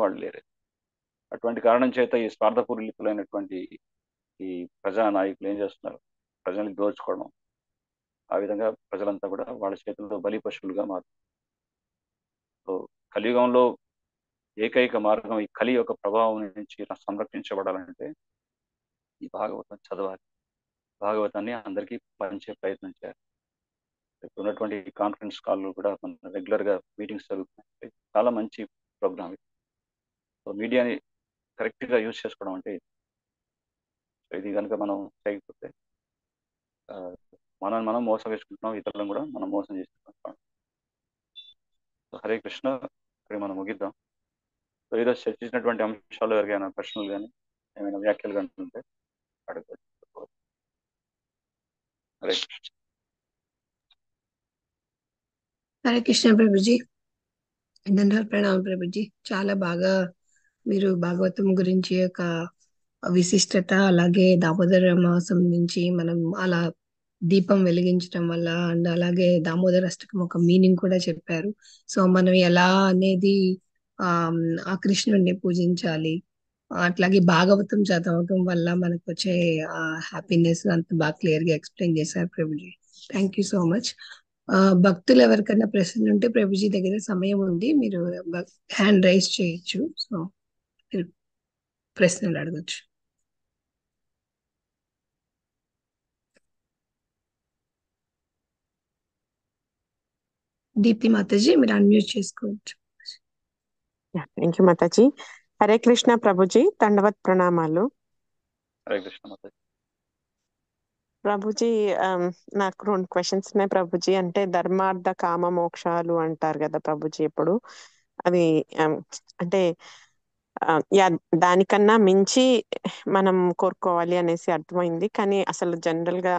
వాళ్ళు లేరు. అటువంటి కారణం చేత ఈ స్వార్థపూరితులైనటువంటి ఈ ప్రజా నాయకులు ఏం చేస్తున్నారు, ప్రజల్ని దోచుకోవడం, ఆ విధంగా ప్రజలంతా కూడా వాళ్ళ చేతుల్లో బలి పశువులుగా మారుతారు. సో కలియుగంలో ఏకైక మార్గం ఈ కలి యొక్క ప్రభావం నుంచి సంరక్షించబడాలంటే ఈ భాగవతం చదవాలి, భాగవతాన్ని అందరికీ పంచే ప్రయత్నం చేయాలి. ఉన్నటువంటి కాన్ఫరెన్స్ కాల్లో కూడా మన రెగ్యులర్గా మీటింగ్స్ జరుగుతున్నాయి. చాలా మంచి ప్రోగ్రామ్ ఇది. సో మీడియాని కరెక్ట్గా యూజ్ చేసుకోవడం అంటే ఇది కనుక మనం చేయకపోతే మనం మోసం వేసుకుంటున్నాం, ఇతరులను కూడా మనం మోసం చేసుకుంటున్నాం. హరే కృష్ణ. ఇక్కడ మనం ముగిద్దాం. సో ఈరోజు చర్చించినటువంటి అంశాలు ఎవరికైనా ప్రశ్నలు కానీ ఏమైనా వ్యాఖ్యలు కానీ ఉంటే అడగవచ్చు. హరే కృష్ణ. హరే కృష్ణ ప్రభుజీ, ధన్యవాదాలు, ప్రణామం ప్రభుజీ. చాలా బాగా మీరు భాగవతం గురించి యొక్క విశిష్టత, అలాగే దామోదర మాసం నుంచి మనం అలా దీపం వెలిగించడం వల్ల, అండ్ అలాగే దామోదర అష్టకం ఒక మీనింగ్ కూడా చెప్పారు. సో మనం ఎలా అనేది ఆ ఆ కృష్ణుడిని పూజించాలి, అట్లాగే భాగవతం చదవటం వల్ల మనకు వచ్చే ఆ హ్యాపీనెస్ అంత బాగా క్లియర్ గా ఎక్స్ప్లెయిన్ చేశారు Prabhuji. Thank you so much. భక్తులు ఎవరికైనా ప్రశ్నలు ఉంటే ప్రభుజీ దగ్గర సమయం ఉంది, మీరు హ్యాండ్ రైజ్ చేయొచ్చు. సో మీరు ప్రశ్నలు అడగచ్చు. దీప్తి మాతాజీ మీరు అన్మ్యూట్ చేసుకోవచ్చు. థ్యాంక్ యూ మాతాజీ. హరే కృష్ణ ప్రభుజీ, దండవత్ ప్రణామాలు. హరే కృష్ణ మాతాజీ. ప్రభుజీ నాకు 2 క్వశ్చన్స్ ఉన్నాయి ప్రభుజీ. అంటే ధర్మార్థ కామ మోక్షాలు అంటారు కదా ప్రభుజీ. ఇప్పుడు అది అంటే యా దానికన్నా మించి మనం కోరుకోవాలి అనేసి అర్థమైంది. కానీ అసలు జనరల్ గా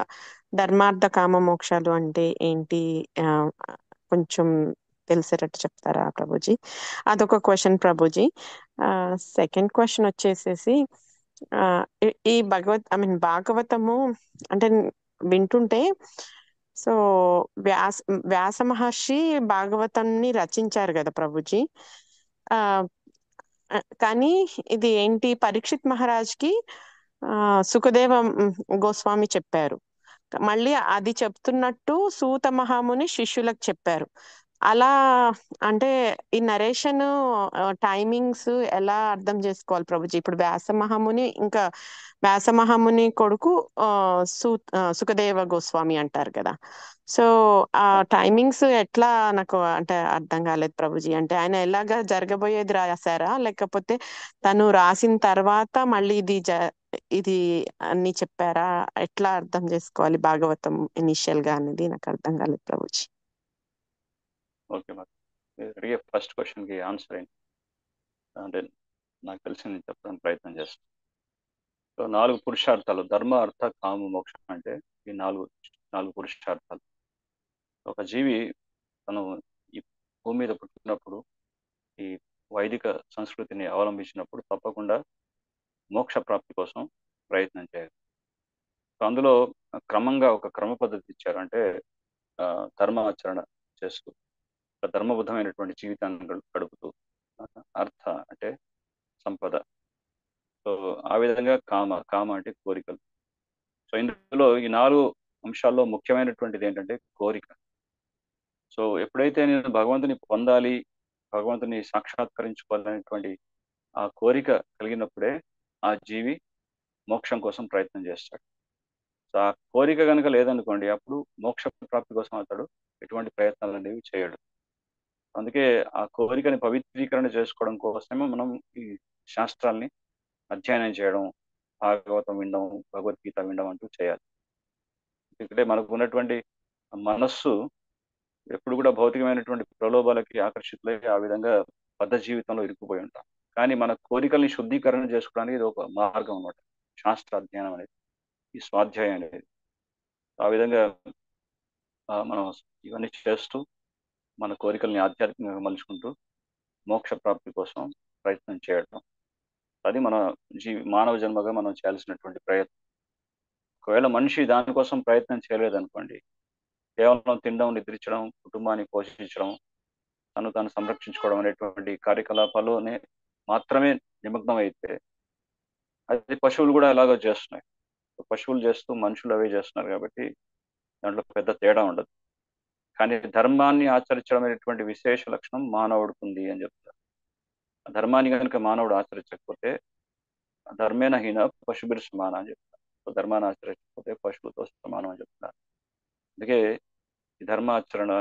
ధర్మార్థ కామ మోక్షాలు అంటే ఏంటి, కొంచెం తెలిసేటట్టు చెప్తారా ప్రభుజీ? అదొక క్వశ్చన్ ప్రభుజీ. సెకండ్ క్వశ్చన్ వచ్చేసేసి ఈ భాగవతము అంటే వింటుంటే, సో వ్యాస మహర్షి భాగవతాన్ని రచించారు కదా ప్రభుజీ. కానీ ఇది ఏంటి, పరీక్షిత్ మహారాజ్కి సుఖదేవ గోస్వామి చెప్పారు. మళ్ళీ అది చెప్తున్నట్టు సూత మహాముని శిష్యులకు చెప్పారు. అలా అంటే ఈ నరేషన్ టైమింగ్స్ ఎలా అర్థం చేసుకోవాలి ప్రభుజీ? ఇప్పుడు వ్యాస మహాముని ఇంకా వ్యాస మహాముని కొడుకు సుఖదేవ గోస్వామి అంటారు కదా. సో ఆ టైమింగ్స్ ఎట్లా నాకు అంటే అర్థం కాలేదు ప్రభుజీ. అంటే ఆయన ఎలాగా జరగబోయేది రాశారా, లేకపోతే తను రాసిన తర్వాత మళ్ళీ ఇది అన్ని చెప్పారా? ఎట్లా అర్థం చేసుకోవాలి భాగవతం ఇనిషియల్ గా అనేది నాకు అర్థం కాలేదు ప్రభుజీ. ఓకే మరి అడిగే ఫస్ట్ క్వశ్చన్కి ఆన్సర్ ఏంటి అంటే నాకు తెలిసింది చెప్పడానికి ప్రయత్నం చేస్తాను. సో 4 పురుషార్థాలు, ధర్మ అర్థ కామ మోక్షం అంటే ఈ నాలుగు పురుషార్థాలు. ఒక జీవి తను ఈ భూమి మీద పుట్టినప్పుడు ఈ వైదిక సంస్కృతిని అవలంబించినప్పుడు తప్పకుండా మోక్ష ప్రాప్తి కోసం ప్రయత్నం చేయాలి. సో అందులో క్రమంగా ఒక క్రమ పద్ధతి ఇచ్చారు. అంటే ధర్మాచరణ చేస్తూ ధర్మబద్ధమైనటువంటి జీవితాన్ని గడుపుతూ, అర్థ అంటే సంపద, సో ఆ విధంగా కామ అంటే కోరికలు. సో ఇందులో ఈ 4 అంశాల్లో ముఖ్యమైనటువంటిది ఏంటంటే కోరిక. సో ఎప్పుడైతే నేను భగవంతుని పొందాలి, భగవంతుని సాక్షాత్కరించుకోవాలనేటువంటి ఆ కోరిక కలిగినప్పుడే ఆ జీవి మోక్షం కోసం ప్రయత్నం చేస్తాడు. సో ఆ కోరిక కనుక లేదనుకోండి, అప్పుడు మోక్ష ప్రాప్తి కోసం అతడు ఎటువంటి ప్రయత్నాలు అనేవి చేయడు. అందుకే ఆ కోరికని పవిత్రీకరణ చేసుకోవడం కోసమే మనం ఈ శాస్త్రాల్ని అధ్యయనం చేయడం, భాగవతం వినడం, భగవద్గీత వినడం అంటూ చేయాలి. ఎందుకంటే మనకు ఉన్నటువంటి మనస్సు ఎప్పుడు కూడా భౌతికమైనటువంటి ప్రలోభాలకి ఆకర్షితులై ఆ విధంగా బద్ధ జీవితంలో ఇరుక్కుపోయి ఉంటాం. కానీ మన కోరికల్ని శుద్ధీకరణ చేసుకోవడానికి ఇది ఒక మార్గం అన్నమాట, శాస్త్ర అధ్యయనం అనేది, ఈ స్వాధ్యాయం అనేది. ఆ విధంగా మనం ఇవన్నీ చేస్తూ మన కోరికల్ని ఆధ్యాత్మికంగా మలుచుకుంటూ మోక్ష ప్రాప్తి కోసం ప్రయత్నం చేయడం, అది మన మానవ జన్మగా మనం చేయాల్సినటువంటి ప్రయత్నం. ఒకవేళ మనిషి దానికోసం ప్రయత్నం చేయలేదనుకోండి, కేవలం తినడం, నిద్రించడం, కుటుంబాన్ని పోషించడం, తను తాను సంరక్షించుకోవడం అనేటువంటి కార్యకలాపాల్లోనే మాత్రమే నిమగ్నం అయితే, అది పశువులు కూడా ఎలాగో చేస్తున్నాయి. పశువులు చేస్తూ మనుషులు అవే చేస్తున్నారు కాబట్టి దాంట్లో పెద్ద తేడా ఉండదు. కానీ ధర్మాన్ని ఆచరించడం అనేటువంటి విశేష లక్షణం మానవుడికి ఉంది అని చెప్తారు. ధర్మాన్ని కనుక మానవుడు ఆచరించకపోతే ధర్మేణ హీన పశుభిర్ సమాన అని చెప్తారు. ధర్మాన్ని ఆచరించకపోతే పశువులతో సమానం అని చెప్తున్నారు. అందుకే ఈ ధర్మాచరణ,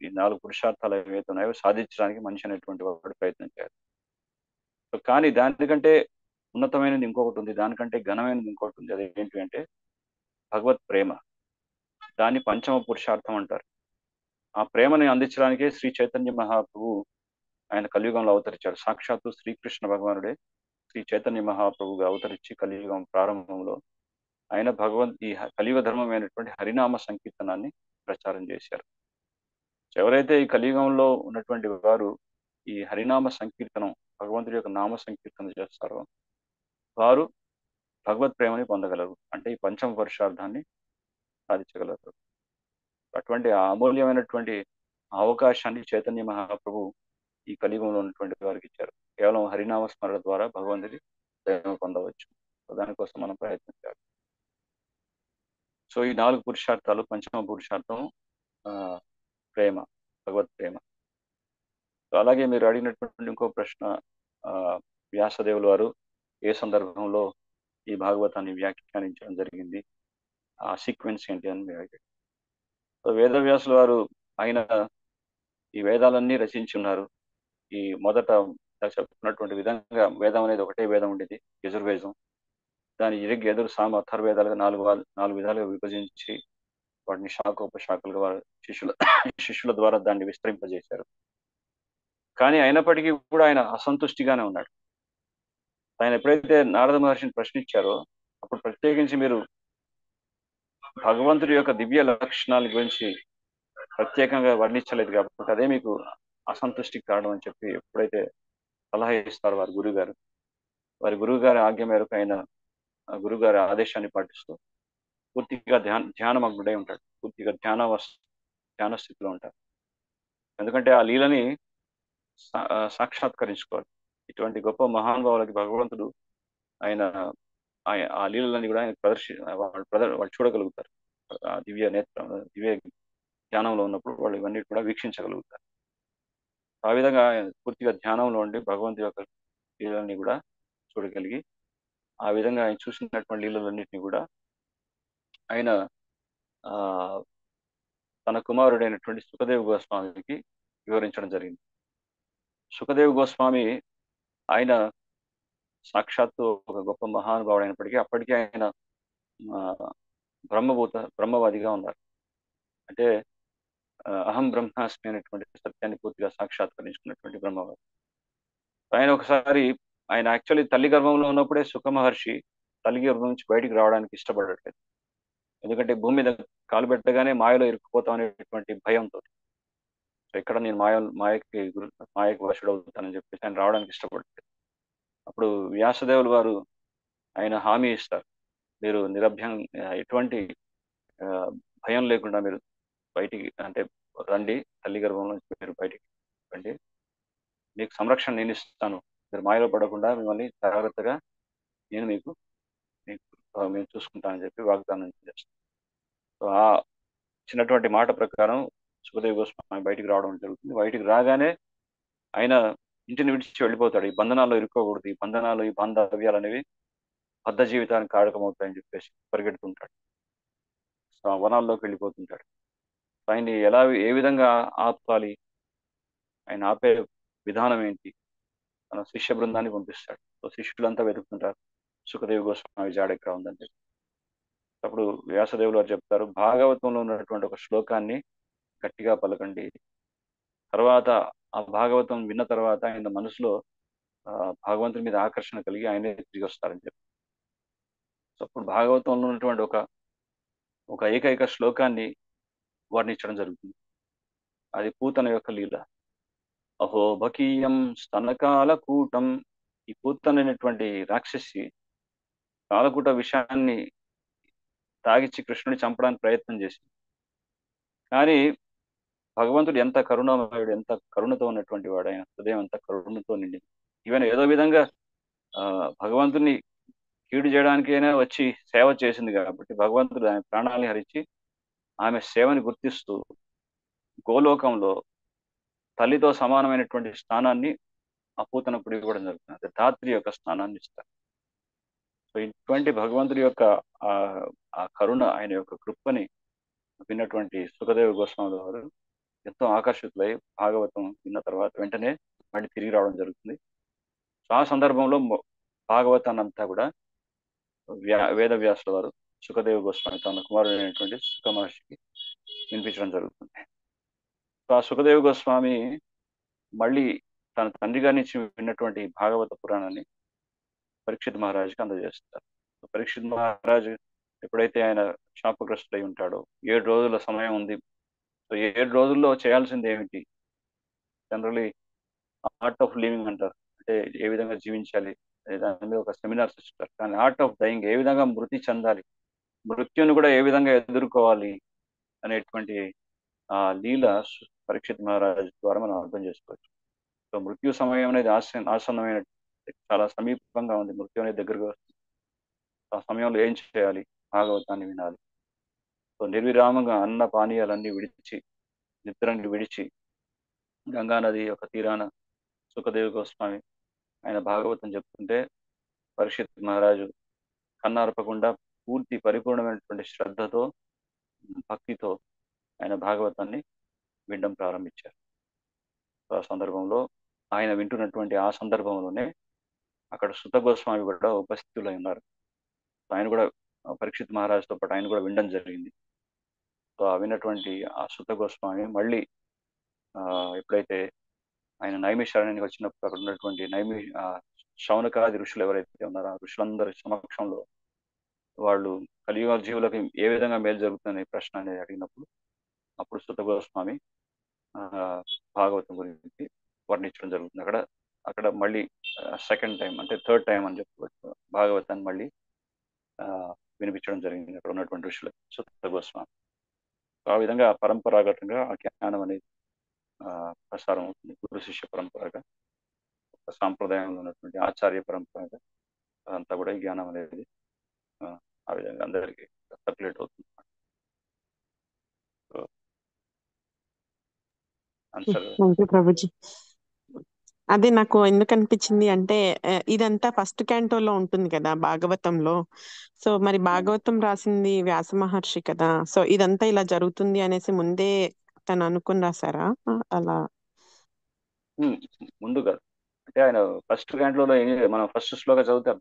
ఈ 4 పురుషార్థాలు ఏవైతే ఉన్నాయో సాధించడానికి మనిషి అనేటువంటి వాడు ప్రయత్నం చేయాలి. కానీ దానికంటే ఉన్నతమైనది ఇంకొకటి ఉంది, దానికంటే ఘనమైనది ఇంకొకటి ఉంది. అది ఏంటి అంటే భగవత్ ప్రేమ. దాన్ని పంచమ పురుషార్థం అంటారు. ఆ ప్రేమని అందించడానికే శ్రీ చైతన్య మహాప్రభు ఆయన కలియుగంలో అవతరించాడు. సాక్షాత్తు శ్రీకృష్ణ భగవానుడే శ్రీ చైతన్య మహాప్రభుగా అవతరించి కలియుగం ప్రారంభంలో ఆయన ఈ కలియుగ ధర్మమైనటువంటి హరినామ సంకీర్తనాన్ని ప్రచారం చేశారు. ఎవరైతే ఈ కలియుగంలో ఉన్నటువంటి వారు ఈ హరినామ సంకీర్తనం, భగవంతుడి యొక్క నామ సంకీర్తన చేస్తారో వారు భగవత్ ప్రేమని పొందగలరు. అంటే ఈ పంచమ పురుషార్థాన్ని సాధించగలరు. అటువంటి అమూల్యమైనటువంటి అవకాశాన్ని చైతన్య మహాప్రభు ఈ కలియుగంలో ఉన్నటువంటి వారికి ఇచ్చారు. కేవలం హరినామ స్మరణ ద్వారా భగవంతుడి ప్రేమ పొందవచ్చు. దానికోసం మనం ప్రయత్నించాలి. సో ఈ 4 పురుషార్థాలు, పంచమ పురుషార్థం ప్రేమ, భగవత్ ప్రేమ. సో అలాగే మీరు అడిగినటువంటి ఇంకో ప్రశ్న, వ్యాసదేవుల వారు ఏ సందర్భంలో ఈ భాగవతాన్ని వ్యాఖ్యానించడం జరిగింది, ఆ సీక్వెన్స్ ఏంటి అని మీరు అడిగారు. సో వేదవ్యాసుల వారు ఆయన ఈ వేదాలన్నీ రచించి ఉన్నారు. ఈ మొదట చెప్పుకున్నటువంటి విధంగా వేదం అనేది ఒకటే వేదం ఉండేది, యజుర్వేదం. దాని ఇరుగు ఎదురు సామ అథర్వేదాలుగా 4 విధాలుగా విభజించి వాటిని శాఖోపశాఖలుగా వారు శిష్యుల ద్వారా దాన్ని విస్తరింపజేశారు. కానీ అయినప్పటికీ కూడా ఆయన అసంతుష్టిగానే ఉన్నాడు. ఆయన ఎప్పుడైతే నారద మహర్షిని ప్రశ్నించారో అప్పుడు ప్రత్యేకించి మీరు భగవంతుడి యొక్క దివ్య లక్షణాల గురించి ప్రత్యేకంగా వర్ణించలేదు కాబట్టి అదే మీకు అసంతుష్టికి కారణం అని చెప్పి ఎప్పుడైతే సలహా ఇస్తారు వారి గురువుగారు, వారి గురువు గారి ఆజ్ఞ మేరకు ఆయన గురువుగారి ఆదేశాన్ని పాటిస్తూ పూర్తిగా ధ్యానమగ్నుడై ఉంటాడు. పూర్తిగా ధ్యాన స్థితిలో ఉంటాడు. ఎందుకంటే ఆ లీలని సాక్షాత్కరించుకోవాలి. ఇటువంటి గొప్ప మహానుభావులకి భగవంతుడు ఆయన ఆ లీలన్నీ కూడా ఆయన వాళ్ళు చూడగలుగుతారు. ఆ దివ్య ధ్యానంలో ఉన్నప్పుడు వాళ్ళు ఇవన్నీ కూడా వీక్షించగలుగుతారు. ఆ విధంగా ఆయన పూర్తిగా ధ్యానంలో ఉండి భగవంతుడి యొక్క లీలన్నీ కూడా చూడగలిగి, ఆ విధంగా ఆయన చూసినటువంటి లీలలన్నింటినీ కూడా ఆయన తన కుమారుడైనటువంటి సుఖదేవ గోస్వామికి వివరించడం జరిగింది. సుఖదేవ గోస్వామి ఆయన సాక్షాత్తు ఒక గొప్ప మహానుభావుడు అయినప్పటికీ అప్పటికీ ఆయన బ్రహ్మవాదిగా ఉన్నారు. అంటే అహం బ్రహ్మాస్మి అనేటువంటి సత్యాన్ని పూర్తిగా సాక్షాత్కరించుకున్నటువంటి బ్రహ్మవాది. ఆయన ఒకసారి ఆయన యాక్చువల్లీ తల్లి గర్భంలో ఉన్నప్పుడే సుఖ మహర్షి తల్లి గర్భం నుంచి బయటికి రావడానికి ఇష్టపడట్లేదు. ఎందుకంటే భూమి మీద కాలు పెట్టగానే మాయలో ఇరుక్కుపోతాం అనేటువంటి భయంతో, ఎక్కడ నేను మాయకి వశుడవుతానని చెప్పేసి ఆయన రావడానికి ఇష్టపడలేదు. అప్పుడు వ్యాసదేవులు వారు ఆయన హామీ ఇస్తారు, మీరు ఎటువంటి భయం లేకుండా మీరు బయటికి రండి, తల్లి గర్భం నుంచి మీరు బయటికి రండి, మీకు సంరక్షణ నేను ఇస్తాను, మీరు మాయలో పడకుండా మిమ్మల్ని జాగ్రత్తగా నేను మేము చూసుకుంటానని చెప్పి వాగ్దానం చేస్తాను. సో ఆ ఇచ్చినటువంటి మాట ప్రకారం సుఖదేవ గోస్వామి బయటికి రావడం జరుగుతుంది. బయటికి రాగానే ఆయన ఇంటిని విడిచి వెళ్ళిపోతాడు. ఈ బంధనాల్లో ఇరుక్కోకూడదు, ఈ బాంధవ్యాలు అనేవి బద్ధ జీవితానికి కారకమవుతాయని చెప్పేసి పరిగెడుతుంటాడు. సో ఆ వనాల్లోకి వెళ్ళిపోతుంటాడు. ఆయన్ని ఏ విధంగా ఆపాలి, ఆయన ఆపే విధానం ఏంటి, తన శిష్య బృందాన్ని పంపిస్తాడు. సో శిష్యులంతా వెతుకుతుంటారు సుఖదేవ గోస్వామి జాడ ఎక్కడ ఉందని చెప్పి. అప్పుడు వ్యాసదేవులు వారు చెప్తారు, భాగవతంలో ఉన్నటువంటి ఒక శ్లోకాన్ని గట్టిగా పలకండి, తర్వాత ఆ భాగవతం విన్న తర్వాత ఆయన మనసులో భగవంతుని మీద ఆకర్షణ కలిగి ఆయనే తిరిగి వస్తారని చెప్పి. సో అప్పుడు భాగవతంలో ఉన్నటువంటి ఒక ఏకైక శ్లోకాన్ని వర్ణించడం జరుగుతుంది. అది పూతన యొక్క లీల. అహో బకీయం స్తనకాల కూటం. ఈ పూతన అనేటువంటి రాక్షసి కాలకూట విషయాన్ని తాగిచ్చి కృష్ణుని చంపడానికి ప్రయత్నం చేసింది. కానీ భగవంతుడు ఎంత కరుణామయుడు, ఎంత కరుణతో ఉన్నటువంటి వాడు, ఆయన హృదయం ఎంత కరుణతో నిండింది. ఈవెన్ ఏదో విధంగా భగవంతుని కీడు చేయడానికైనా వచ్చి సేవ చేసింది కాబట్టి భగవంతుడు ఆయన ప్రాణాలని హరించి ఆమె సేవని గుర్తిస్తూ గోలోకంలో తల్లితో సమానమైనటువంటి స్థానాన్ని అపూతనప్పుడు ఇవ్వడం జరుగుతుంది. అంటే ధాత్రి యొక్క స్థానాన్ని ఇస్తారు. సో ఇటువంటి భగవంతుడి యొక్క ఆ కరుణ, ఆయన యొక్క కృపని విన్నటువంటి సుఖదేవ గోస్వామి వారు ఎంతో ఆకర్షితులై భాగవతం విన్న తర్వాత వెంటనే మళ్ళీ తిరిగి రావడం జరుగుతుంది. సో ఆ సందర్భంలో భాగవతాన్ని అంతా కూడా వేదవ్యాసుల వారు సుఖదేవ గోస్వామి తన కుమారుడైనటువంటి సుఖ మహర్షికి వినిపించడం జరుగుతుంది. సో ఆ సుఖదేవ గోస్వామి మళ్ళీ తన తండ్రి గారి నుంచి విన్నటువంటి భాగవత పురాణాన్ని పరీక్షిత్ మహారాజుకి అందజేస్తారు. పరీక్షిత్ మహారాజు ఎప్పుడైతే ఆయన శాపగ్రస్తుడై ఉంటాడో 7 రోజుల సమయం ఉంది. సో 7 రోజుల్లో చేయాల్సింది ఏమిటి, జనరలీ ఆర్ట్ ఆఫ్ లివింగ్ అంటారు, అంటే ఏ విధంగా జీవించాలి దాని మీద ఒక సెమినార్స్ ఇస్తారు. కానీ ఆర్ట్ ఆఫ్ డైయింగ్, ఏ విధంగా మృతి చెందాలి, మృత్యుని కూడా ఏ విధంగా ఎదుర్కోవాలి అనేటువంటి ఆ లీల పరీక్షిత్ మహారాజ్ ద్వారా మనం అర్థం చేసుకోవచ్చు. సో మృత్యు సమయం అనేది ఆసన్నమైన, చాలా సమీపంగా ఉంది. మృత్యు అనేది దగ్గరగా వస్తుంది. ఆ సమయంలో ఏం చేయాలి? భాగవతాన్ని వినాలి. సో నిర్విరామంగా అన్న పానీయాలన్నీ విడిచి, నిద్రని విడిచి, గంగా నది యొక్క తీరాన సుఖదేవ్ గోస్వామి ఆయన భాగవతం చెప్తుంటే పరీక్షిత్ మహారాజు కన్నార్పకుండా పూర్తి పరిపూర్ణమైనటువంటి శ్రద్ధతో, భక్తితో ఆయన భాగవతాన్ని వినడం ప్రారంభించారు. ఆ సందర్భంలో ఆయన వింటున్నటువంటి ఆ సందర్భంలోనే అక్కడ సుత గోస్వామి కూడా ఉపస్థితులై ఉన్నారు. ఆయన కూడా పరీక్షిత్ మహారాజుతో పాటు ఆయన కూడా వినడం జరిగింది. సో ఆ విన్నటువంటి ఆ సుత గోస్వామి మళ్ళీ ఎప్పుడైతే ఆయన నైమిషారణ్యానికి వచ్చినప్పుడు అక్కడ ఉన్నటువంటి శౌనకాది ఋషులు ఎవరైతే ఉన్నారో ఆ ఋషులందరి సమక్షంలో వాళ్ళు కలియుగ జీవులకు ఏ విధంగా మేలు జరుగుతుందనే ప్రశ్న అనేది అడిగినప్పుడు అప్పుడు సుత గోస్వామి భాగవతం గురించి వర్ణించడం జరుగుతుంది. అక్కడ మళ్ళీ సెకండ్ టైం, అంటే థర్డ్ టైం అని చెప్పుకోవచ్చు, భాగవతాన్ని మళ్ళీ వినిపించడం జరిగింది అక్కడ ఉన్నటువంటి ఋషులకు, సుత గోస్వామి. ఆ విధంగా పరంపరాగతంగా ఆ జ్ఞానం అనేది ప్రసారం అవుతుంది. గురు శిష్య పరంపరగా, సాంప్రదాయంలో ఉన్నటువంటి ఆచార్య పరంపరగా అదంతా కూడా ఈ జ్ఞానం అనేది ఆ విధంగా అందరికీ సర్క్యులేట్ అవుతుంది. ప్రభుజీ, అదే నాకు ఎందుకు అనిపించింది అంటే ఇదంతా ఫస్ట్ క్యాంటోలో ఉంటుంది కదా భాగవతంలో. సో మరి భాగవతం రాసింది వ్యాస మహర్షి కదా, సో ఇదంతా ఇలా జరుగుతుంది అనేసి ముందే తను అనుకుని రాశారా? అలా ముందుగా అంటే ఆయన ఫస్ట్ క్యాంటోలో మనం ఫస్ట్ శ్లోక చదివితే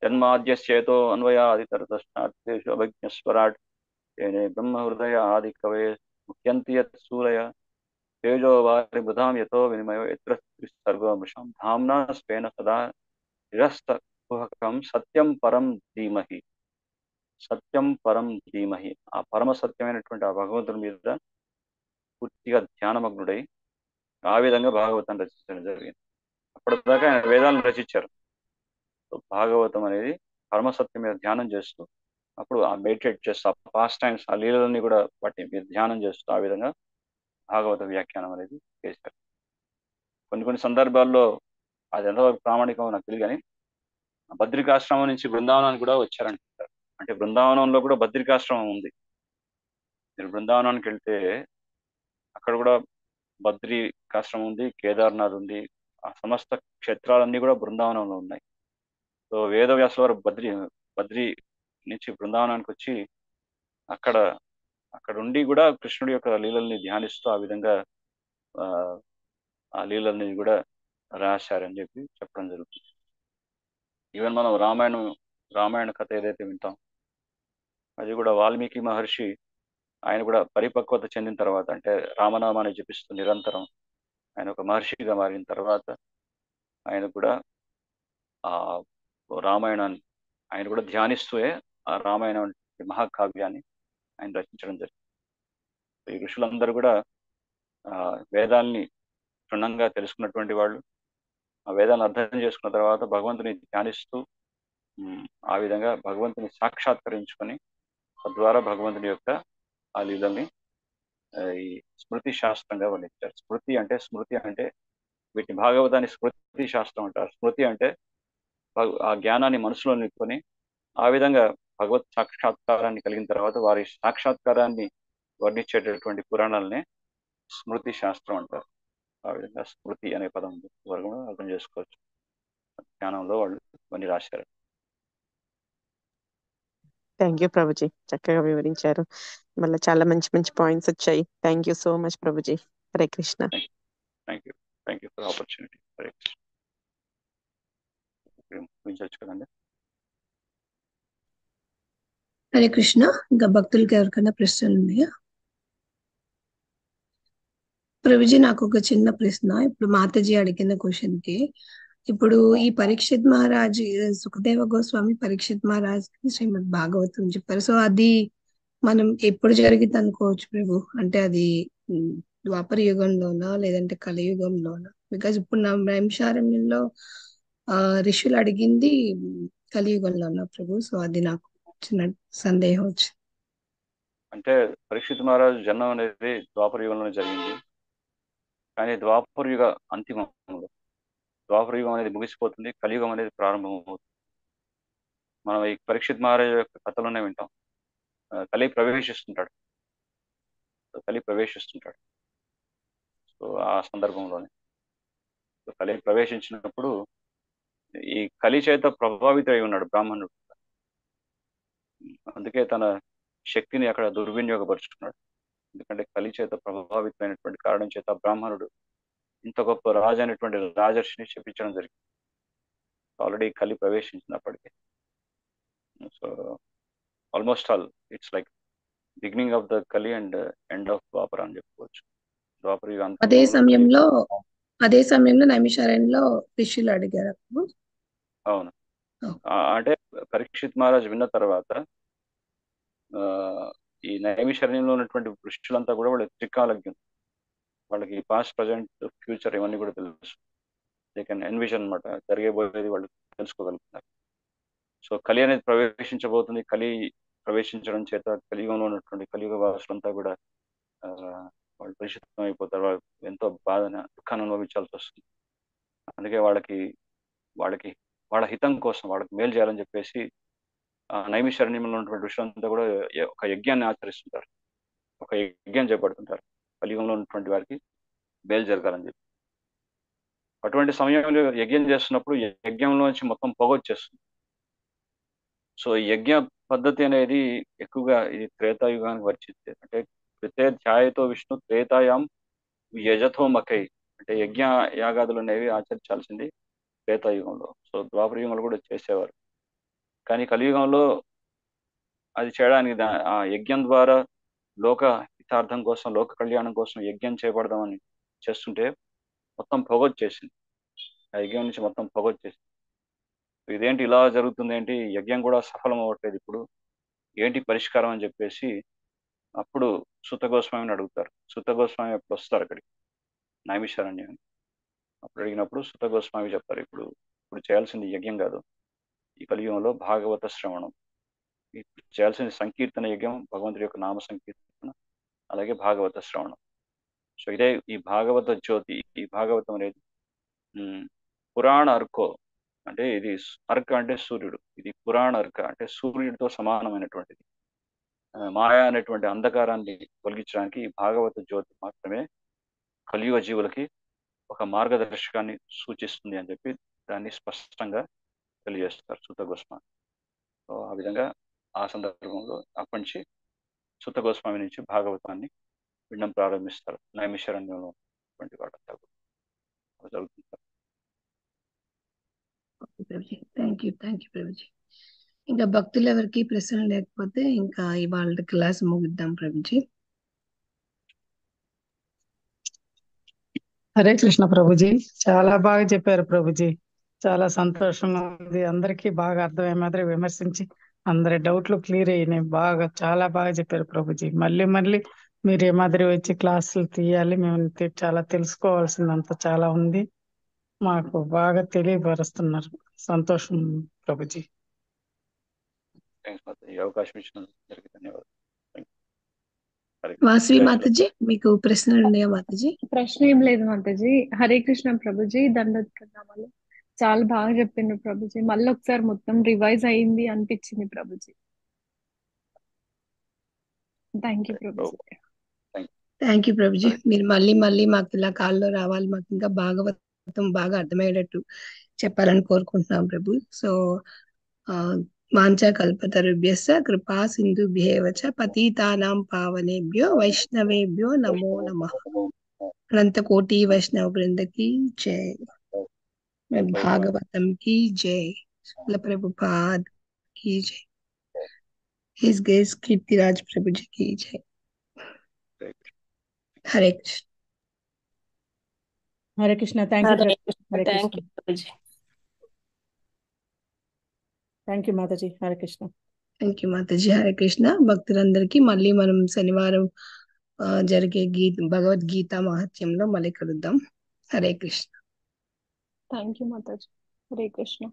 జన్మాద్యశ్చేతో అన్వయ ఆదితరతష్టార్థేషు అభిజ్ఞస్వరాట్ ఏనే బ్రహ్మ హృదయ ఆది కవే ముఖ్యంతి యత్ సూరయ తేజో వారి బుధాం యతో వినిమయో యత్ర సర్వమృషాం ధామ్నా స్వేన సదా నిరస్తకుహకం సత్యం పరం ధీమహి. సత్యం పరం ధీమహి, ఆ పరమ సత్యమైనటువంటి ఆ భగవంతుడి మీద పూర్తిగా ధ్యానమగ్నుడై ఆ విధంగా భాగవతాన్ని రచించడం జరిగింది. అప్పటిదాకా ఆయన వేదాలను రచించారు. భాగవతం అనేది పరమసత్యం మీద ధ్యానం చేస్తూ, అప్పుడు ఆ మెడిటేట్ చేస్తూ, ఆ పాస్ట్ టైమ్స్, ఆ లీలన్నీ కూడా వాటి మీద ధ్యానం చేస్తూ ఆ విధంగా భాగవత వ్యాఖ్యానం అనేది చేశారు. కొన్ని సందర్భాల్లో అది ఎంతవరకు ప్రామాణికమో నాకు తెలియదు, కానీ బద్రికాశ్రమం నుంచి బృందావనానికి కూడా వచ్చారంటారు. అంటే బృందావనంలో కూడా బద్రికాశ్రమం ఉంది. మీరు బృందావనానికి వెళ్తే అక్కడ కూడా బద్రికాశ్రమం ఉంది, కేదార్నాథ్ ఉంది, ఆ సమస్త క్షేత్రాలన్నీ కూడా బృందావనంలో ఉన్నాయి. సో వేదవ్యాసుల వారు బద్రి నుంచి బృందావనానికి వచ్చి అక్కడ ఉండి కూడా కృష్ణుడి యొక్క లీలల్ని ధ్యానిస్తూ ఆ విధంగా ఆ లీలల్ని కూడా రాశారని చెప్పి చెప్పడం జరుగుతుంది. ఈవెన్ మనం రామాయణ కథ ఏదైతే వింటాం, అది కూడా వాల్మీకి మహర్షి ఆయన కూడా పరిపక్వత చెందిన తర్వాత, అంటే రామనామాన్ని జపిస్తూ నిరంతరం ఆయన ఒక మహర్షిగా మారిన తర్వాత ఆయన కూడా ఆ రామాయణాన్ని ఆయన కూడా ధ్యానిస్తూ ఆ రామాయణం మహాకావ్యాన్ని ఆయన రచించడం జరిగింది. ఈ ఋషులందరూ కూడా వేదాల్ని క్షుణ్ణంగా తెలుసుకున్నటువంటి వాళ్ళు, ఆ వేదాలను అర్థం చేసుకున్న తర్వాత భగవంతుని ధ్యానిస్తూ ఆ విధంగా భగవంతుని సాక్షాత్కరించుకొని తద్వారా భగవంతుని యొక్క ఆ లీలల్ని ఈ స్మృతి శాస్త్రంగా వర్ణించారు. స్మృతి అంటే వీటిని భాగవతాన్ని స్మృతి శాస్త్రం అంటారు. స్మృతి అంటే ఆ జ్ఞానాన్ని మనసులో నిలుపుకొని ఆ విధంగా భగవత్ సాక్షాత్కారాన్ని కలిగిన తర్వాత వారి సాక్షాత్కారాన్ని వర్ణించేటటువంటి పురాణాలనే స్మృతి శాస్త్రం అంటారు. ఆ విధంగా స్మృతి అనే పదం వరకు అర్థం చేసుకోవచ్చు. జ్ఞానంలో వాళ్ళు ఇవన్నీ రాశారు. థ్యాంక్ యూ ప్రభుజీ, చక్కగా వివరించారు. మళ్ళీ చాలా మంచి మంచి పాయింట్స్ వచ్చాయి. Thank you so much Prabhuji. Hare Krishna. Thank you for opportunity. Hare Krishna. కదండి. హరే కృష్ణ. ఇంకా భక్తులకి ఎవరికైనా ప్రశ్నలు ఉన్నాయా? ప్రభుజీ, నాకు ఒక చిన్న ప్రశ్న. ఇప్పుడు మాతాజీ అడిగిన క్వశ్చన్ కి, ఇప్పుడు ఈ పరీక్షిత్ మహారాజ్, సుఖదేవ గోస్వామి పరీక్షిత్ మహారాజ్ శ్రీమద్ భాగవతం చెప్పారు. సో అది మనం ఎప్పుడు జరిగింది అనుకోవచ్చు ప్రభు? అంటే అది ద్వాపర యుగంలోనా లేదంటే కలియుగంలోనా? బికాజ్ ఇప్పుడు నా నైమిషారణ్యంలో ఋషులు అడిగింది కలియుగంలోనా ప్రభు? సో అది నాకు చిన్న సందేహం వచ్చింది. అంటే పరీక్షిత్ మహారాజు జన్మం అనేది ద్వాపర యుగంలోనే జరిగింది. కానీ ద్వాపర యుగ అంతిమంలో ద్వాపర యుగం అనేది ముగిసిపోతుంది, కలియుగం అనేది ప్రారంభమవుతుంది. మనం ఈ పరీక్షిత్ మహారాజు యొక్క కథలోనే వింటాం. కలి ప్రవేశిస్తుంటాడు. సో ఆ సందర్భంలోనే కలి ప్రవేశించినప్పుడు ఈ కలి చేత ప్రభావితమై ఉన్నాడు బ్రాహ్మణుడు. అందుకే తన శక్తిని అక్కడ దుర్వినియోగపరుచుకున్నాడు. ఎందుకంటే కలి చేత ప్రభావితమైనటువంటి కారణం చేత బ్రాహ్మణుడు ఇంత గొప్ప రాజు అయినటువంటి రాజర్షిని చెప్పించడం జరిగింది. ఆల్రెడీ కలి ప్రవేశించినప్పటికీ. So almost all it's like beginning of the Kali and end of Dwapara అని చెప్పుకోవచ్చు. ద్వాపర యుగ అదే సమయంలో నైమిషారణ్యంలో ఋషులు అడిగారు. అవును. అంటే పరీక్షిత్ మహారాజ్ విన్న తర్వాత ఈ నైమిషారణ్యంలో ఉన్నటువంటి ఋషులంతా కూడా వాళ్ళ త్రికాలజ్ఞం, వాళ్ళకి పాస్ట్ ప్రజెంట్ ఫ్యూచర్ ఇవన్నీ కూడా తెలుసు. దే కెన్ ఎన్విజన్ అనమాట, జరిగేబోయేది వాళ్ళు తెలుసుకోగలుగుతున్నారు. సో కలి అనేది ప్రవేశించబోతుంది. కలి ప్రవేశించడం చేత కలియుగంలో ఉన్నటువంటి కలియుగ వాసులంతా కూడా వాళ్ళు పరిశుద్ధం అయిపోతారు. వాళ్ళు ఎంతో బాధన దుఃఖాన్ని అనుభవించాల్సి వస్తుంది. అందుకే వాళ్ళకి వాళ్ళ హితం కోసం వాళ్ళకి మేలు చేయాలని చెప్పేసి నైమిషారణ్యంలో ఉన్నటువంటి ఋషులంతా కూడా ఒక యజ్ఞాన్ని ఆచరిస్తుంటారు, ఒక యజ్ఞం చేపడుతుంటారు కలియుగంలో ఉన్నటువంటి వారికి మేలు జరగాలని చెప్పి. అటువంటి సమయంలో యజ్ఞం చేస్తున్నప్పుడు యజ్ఞంలోంచి మొత్తం పొగ వచ్చేస్తుంది. సో యజ్ఞ పద్ధతి అనేది ఎక్కువగా ఇది త్రేతాయుగానికి వచ్చింది. అంటే ధ్యాయతో విష్ణు త్రేతాయాం యజథో మకై, అంటే యజ్ఞ యాగాదులు అనేవి ఆచరించాల్సింది త్రేతాయుగంలో. సో ద్వాపర యుగంలో కూడా చేసేవారు. కానీ కలియుగంలో అది చేయడానికి ఆ యజ్ఞం ద్వారా లోక హితార్థం కోసం, లోక కళ్యాణం కోసం యజ్ఞం చేపడదామని చేస్తుంటే మొత్తం పొగొచ్చేసింది. ఆ యజ్ఞం నుంచి మొత్తం పొగొచ్చేసింది. ఇదేంటి ఇలా జరుగుతుంది, ఏంటి యజ్ఞం కూడా సఫలం అవ్వట్లేదు, ఇప్పుడు ఏంటి పరిష్కారం అని చెప్పేసి అప్పుడు సూత గోస్వామిని అడుగుతారు. సూత గోస్వామి అప్పుడు వస్తారు అక్కడికి నైమిషారణ్యం. అప్పుడు అడిగినప్పుడు సూత గోస్వామి చెప్తారు, ఇప్పుడు చేయాల్సింది యజ్ఞం కాదు, ఈ కలియుగంలో భాగవత శ్రవణం. ఇప్పుడు చేయాల్సిన సంకీర్తన యజ్ఞం, భగవంతుడి యొక్క నామ సంకీర్తన, అలాగే భాగవత శ్రవణం. సో ఇదే ఈ భాగవత జ్యోతి. ఈ భాగవతం అనేది పురాణ అర్కో, అంటే ఇది అర్క అంటే సూర్యుడు, ఇది పురాణ అర్క అంటే సూర్యుడితో సమానమైనటువంటిది. మాయా అనేటువంటి అంధకారాన్ని తొలగించడానికి ఈ భాగవత జ్యోతి మాత్రమే కలియుగ జీవులకి ఒక మార్గదర్శకాన్ని సూచిస్తుంది అని చెప్పి దాన్ని స్పష్టంగా తెలియజేస్తారు సూత గోస్వామి. సో ఆ విధంగా ఆ సందర్భంలో అప్పటి నుంచి సూత గోస్వామి నుంచి భాగవతాన్ని వినడం ప్రారంభిస్తారు. నైమిషారణ్యంలో వంటి వాటంతా జరుగుతుంటారు. Thank you Prabhuji. ఇంకా భక్తులు ఎవరికి ప్రశ్న లేకపోతే ఇంకా ఇవాళ క్లాస్ ముగిద్దాం ప్రభుజీ. హరే కృష్ణ ప్రభుజీ, చాలా బాగా చెప్పారు ప్రభుజీ. చాలా సంతోషంగా ఉంది. అందరికీ బాగా అర్థమయ్యే మాదిరి విమర్శించి అందరి డౌట్లు క్లియర్ అయినాయి. చాలా బాగా చెప్పారు ప్రభుజీ. మళ్ళీ మీరు ఏ మాదిరి వచ్చి క్లాసులు తీయాలి, మేము చాలా తెలుసుకోవాల్సిందంత చాలా ఉంది. మాకు బాగా తెలియపరుస్తున్నారు. సంతోషం ప్రభుజీ. ఈ అవకాశం ఇచ్చినందుకు ధన్యవాదాలు. వాసవి మాతాజీ, మీకు ప్రశ్నలు ఉన్నాయా మాతాజీ? ప్రశ్న ఏం లేదు మాతాజీ. హరే కృష్ణ ప్రభుజీ, దండోత్ ప్రణామాలు. చాలా బాగా చెప్పిండ్రు ప్రభుజీ. మళ్ళీ ఒకసారి మొత్తం రివైజ్ అయింది అనిపించింది ప్రభుజీ. థ్యాంక్ యూ ప్రభుజీ. Thank you Prabhuji. మీరు మళ్ళీ మాకు ఇలా కాల్లో రావాలి, మాకు ఇంకా భాగవతం బాగా అర్థమయ్యేటట్టు చెప్పాలని కోరుకుంటున్నాం ప్రభు. సో మాంచా కల్పతరుభ్యస్స కృపా సింధుభ్యేవ చ పతితానాం పావనేభ్యో వైష్ణవేభ్యో నమో నమః. అనంత కోటి వైష్ణవ బృంద की जय, भागवतम की जय, श्रील प्रभुपाद की जय, हिज ग्रेस कीर्तिराज प्रभु जी की जय. हरे कृष्ण. హరే కృష్ణ. థ్యాంక్ యూ ప్రభుజీ. థ్యాంక్ యూ మాతాజీ. హరే కృష్ణ. థ్యాంక్ యూ మాతాజీ. హరే కృష్ణ. భక్తులందరికీ మళ్ళీ మనం శనివారం జరిగే భగవద్గీత మహత్యంలో మళ్ళీ కలుద్దాం. హరే కృష్ణ. థ్యాంక్ యూ మాతాజీ. హరే కృష్ణ.